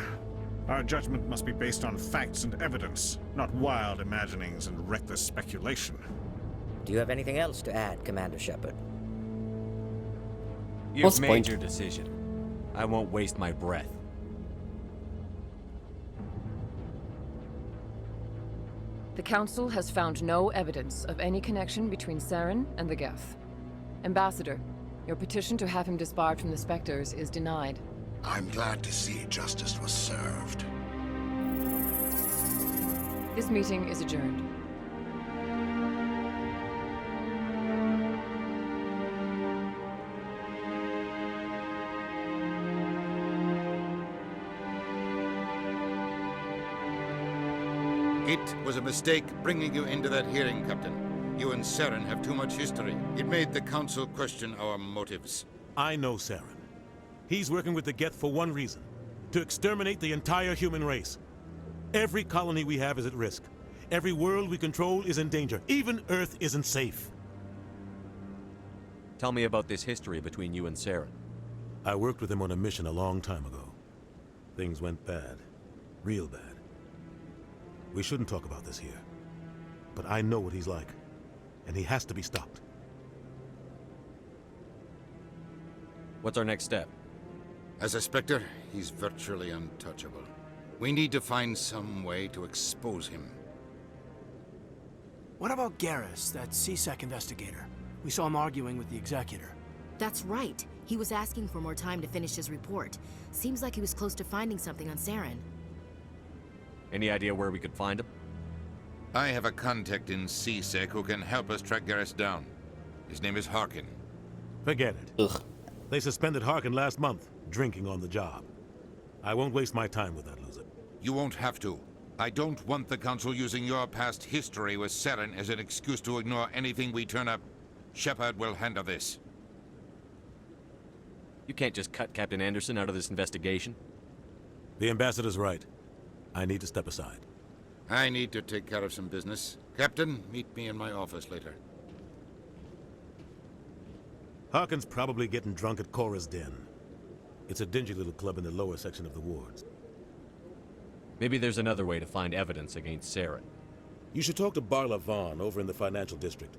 Our judgment must be based on facts and evidence, not wild imaginings and reckless speculation. Do you have anything else to add, Commander Shepard? You've made your decision. I won't waste my breath. The Council has found no evidence of any connection between Saren and the Geth. Ambassador, your petition to have him disbarred from the Spectres is denied. I'm glad to see justice was served. This meeting is adjourned. It was a mistake bringing you into that hearing, Captain. You and Saren have too much history. It made the Council question our motives. I know Saren. He's working with the Geth for one reason. To exterminate the entire human race. Every colony we have is at risk. Every world we control is in danger. Even Earth isn't safe. Tell me about this history between you and Saren. I worked with him on a mission a long time ago. Things went bad. Real bad. We shouldn't talk about this here. But I know what he's like. And he has to be stopped. What's our next step? As a Spectre, he's virtually untouchable. We need to find some way to expose him. What about Garrus, that C-Sec investigator? We saw him arguing with the Executor. That's right. He was asking for more time to finish his report. Seems like he was close to finding something on Saren. Any idea where we could find him? I have a contact in C-Sec who can help us track Garrus down. His name is Harkin. Forget it. Ugh. They suspended Harkin last month, drinking on the job. I won't waste my time with that loser. You won't have to. I don't want the Council using your past history with Saren as an excuse to ignore anything we turn up. Shepard will handle this. You can't just cut Captain Anderson out of this investigation. The Ambassador's right. I need to step aside. I need to take care of some business. Captain, meet me in my office later. Harkin's probably getting drunk at Cora's Den. It's a dingy little club in the lower section of the wards. Maybe there's another way to find evidence against Saren. You should talk to Barla Vaughn over in the financial district.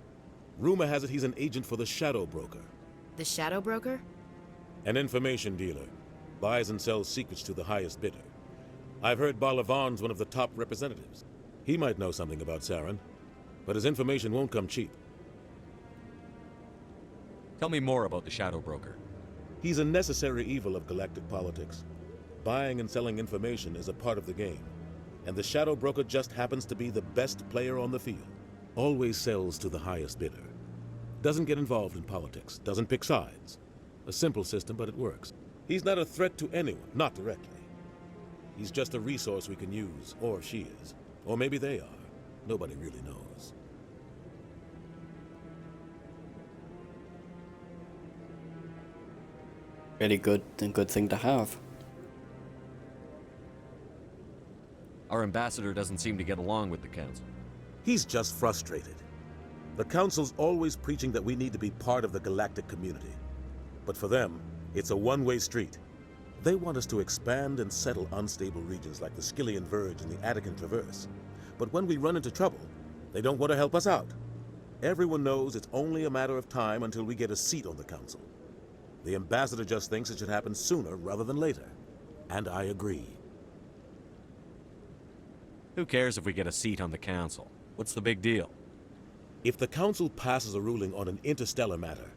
Rumor has it he's an agent for the Shadow Broker. The Shadow Broker? An information dealer. Buys and sells secrets to the highest bidder. I've heard Barla Vaughn's one of the top representatives. He might know something about Saren, but his information won't come cheap. Tell me more about the Shadow Broker. He's a necessary evil of galactic politics. Buying and selling information is a part of the game, and the Shadow Broker just happens to be the best player on the field. Always sells to the highest bidder. Doesn't get involved in politics, doesn't pick sides. A simple system, but it works. He's not a threat to anyone, not directly. He's just a resource we can use, or she is. Or maybe they are. Nobody really knows. Really good thing to have. Our ambassador doesn't seem to get along with the Council. He's just frustrated. The Council's always preaching that we need to be part of the galactic community. But for them, it's a one-way street. They want us to expand and settle unstable regions like the Skyllian Verge and the Attican Traverse. But when we run into trouble, they don't want to help us out. Everyone knows it's only a matter of time until we get a seat on the Council. The Ambassador just thinks it should happen sooner rather than later. And I agree. Who cares if we get a seat on the Council? What's the big deal? If the Council passes a ruling on an interstellar matter,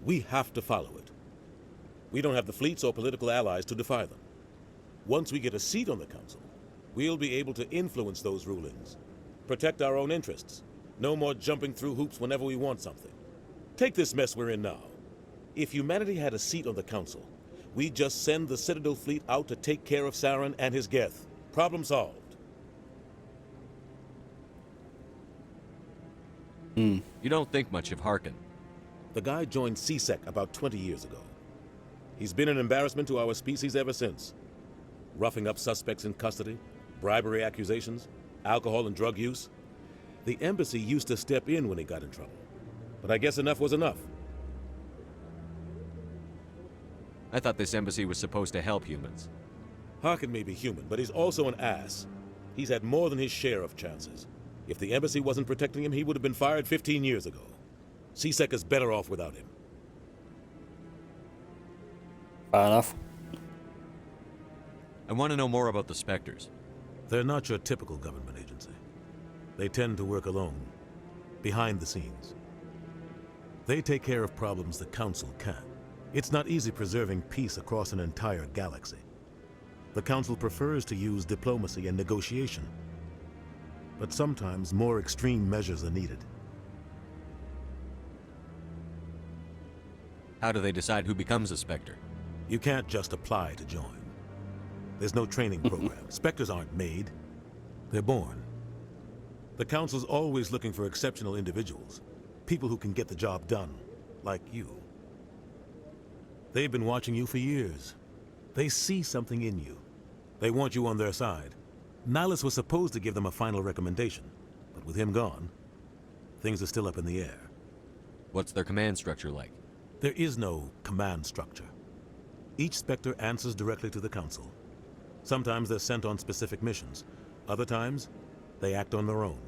we have to follow it. We don't have the fleets or political allies to defy them. Once we get a seat on the Council, we'll be able to influence those rulings. Protect our own interests. No more jumping through hoops whenever we want something. Take this mess we're in now. If humanity had a seat on the Council, we'd just send the Citadel fleet out to take care of Saren and his Geth. Problem solved. You don't think much of Harkin. The guy joined C-Sec about 20 years ago. He's been an embarrassment to our species ever since. Roughing up suspects in custody, bribery accusations, alcohol and drug use. The embassy used to step in when he got in trouble. But I guess enough was enough. I thought this embassy was supposed to help humans. Harkin may be human, but he's also an ass. He's had more than his share of chances. If the embassy wasn't protecting him, he would have been fired 15 years ago. C-Sec is better off without him. Fair enough. I want to know more about the Spectres. They're not your typical government agency. They tend to work alone, behind the scenes. They take care of problems the Council can't. It's not easy preserving peace across an entire galaxy. The Council prefers to use diplomacy and negotiation. But sometimes more extreme measures are needed. How do they decide who becomes a Spectre? You can't just apply to join. There's no training program. Spectres aren't made. They're born. The Council's always looking for exceptional individuals. People who can get the job done, like you. They've been watching you for years. They see something in you. They want you on their side. Nihilus was supposed to give them a final recommendation, but with him gone, things are still up in the air. What's their command structure like? There is no command structure. Each Spectre answers directly to the Council. Sometimes they're sent on specific missions. Other times, they act on their own.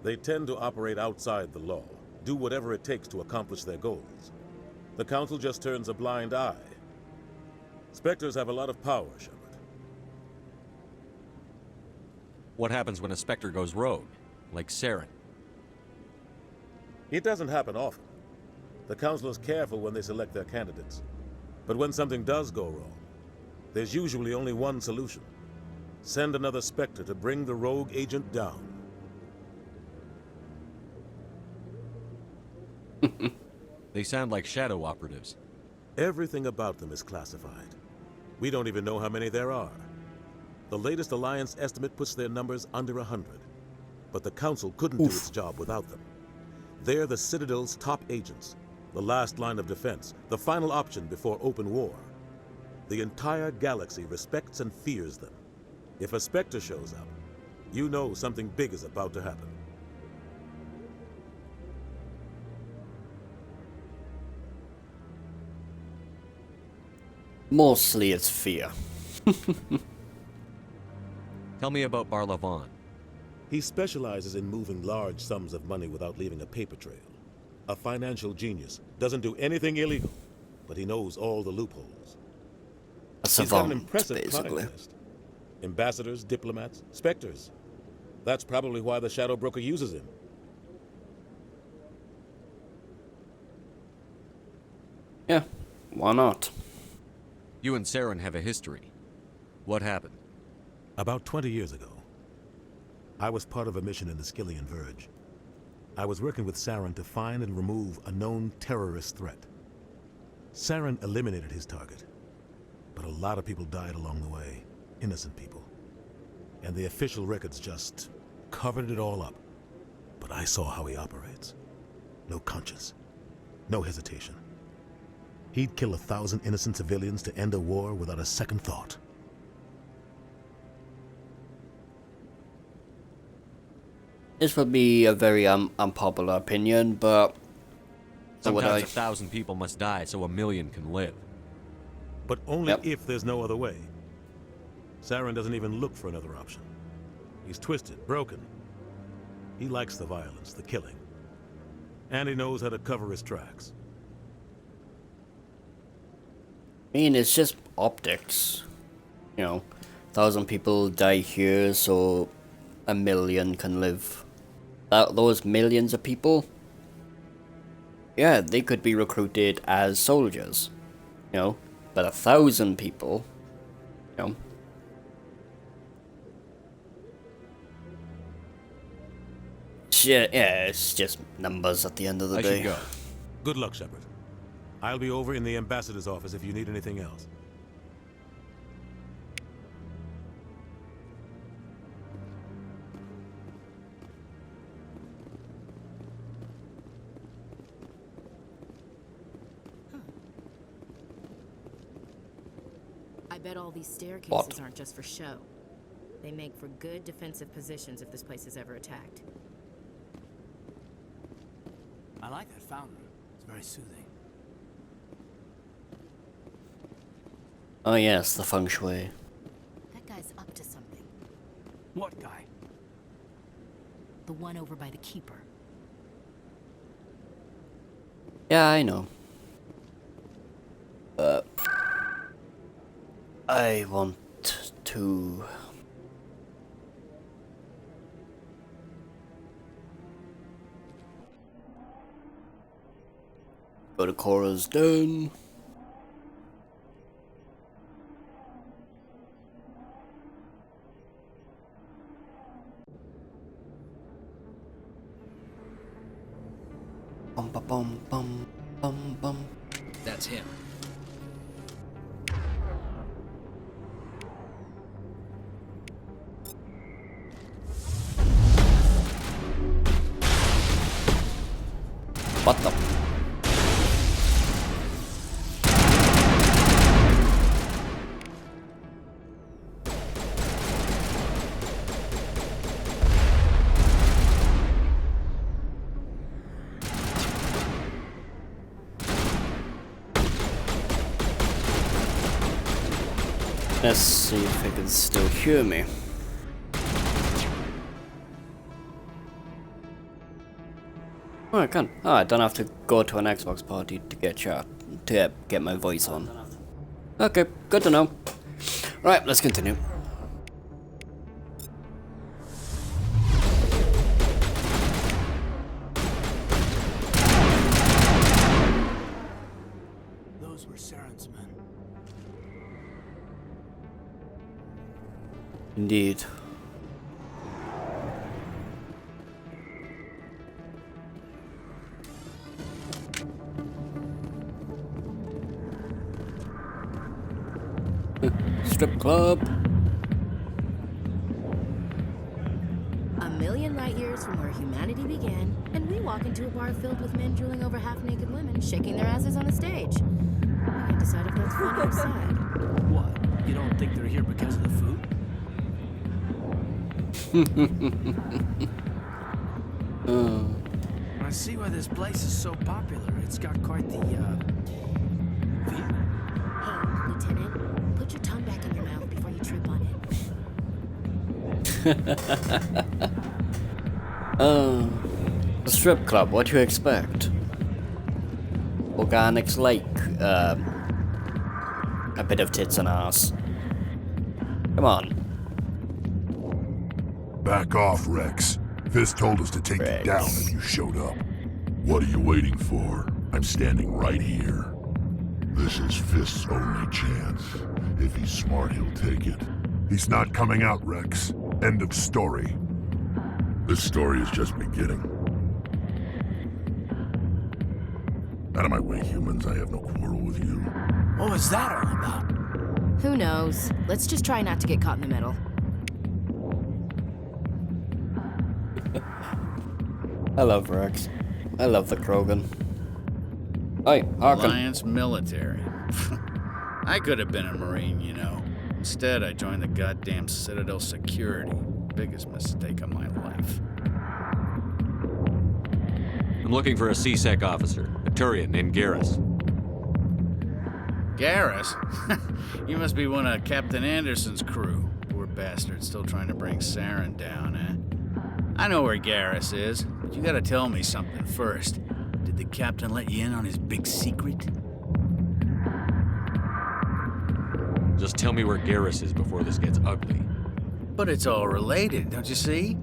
They tend to operate outside the law, do whatever it takes to accomplish their goals. The Council just turns a blind eye. Spectres have a lot of power, Shepard. What happens when a Spectre goes rogue, like Saren? It doesn't happen often. The Council is careful when they select their candidates. But when something does go wrong, there's usually only one solution. Send another Spectre to bring the rogue agent down. They sound like shadow operatives. Everything about them is classified. We don't even know how many there are. The latest Alliance estimate puts their numbers under 100. But the Council couldn't do its job without them. They're the Citadel's top agents, the last line of defense, the final option before open war. The entire galaxy respects and fears them. If a Spectre shows up, you know something big is about to happen. Mostly it's fear. Tell me about Barlavon. He specializes in moving large sums of money without leaving a paper trail. A financial genius. Doesn't do anything illegal, but he knows all the loopholes. A He's got an savant, impressive basically. client list. Ambassadors, diplomats, Spectres. That's probably why the Shadow Broker uses him. Yeah, why not? You and Saren have a history. What happened? About 20 years ago, I was part of a mission in the Skillian Verge. I was working with Saren to find and remove a known terrorist threat. Saren eliminated his target, but a lot of people died along the way, innocent people. And the official records just covered it all up. But I saw how he operates. No conscience, no hesitation. He'd kill 1,000 innocent civilians to end a war without a second thought. This would be a very unpopular opinion, but Sometimes 1,000 people must die so 1,000,000 can live. But only if there's no other way. Saren doesn't even look for another option. He's twisted, broken. He likes the violence, the killing. And he knows how to cover his tracks. I mean, it's just optics. You know, 1,000 people die here, so 1,000,000 can live. Those millions of people, yeah, they could be recruited as soldiers, you know, but 1,000 people, you know. Shit, yeah, it's just numbers at the end of the day. I should go. Good luck, Shepard. I'll be over in the ambassador's office if you need anything else. I bet all these staircases What? aren't just for show. They make for good defensive positions if this place is ever attacked. I like that fountain. It's very soothing. Oh yes, the feng shui. That guy's up to something. What guy? The one over by the Keeper. Yeah, I know. I want to... Go to Cora's den. Bum ba bum bum bum bum. That's him. What the? Let's see if it can still hear me. Oh, I can. Oh, I don't have to go to an Xbox party to get my voice on. Okay, good to know. Right, let's continue. Those were Saren's men. Indeed. Strip club. A million light years from where humanity began, and we walk into a bar filled with men drooling over half-naked women, shaking their asses on a stage. I can't decide if that's funny or sad. What? You don't think they're here because of the food? I see why this place is so popular. It's got quite the, view. Hey, Lieutenant, put your tongue back in your mouth before you trip on it. A strip club, what do you expect? Organics like, a bit of tits and ass. Come on. Back off, Rex. Fist told us to take you down if you showed up. What are you waiting for? I'm standing right here. This is Fist's only chance. If he's smart, he'll take it. He's not coming out, Rex. End of story. This story is just beginning. Out of my way, humans. I have no quarrel with you. What was that all about? Who knows? Let's just try not to get caught in the middle. I love Rex. I love the Krogan. Hey, Harkin. Alliance military. I could have been a Marine, you know. Instead, I joined the goddamn Citadel security. Biggest mistake of my life. I'm looking for a C-Sec officer, a Turian named Garrus. Garrus? You must be one of Captain Anderson's crew. Poor bastard, still trying to bring Saren down, eh? I know where Garrus is, but you gotta tell me something first. Did the captain let you in on his big secret? Just tell me where Garrus is before this gets ugly. But it's all related, don't you see?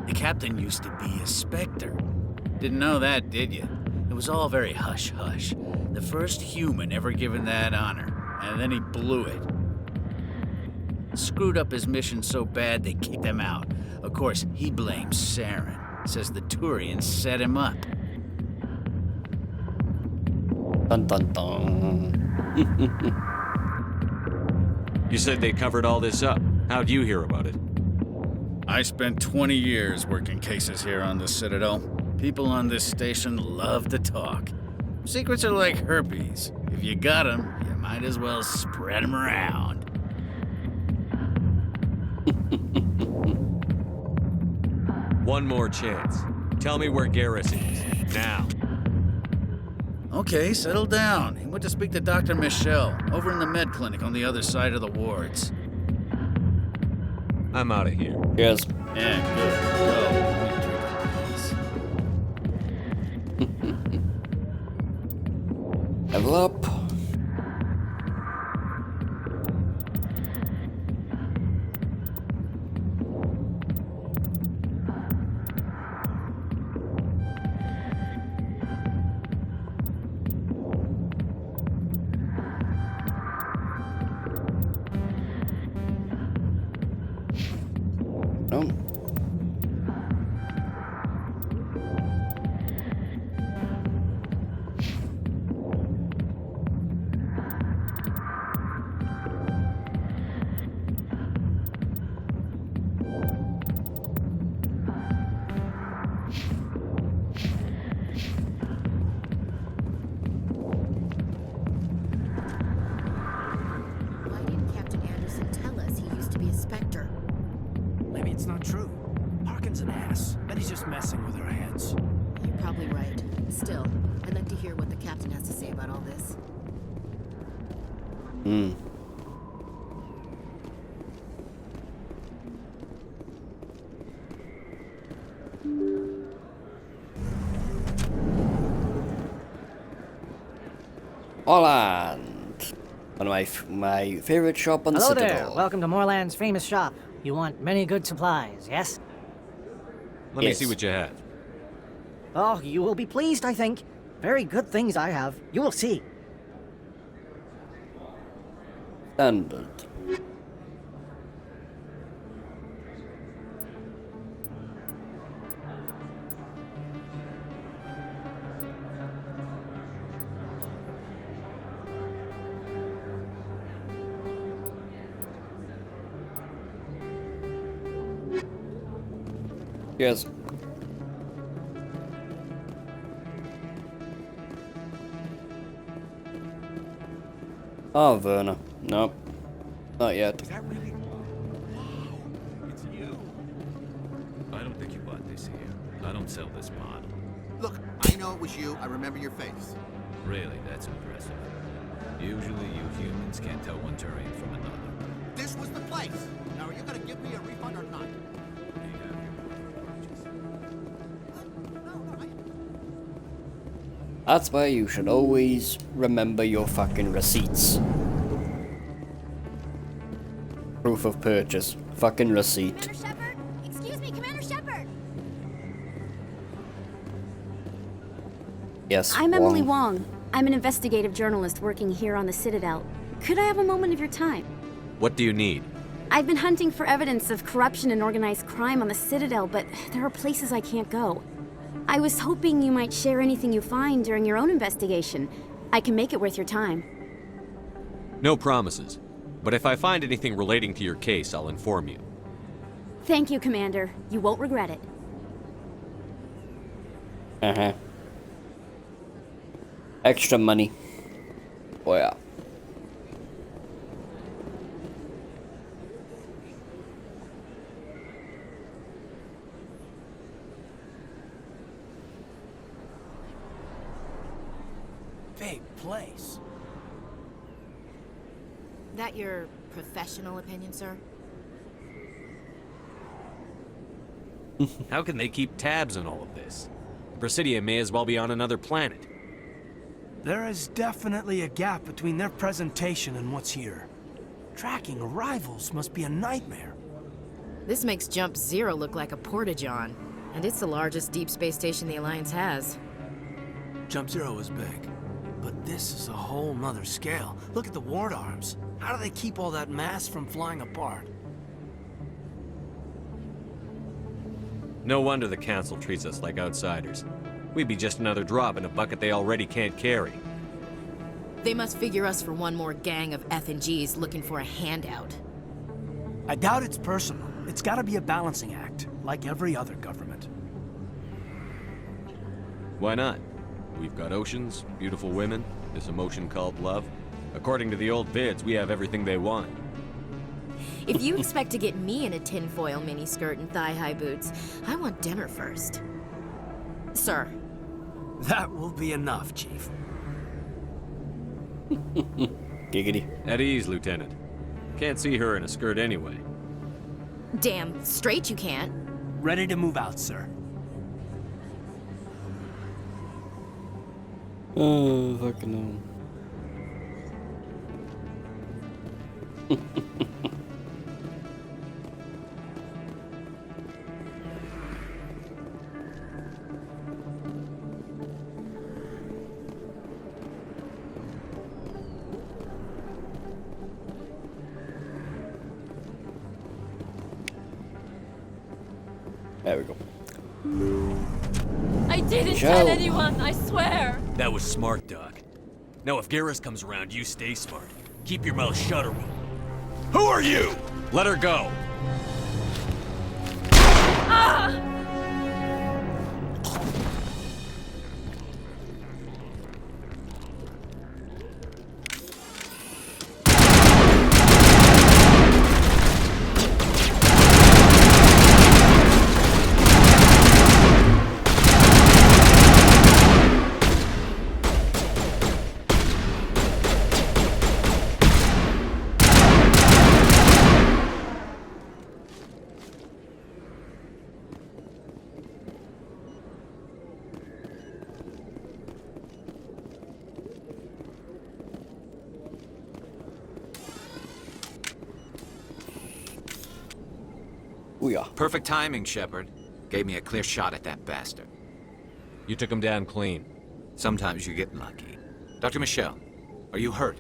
The captain used to be a Spectre. Didn't know that, did you? It was all very hush-hush. The first human ever given that honor, and then he blew it. Screwed up his mission so bad they kicked him out. Of course, he blames Saren. Says the Turians set him up. Dun dun dun. You said they covered all this up. How'd you hear about it? I spent 20 years working cases here on the Citadel. People on this station love to talk. Secrets are like herpes. If you got them, you might as well spread them around. One more chance. Tell me where Garrus is. Now. Okay, settle down. He went to speak to Dr. Michelle, over in the med clinic on the other side of the wards. I'm out of here. Yes. Yeah, good. Level up. Spectre. Maybe it's not true. Harkin's an ass. Bet he's just messing with our heads. You're probably right. Still, I'd like to hear what the captain has to say about all this. Holland! One of my favorite shop on the Hello Citadel. there. Welcome to Moorland's famous shop. You want many good supplies, yes? Let me see what you have. Oh, you will be pleased, I think. Very good things I have. You will see. Standard. Yes. Oh, Werner. Nope. Not yet. Is that really? Wow, it's you. I don't think you bought this here. I don't sell this model. Look, I know it was you. I remember your face. Really, that's impressive. Usually you humans can't tell one terrain from another. This was the place. Now, are you gonna give me a refund or not? That's why you should always remember your fucking receipts. Proof of purchase. Fucking receipt. Commander Shepard? Excuse me, Commander Shepard! Yes, I'm Emily Wong. I'm an investigative journalist working here on the Citadel. Could I have a moment of your time? What do you need? I've been hunting for evidence of corruption and organized crime on the Citadel, but there are places I can't go. I was hoping you might share anything you find during your own investigation. I can make it worth your time. No promises. But if I find anything relating to your case, I'll inform you. Thank you, Commander. You won't regret it. Uh-huh. Extra money. Oh yeah. Big place. That your professional opinion, sir? How can they keep tabs on all of this? Presidia may as well be on another planet. There is definitely a gap between their presentation and what's here. Tracking arrivals must be a nightmare. This makes Jump Zero look like a porta-john, and it's the largest deep space station the Alliance has. Jump Zero is big, but this is a whole nother scale. Look at the ward arms. How do they keep all that mass from flying apart? No wonder the Council treats us like outsiders. We'd be just another drop in a bucket they already can't carry. They must figure us for one more gang of F&Gs looking for a handout. I doubt it's personal. It's gotta be a balancing act, like every other government. Why not? We've got oceans, beautiful women, this emotion called love. According to the old vids, we have everything they want. If you expect to get me in a tinfoil miniskirt and thigh-high boots, I want dinner first. Sir. That will be enough, Chief. Giggity. At ease, Lieutenant. Can't see her in a skirt anyway. Damn straight you can't. Ready to move out, sir. Oh, fucking hell. There we go. I didn't Joe. tell anyone, I swear. That was smart, Doc. Now if Garrus comes around, you stay smart. Keep your mouth shut or we'll... Who are you? Let her go. Ah! Booyah. Perfect timing, Shepard. Gave me a clear shot at that bastard. You took him down clean. Sometimes you get lucky. Dr. Michelle, are you hurt?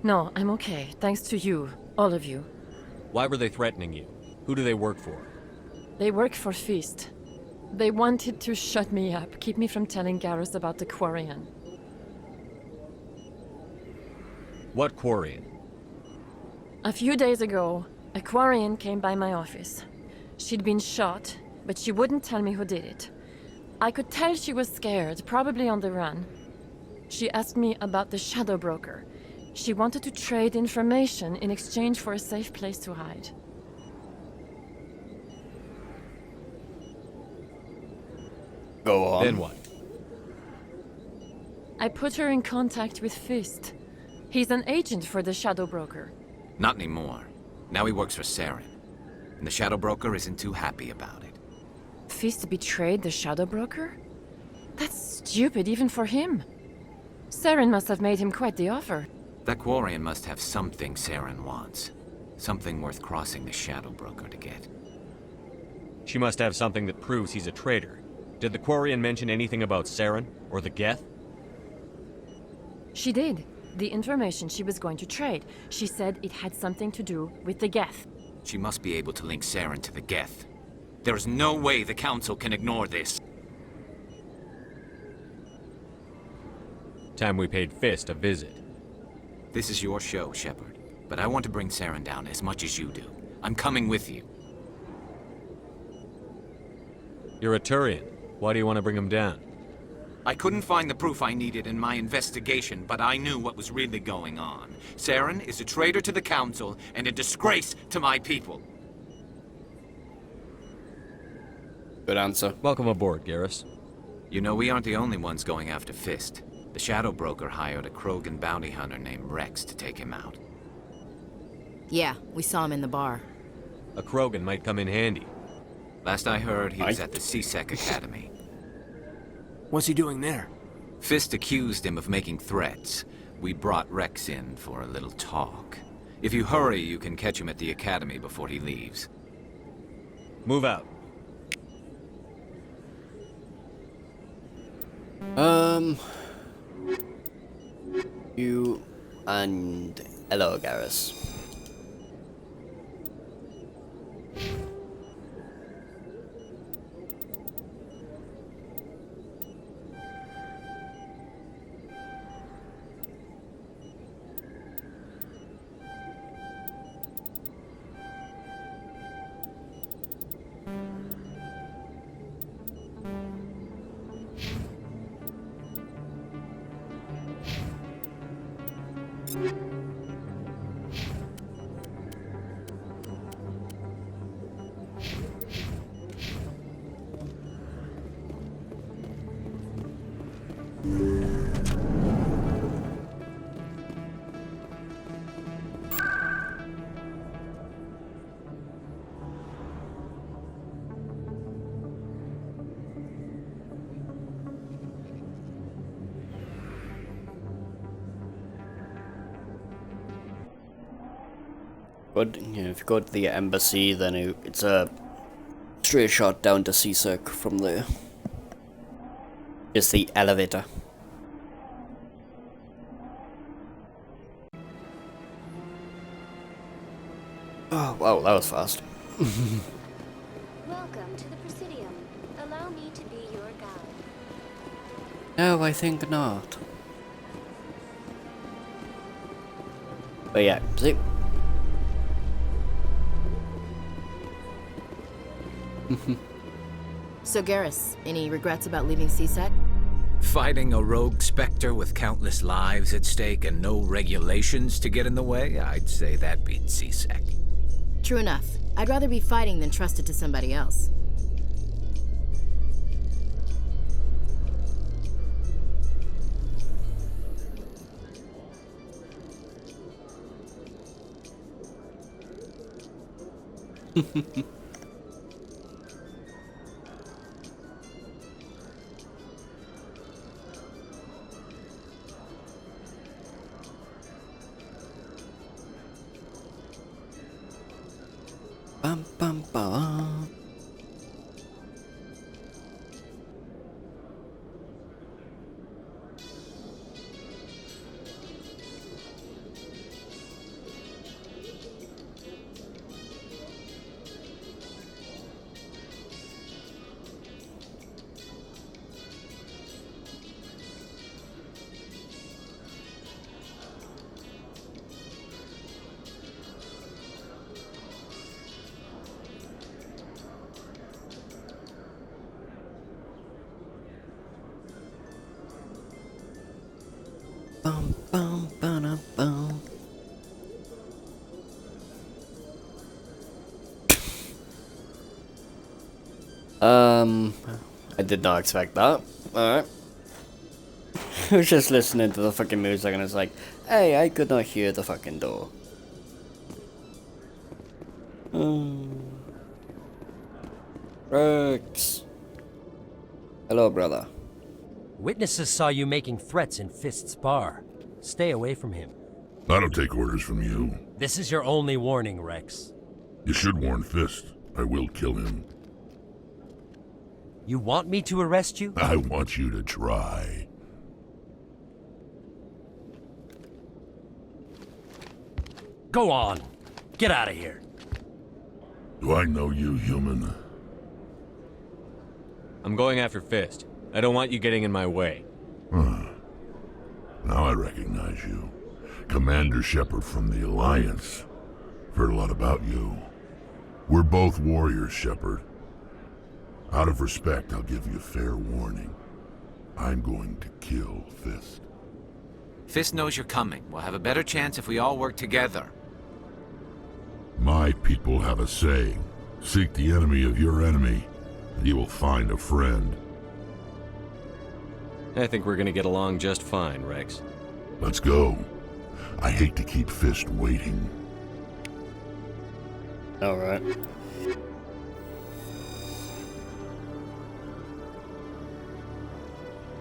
No, I'm okay. Thanks to you, all of you. Why were they threatening you? Who do they work for? They work for Feast. They wanted to shut me up, keep me from telling Garrus about the Quarian. What Quarian? A few days ago, a Quarian came by my office. She'd been shot, but she wouldn't tell me who did it. I could tell she was scared, probably on the run. She asked me about the Shadow Broker. She wanted to trade information in exchange for a safe place to hide. Go on. Then what? I put her in contact with Fist. He's an agent for the Shadow Broker. Not anymore. Now he works for Saren. And the Shadow Broker isn't too happy about it. Fist betrayed the Shadow Broker? That's stupid even for him. Saren must have made him quite the offer. That Quarian must have something Saren wants. Something worth crossing the Shadow Broker to get. She must have something that proves he's a traitor. Did the Quarian mention anything about Saren or the Geth? She did. The information she was going to trade. She said it had something to do with the Geth. She must be able to link Saren to the Geth. There is no way the Council can ignore this. Time we paid Fist a visit. This is your show, Shepard. But I want to bring Saren down as much as you do. I'm coming with you. You're a Turian. Why do you want to bring him down? I couldn't find the proof I needed in my investigation, but I knew what was really going on. Saren is a traitor to the Council and a disgrace to my people. Good answer. Welcome aboard, Garrus. You know, we aren't the only ones going after Fist. The Shadow Broker hired a Krogan bounty hunter named Rex to take him out. Yeah, we saw him in the bar. A Krogan might come in handy. Last I heard, he was at the C-Sec Academy. What's he doing there? Fist accused him of making threats. We brought Rex in for a little talk. If you hurry, you can catch him at the Academy before he leaves. Move out. You and hello, Garrus. But you know, if you go to the embassy, then it's a straight shot down to C-Sec from there. Just the elevator. Oh, wow, that was fast. Welcome to the Presidium. Allow me to be your guide. No, I think not. But yeah, see? So Garrus, any regrets about leaving C-Sec? Fighting a rogue Spectre with countless lives at stake and no regulations to get in the way? I'd say that beats C-Sec. True enough. I'd rather be fighting than trusted to somebody else. bum bum bum. Bum bum bum bum. I did not expect that. Alright. I was just listening to the fucking music and it's like, hey, I could not hear the fucking door. Rex. Hello, brother. Witnesses saw you making threats in Fist's bar. Stay away from him. I don't take orders from you. This is your only warning, Rex. You should warn Fist. I will kill him. You want me to arrest you? I want you to try. Go on. Get out of here. Do I know you, human? I'm going after Fist. I don't want you getting in my way. Now I recognize you. Commander Shepard from the Alliance. Heard a lot about you. We're both warriors, Shepard. Out of respect, I'll give you a fair warning. I'm going to kill Fist. Fist knows you're coming. We'll have a better chance if we all work together. My people have a saying. Seek the enemy of your enemy, and you will find a friend. I think we're gonna get along just fine, Rex. Let's go. I hate to keep Fist waiting. Alright.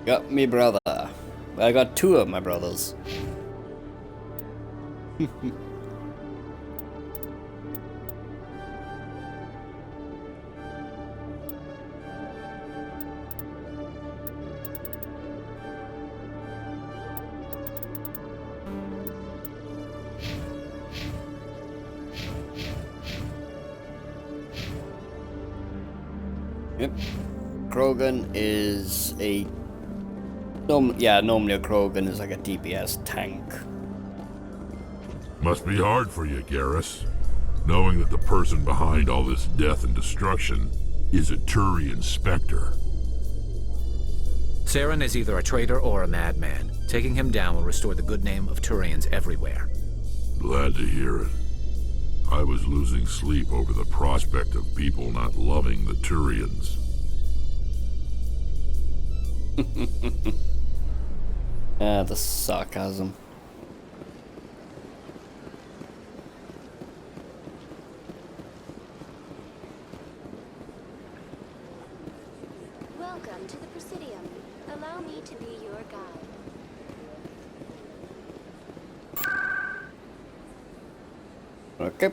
Got me brother. I got two of my brothers. Yep. Krogan is a... normally a Krogan is like a DPS tank. Must be hard for you, Garrus. Knowing that the person behind all this death and destruction is a Turian Spectre. Saren is either a traitor or a madman. Taking him down will restore the good name of Turians everywhere. Glad to hear it. I was losing sleep over the prospect of people not loving the Turians. The sarcasm. Welcome to the Presidium. Allow me to be your guide. Okay.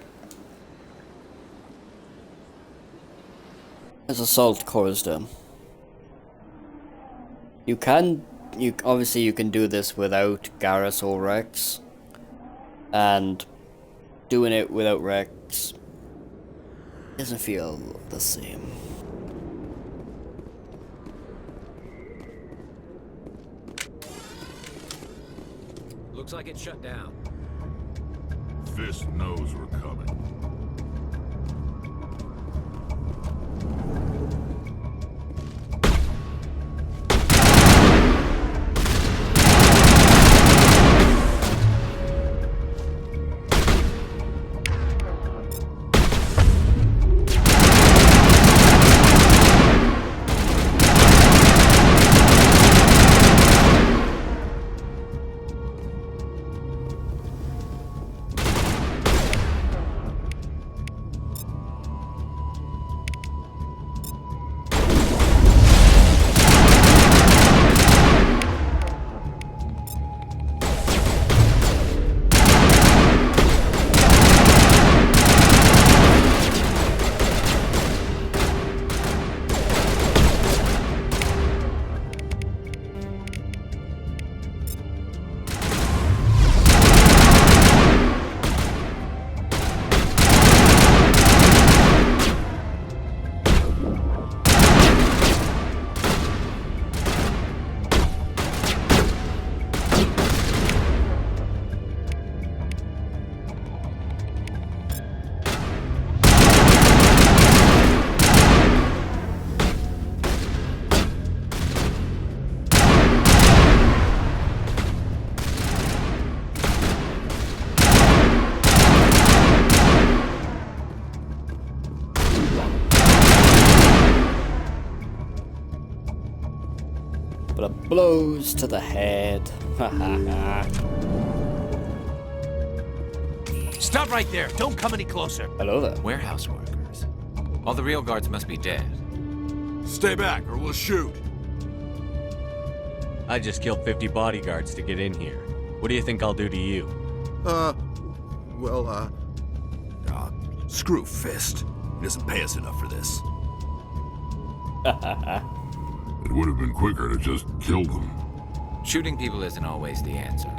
There's assault cores then. You obviously you can do this without Garrus or Rex, and doing it without Rex doesn't feel the same. Looks like it's shut down. Fist knows we're coming. But a blows to the head. Ha ha ha. Stop right there! Don't come any closer! Hello there. Warehouse workers. All the real guards must be dead. Stay back, or we'll shoot. I just killed 50 bodyguards to get in here. What do you think I'll do to you? Screw Fist. He doesn't pay us enough for this. It would have been quicker to just kill them. Shooting people isn't always the answer.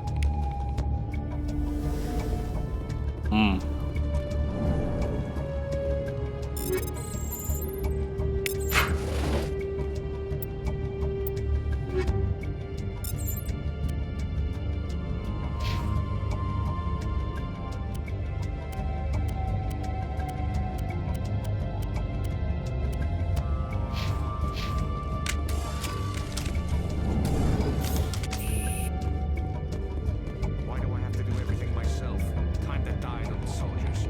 Why do I have to do everything myself? Time to die on the soldiers.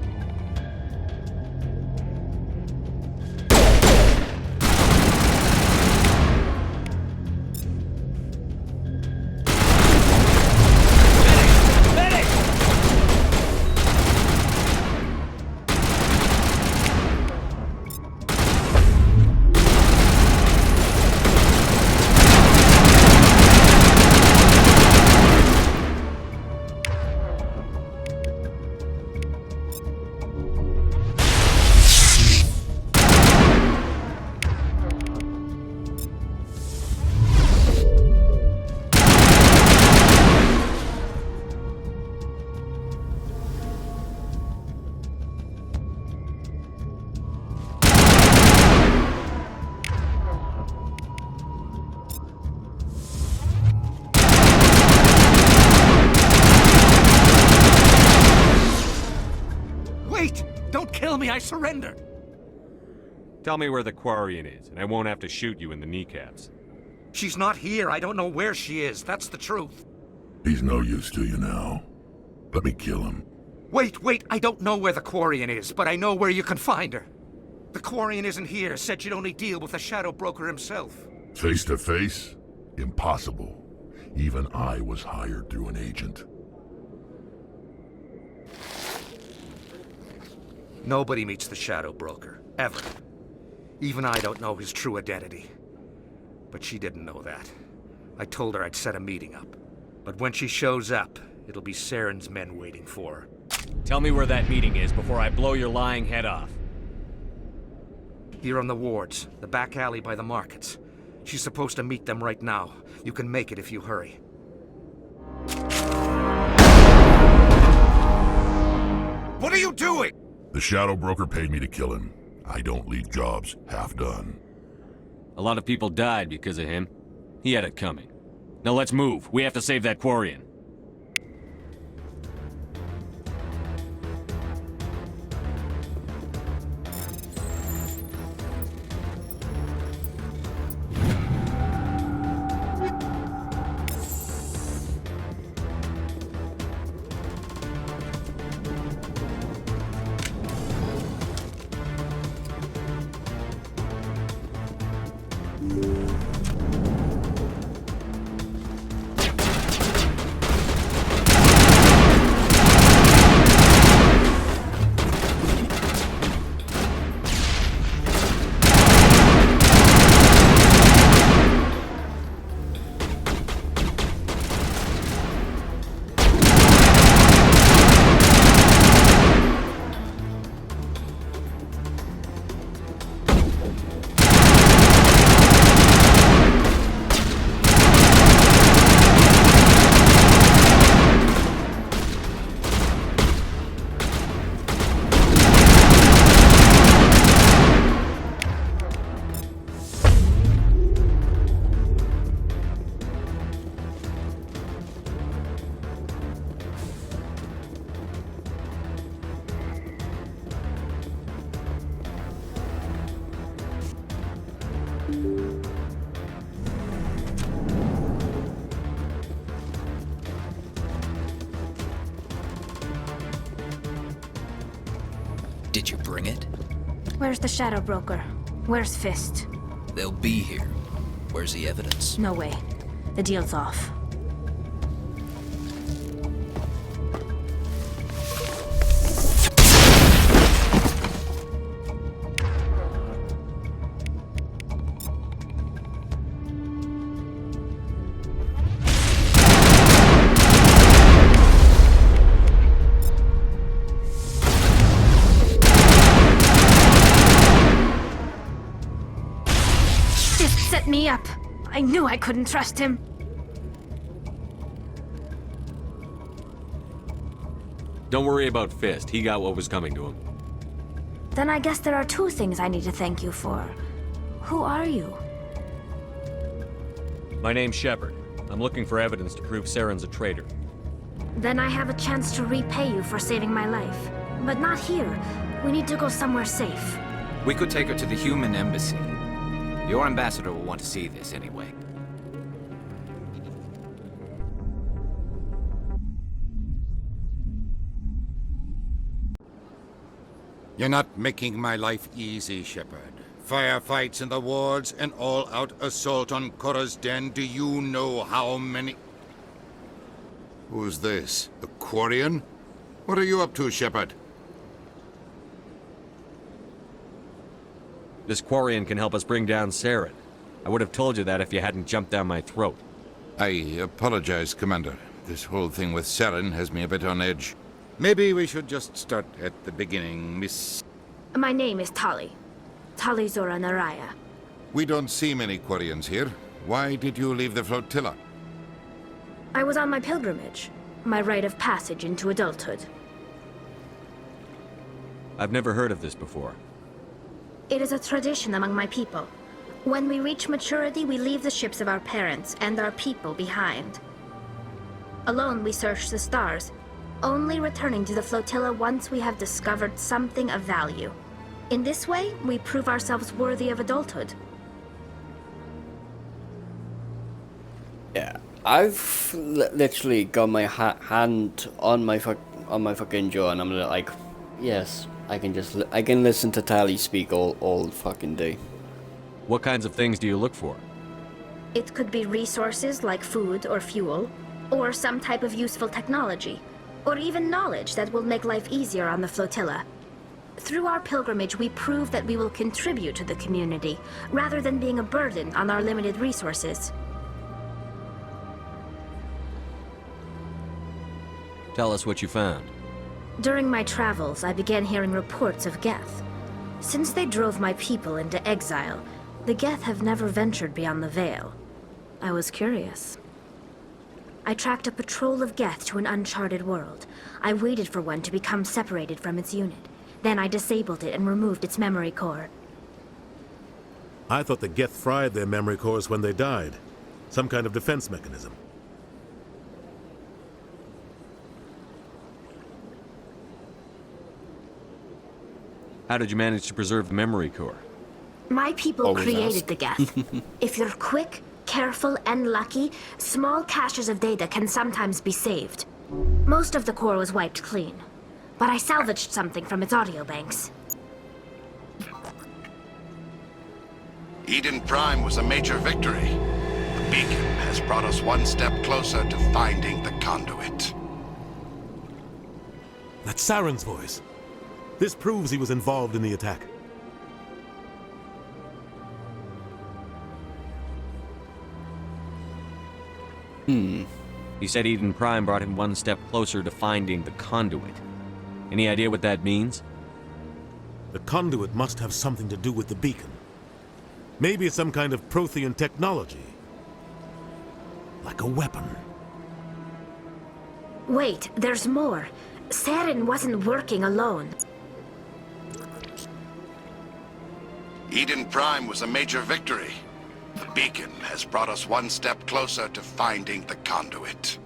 Wait! Don't kill me, I surrender! Tell me where the Quarian is, and I won't have to shoot you in the kneecaps. She's not here. I don't know where she is. That's the truth. He's no use to you now. Let me kill him. Wait. I don't know where the Quarian is, but I know where you can find her. The Quarian isn't here. Said you'd only deal with the Shadow Broker himself. Face to face? Impossible. Even I was hired through an agent. Nobody meets the Shadow Broker. Ever. Even I don't know his true identity. But she didn't know that. I told her I'd set a meeting up. But when she shows up, it'll be Saren's men waiting for her. Tell me where that meeting is before I blow your lying head off. Here on the wards, the back alley by the markets. She's supposed to meet them right now. You can make it if you hurry. What are you doing? The Shadow Broker paid me to kill him. I don't leave jobs half done. A lot of people died because of him. He had it coming. Now let's move. We have to save that Quarian. Did you bring it? Where's the Shadow Broker? Where's Fist? They'll be here. Where's the evidence? No way. The deal's off. Set me up. I knew I couldn't trust him. Don't worry about Fist. He got what was coming to him. Then I guess there are two things I need to thank you for. Who are you? My name's Shepard. I'm looking for evidence to prove Saren's a traitor. Then I have a chance to repay you for saving my life. But not here. We need to go somewhere safe. We could take her to the human embassy. Your ambassador will want to see this anyway. You're not making my life easy, Shepard. Firefights in the wards, an all-out assault on Korra's den. Do you know how many... Who's this? The Quarian? What are you up to, Shepard? This Quarian can help us bring down Saren. I would have told you that if you hadn't jumped down my throat. I apologize, Commander. This whole thing with Saren has me a bit on edge. Maybe we should just start at the beginning, Miss... My name is Tali. Tali Zora Naraya. We don't see many Quarians here. Why did you leave the flotilla? I was on my pilgrimage. My rite of passage into adulthood. I've never heard of this before. It is a tradition among my people. When we reach maturity, we leave the ships of our parents and our people behind. Alone, we search the stars, only returning to the flotilla once we have discovered something of value. In this way, we prove ourselves worthy of adulthood. Yeah, I've literally got my hand on my fucking jaw, and I'm like, yes, I can listen to Tali speak all fucking day. What kinds of things do you look for? It could be resources like food or fuel, or some type of useful technology, or even knowledge that will make life easier on the flotilla. Through our pilgrimage, we prove that we will contribute to the community, rather than being a burden on our limited resources. Tell us what you found. During my travels, I began hearing reports of Geth. Since they drove my people into exile, the Geth have never ventured beyond the Veil. I was curious. I tracked a patrol of Geth to an uncharted world. I waited for one to become separated from its unit. Then I disabled it and removed its memory core. I thought the Geth fried their memory cores when they died. Some kind of defense mechanism. How did you manage to preserve the memory core? My people created the Geth. If you're quick, careful, and lucky, small caches of data can sometimes be saved. Most of the core was wiped clean, but I salvaged something from its audio banks. Eden Prime was a major victory. The beacon has brought us one step closer to finding the conduit. That's Saren's voice. This proves he was involved in the attack. He said Eden Prime brought him one step closer to finding the conduit. Any idea what that means? The conduit must have something to do with the beacon. Maybe it's some kind of Prothean technology. Like a weapon. Wait, there's more. Saren wasn't working alone. Eden Prime was a major victory. The beacon has brought us one step closer to finding the conduit.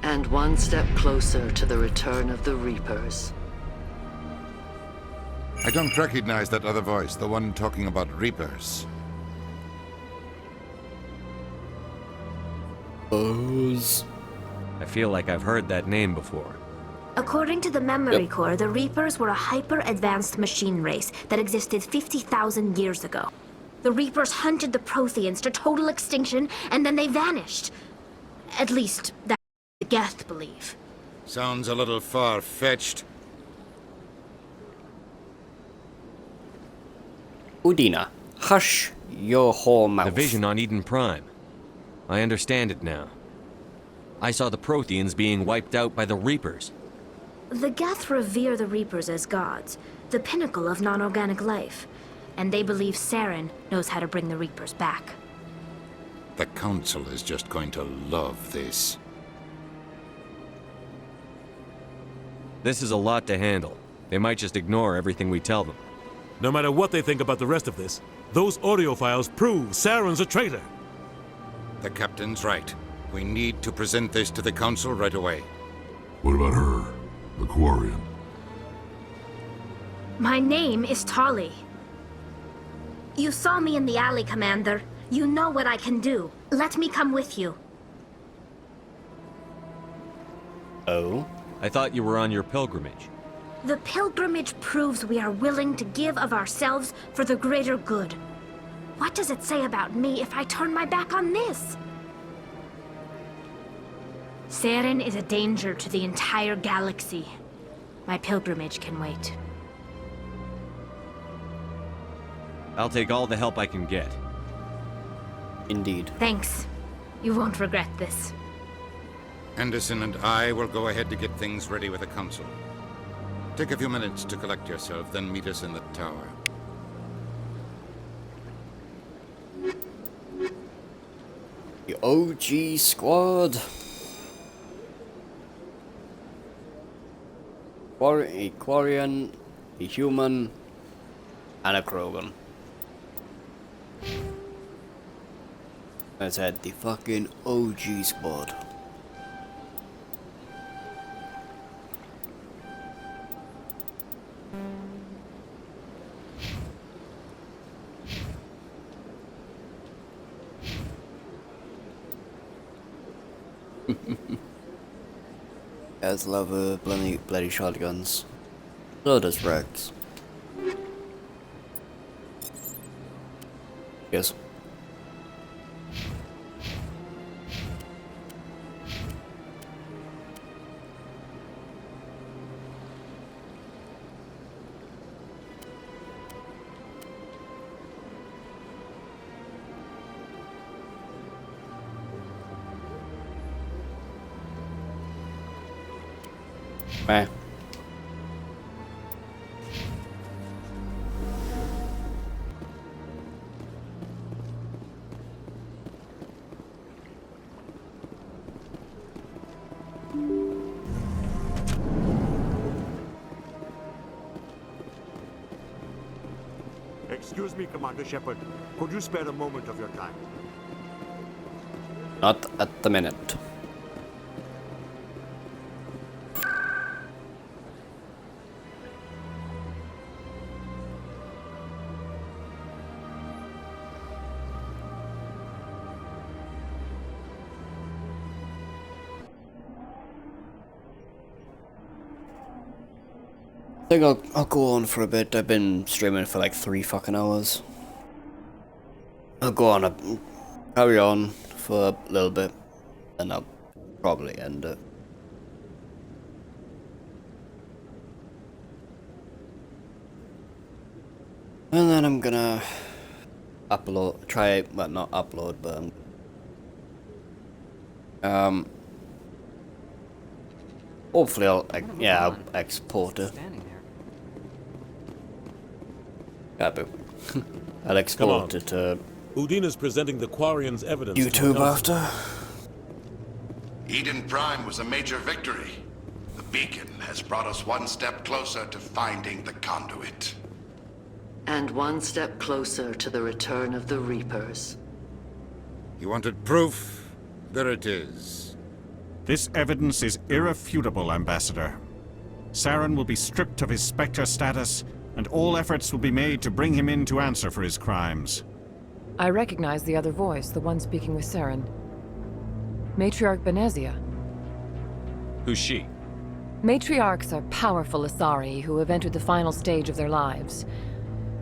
And one step closer to the return of the Reapers. I don't recognize that other voice, the one talking about Reapers. I feel like I've heard that name before. According to the memory core, the Reapers were a hyper-advanced machine race that existed 50,000 years ago. The Reapers hunted the Protheans to total extinction, and then they vanished. At least, that's what the Geth believe. Sounds a little far-fetched. Udina, hush your whole mouth. The vision on Eden Prime. I understand it now. I saw the Protheans being wiped out by the Reapers. The Geth revere the Reapers as gods, the pinnacle of non-organic life. And they believe Saren knows how to bring the Reapers back. The Council is just going to love this. This is a lot to handle. They might just ignore everything we tell them. No matter what they think about the rest of this, those audio files prove Saren's a traitor. The Captain's right. We need to present this to the Council right away. What about her? The Quarian? My name is Tali. You saw me in the alley, Commander. You know what I can do. Let me come with you. Oh? I thought you were on your pilgrimage. The pilgrimage proves we are willing to give of ourselves for the greater good. What does it say about me if I turn my back on this? Saren is a danger to the entire galaxy. My pilgrimage can wait. I'll take all the help I can get. Indeed. Thanks. You won't regret this. Anderson and I will go ahead to get things ready with the Council. Take a few minutes to collect yourself, then meet us in the tower. The OG squad. A Quarian, a human, and a Krogan. I said the fucking OG squad. Guys love bloody shotguns. So does Rex. Yes. Meh. Excuse me, Commander Shepard. Could you spare a moment of your time? Not at the minute. I think I'll go on for a bit. I've been streaming for like 3 fucking hours. I'll go on, carry on for a little bit, and I'll probably end it. And then I'm gonna upload, well, not upload, but hopefully I'll export it. I'll export it to Udina's presenting the Quarians' evidence. YouTube after. Eden Prime was a major victory. The beacon has brought us one step closer to finding the conduit. And one step closer to the return of the Reapers. You wanted proof? There it is. This evidence is irrefutable, Ambassador. Saren will be stripped of his Spectre status, and all efforts will be made to bring him in to answer for his crimes. I recognize the other voice, the one speaking with Saren. Matriarch Benezia. Who's she? Matriarchs are powerful Asari who have entered the final stage of their lives.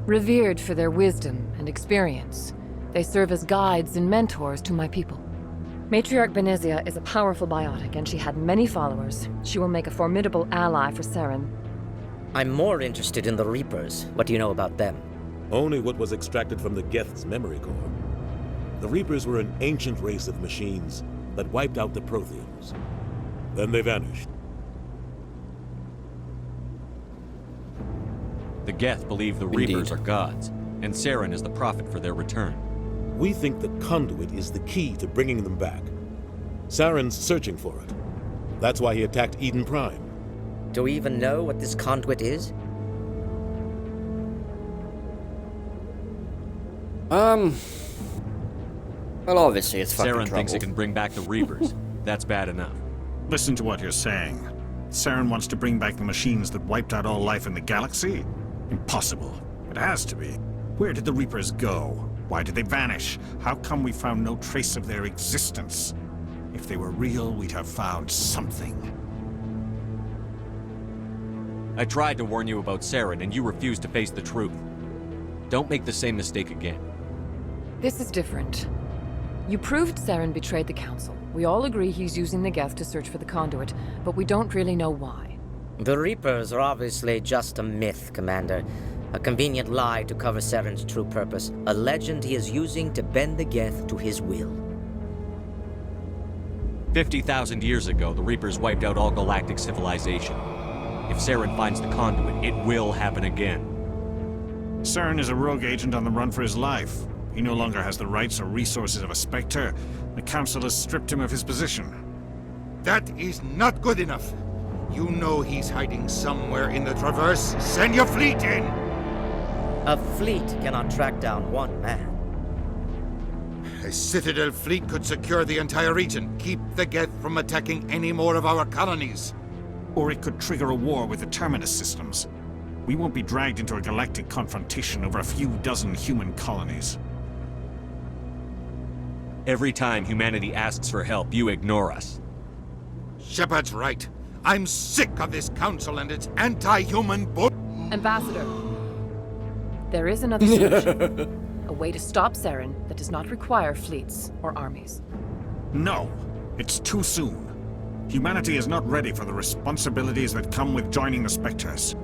Revered for their wisdom and experience, they serve as guides and mentors to my people. Matriarch Benezia is a powerful biotic, and she had many followers. She will make a formidable ally for Saren. I'm more interested in the Reapers. What do you know about them? Only what was extracted from the Geth's memory core. The Reapers were an ancient race of machines that wiped out the Protheans. Then they vanished. The Geth believe the Reapers are gods, and Saren is the prophet for their return. We think the Conduit is the key to bringing them back. Saren's searching for it. That's why he attacked Eden Prime. Do we even know what this Conduit is? Well, obviously it's fucking Saren trouble. thinks it can bring back the Reapers. That's bad enough. Listen to what you're saying. Saren wants to bring back the machines that wiped out all life in the galaxy? Impossible. It has to be. Where did the Reapers go? Why did they vanish? How come we found no trace of their existence? If they were real, we'd have found something. I tried to warn you about Saren, and you refused to face the truth. Don't make the same mistake again. This is different. You proved Saren betrayed the Council. We all agree he's using the Geth to search for the Conduit, but we don't really know why. The Reapers are obviously just a myth, Commander. A convenient lie to cover Saren's true purpose. A legend he is using to bend the Geth to his will. 50,000 years ago, the Reapers wiped out all galactic civilization. If Saren finds the Conduit, it will happen again. Saren is a rogue agent on the run for his life. He no longer has the rights or resources of a Spectre. The Council has stripped him of his position. That is not good enough. You know he's hiding somewhere in the Traverse. Send your fleet in! A fleet cannot track down one man. A Citadel fleet could secure the entire region, keep the Geth from attacking any more of our colonies. Or it could trigger a war with the Terminus systems. We won't be dragged into a galactic confrontation over a few dozen human colonies. Every time humanity asks for help, you ignore us. Shepard's right. I'm sick of this council and its anti-human bull. Ambassador, there is another solution. A way to stop Saren that does not require fleets or armies. No, it's too soon. Humanity is not ready for the responsibilities that come with joining the Spectres.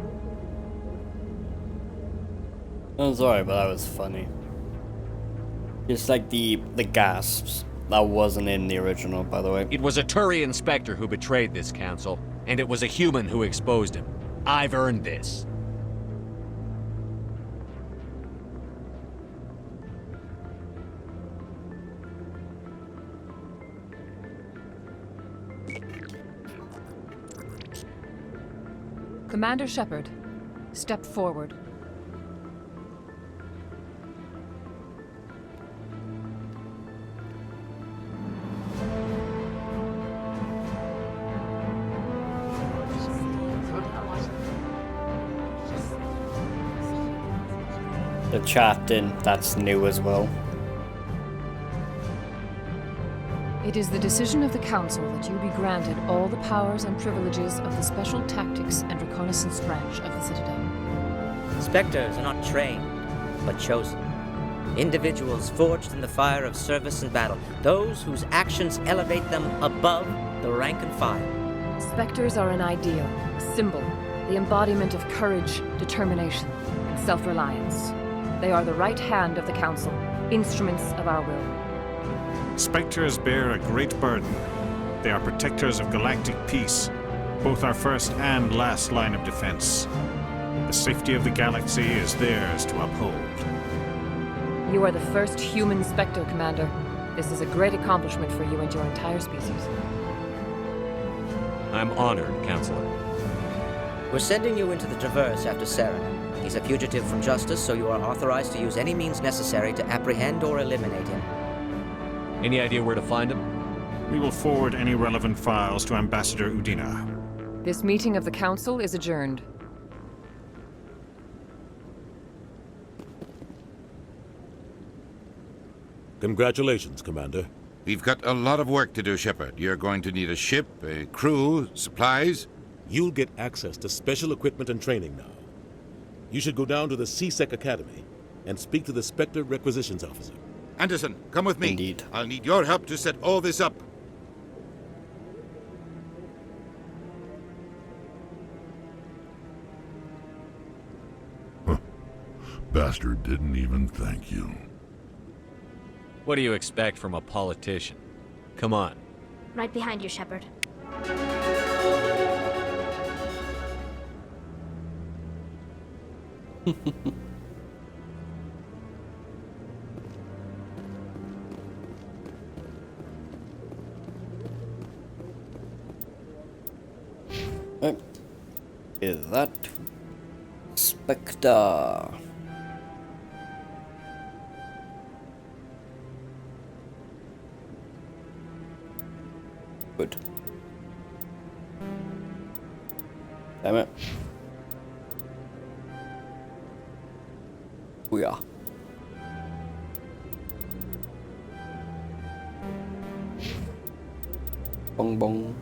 I'm sorry, but that was funny. Just like the gasps. That wasn't in the original, by the way. It was a Turian Spectre who betrayed this council, and it was a human who exposed him. I've earned this. Commander Shepard, step forward. The chat-in, that's new as well. It is the decision of the Council that you be granted all the powers and privileges of the Special Tactics and Reconnaissance branch of the Citadel. Spectres are not trained, but chosen. Individuals forged in the fire of service and battle. Those whose actions elevate them above the rank and file. Spectres are an ideal, a symbol, the embodiment of courage, determination, and self-reliance. They are the right hand of the Council, instruments of our will. Spectres bear a great burden. They are protectors of galactic peace, both our first and last line of defense. The safety of the galaxy is theirs to uphold. You are the first human Spectre, Commander. This is a great accomplishment for you and your entire species. I'm honored, Counselor. We're sending you into the Traverse after Saren. He's a fugitive from justice, so you are authorized to use any means necessary to apprehend or eliminate him. Any idea where to find him? We will forward any relevant files to Ambassador Udina. This meeting of the Council is adjourned. Congratulations, Commander. We've got a lot of work to do, Shepard. You're going to need a ship, a crew, supplies. You'll get access to special equipment and training now. You should go down to the CSEC Academy and speak to the Spectre Requisitions Officer. Anderson, come with me. Indeed. I'll need your help to set all this up. Bastard didn't even thank you. What do you expect from a politician? Come on. Right behind you, Shepard. Is that Spectre? Good. Damn it. Booyah. Bong bong.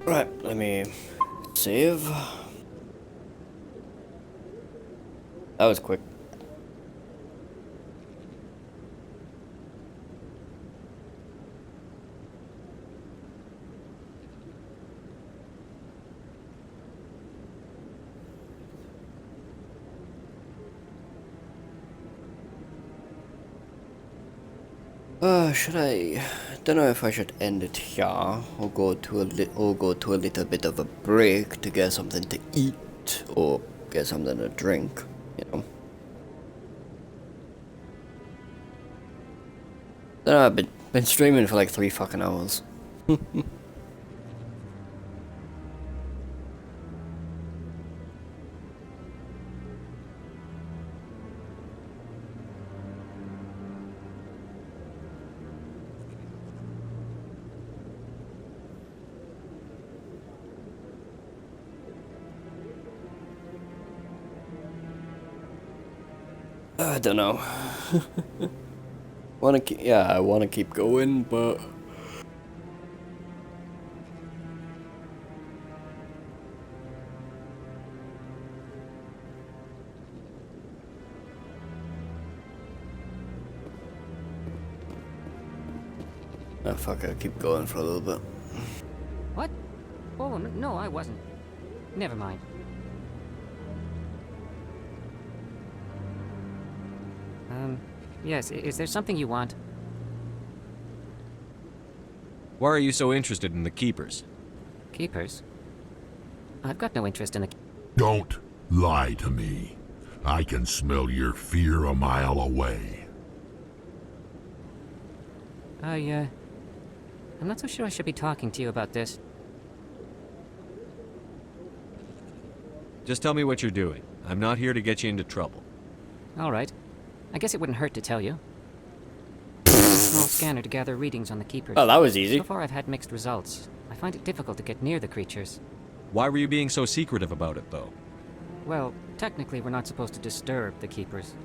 Right, let me save. That was quick. Should I? Don't know if I should end it here or go to a little bit of a break to get something to eat or get something to drink, you know. I don't know, I've been streaming for like 3 fucking hours. I don't know. I wanna keep going, but oh fuck, I'll keep going for a little bit. What? Oh, no, I wasn't. Never mind. Yes, is there something you want? Why are you so interested in the Keepers? Keepers? I've got no interest in the... Don't lie to me. I can smell your fear a mile away. I'm not so sure I should be talking to you about this. Just tell me what you're doing. I'm not here to get you into trouble. All right. I guess it wouldn't hurt to tell you. I use a small scanner to gather readings on the Keepers. Oh, that was easy. So far I've had mixed results. I find it difficult to get near the creatures. Why were you being so secretive about it, though? Well, technically we're not supposed to disturb the Keepers.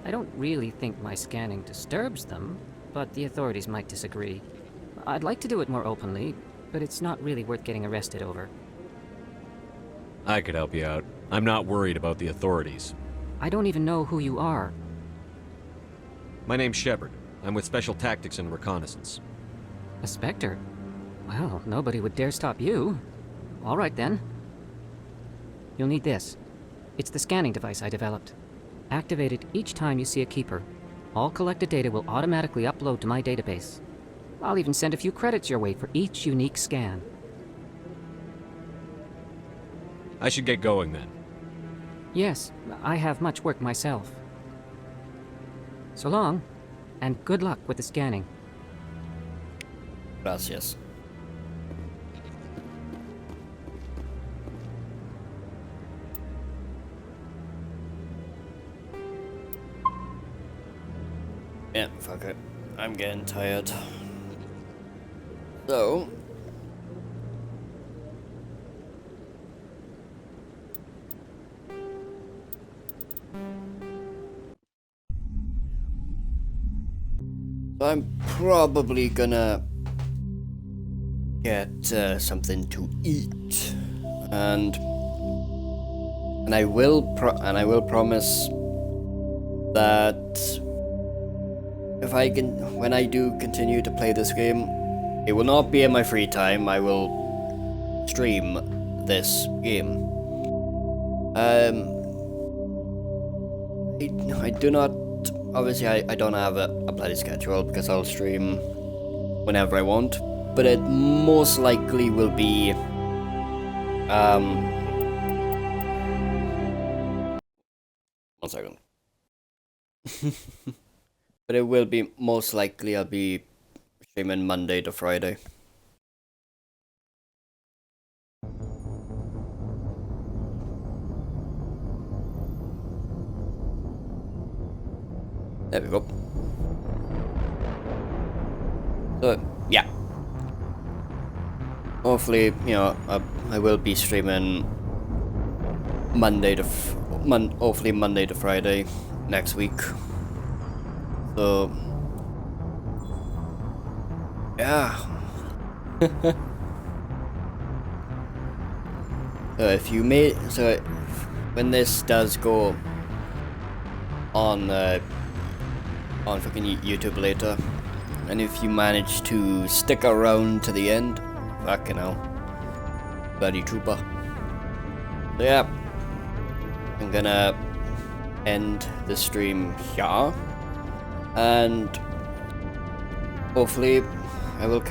I don't really think my scanning disturbs them, but the authorities might disagree. I'd like to do it more openly, but it's not really worth getting arrested over. I could help you out. I'm not worried about the authorities. I don't even know who you are. My name's Shepard. I'm with Special Tactics and Reconnaissance. A Spectre? Well, nobody would dare stop you. All right, then. You'll need this. It's the scanning device I developed. Activate it each time you see a Keeper. All collected data will automatically upload to my database. I'll even send a few credits your way for each unique scan. I should get going, then. Yes, I have much work myself. So long, and good luck with the scanning. Gracias. Yeah, fuck it. I'm getting tired. So, I'm probably gonna get something to eat, and I will promise that if I can, when I do continue to play this game, it will not be in my free time. I will stream this game. I do not. Obviously, I don't have a bloody schedule because I'll stream whenever I want, but it most likely will be one second. But it will be most likely I'll be streaming Monday to Friday. There we go. So, yeah. Hopefully, you know, I will be streaming hopefully Monday to Friday next week. So, yeah. So when this does go on fucking YouTube later, and if you manage to stick around to the end, fucking hell, bloody trooper. So yeah, I'm gonna end the stream here, and hopefully I will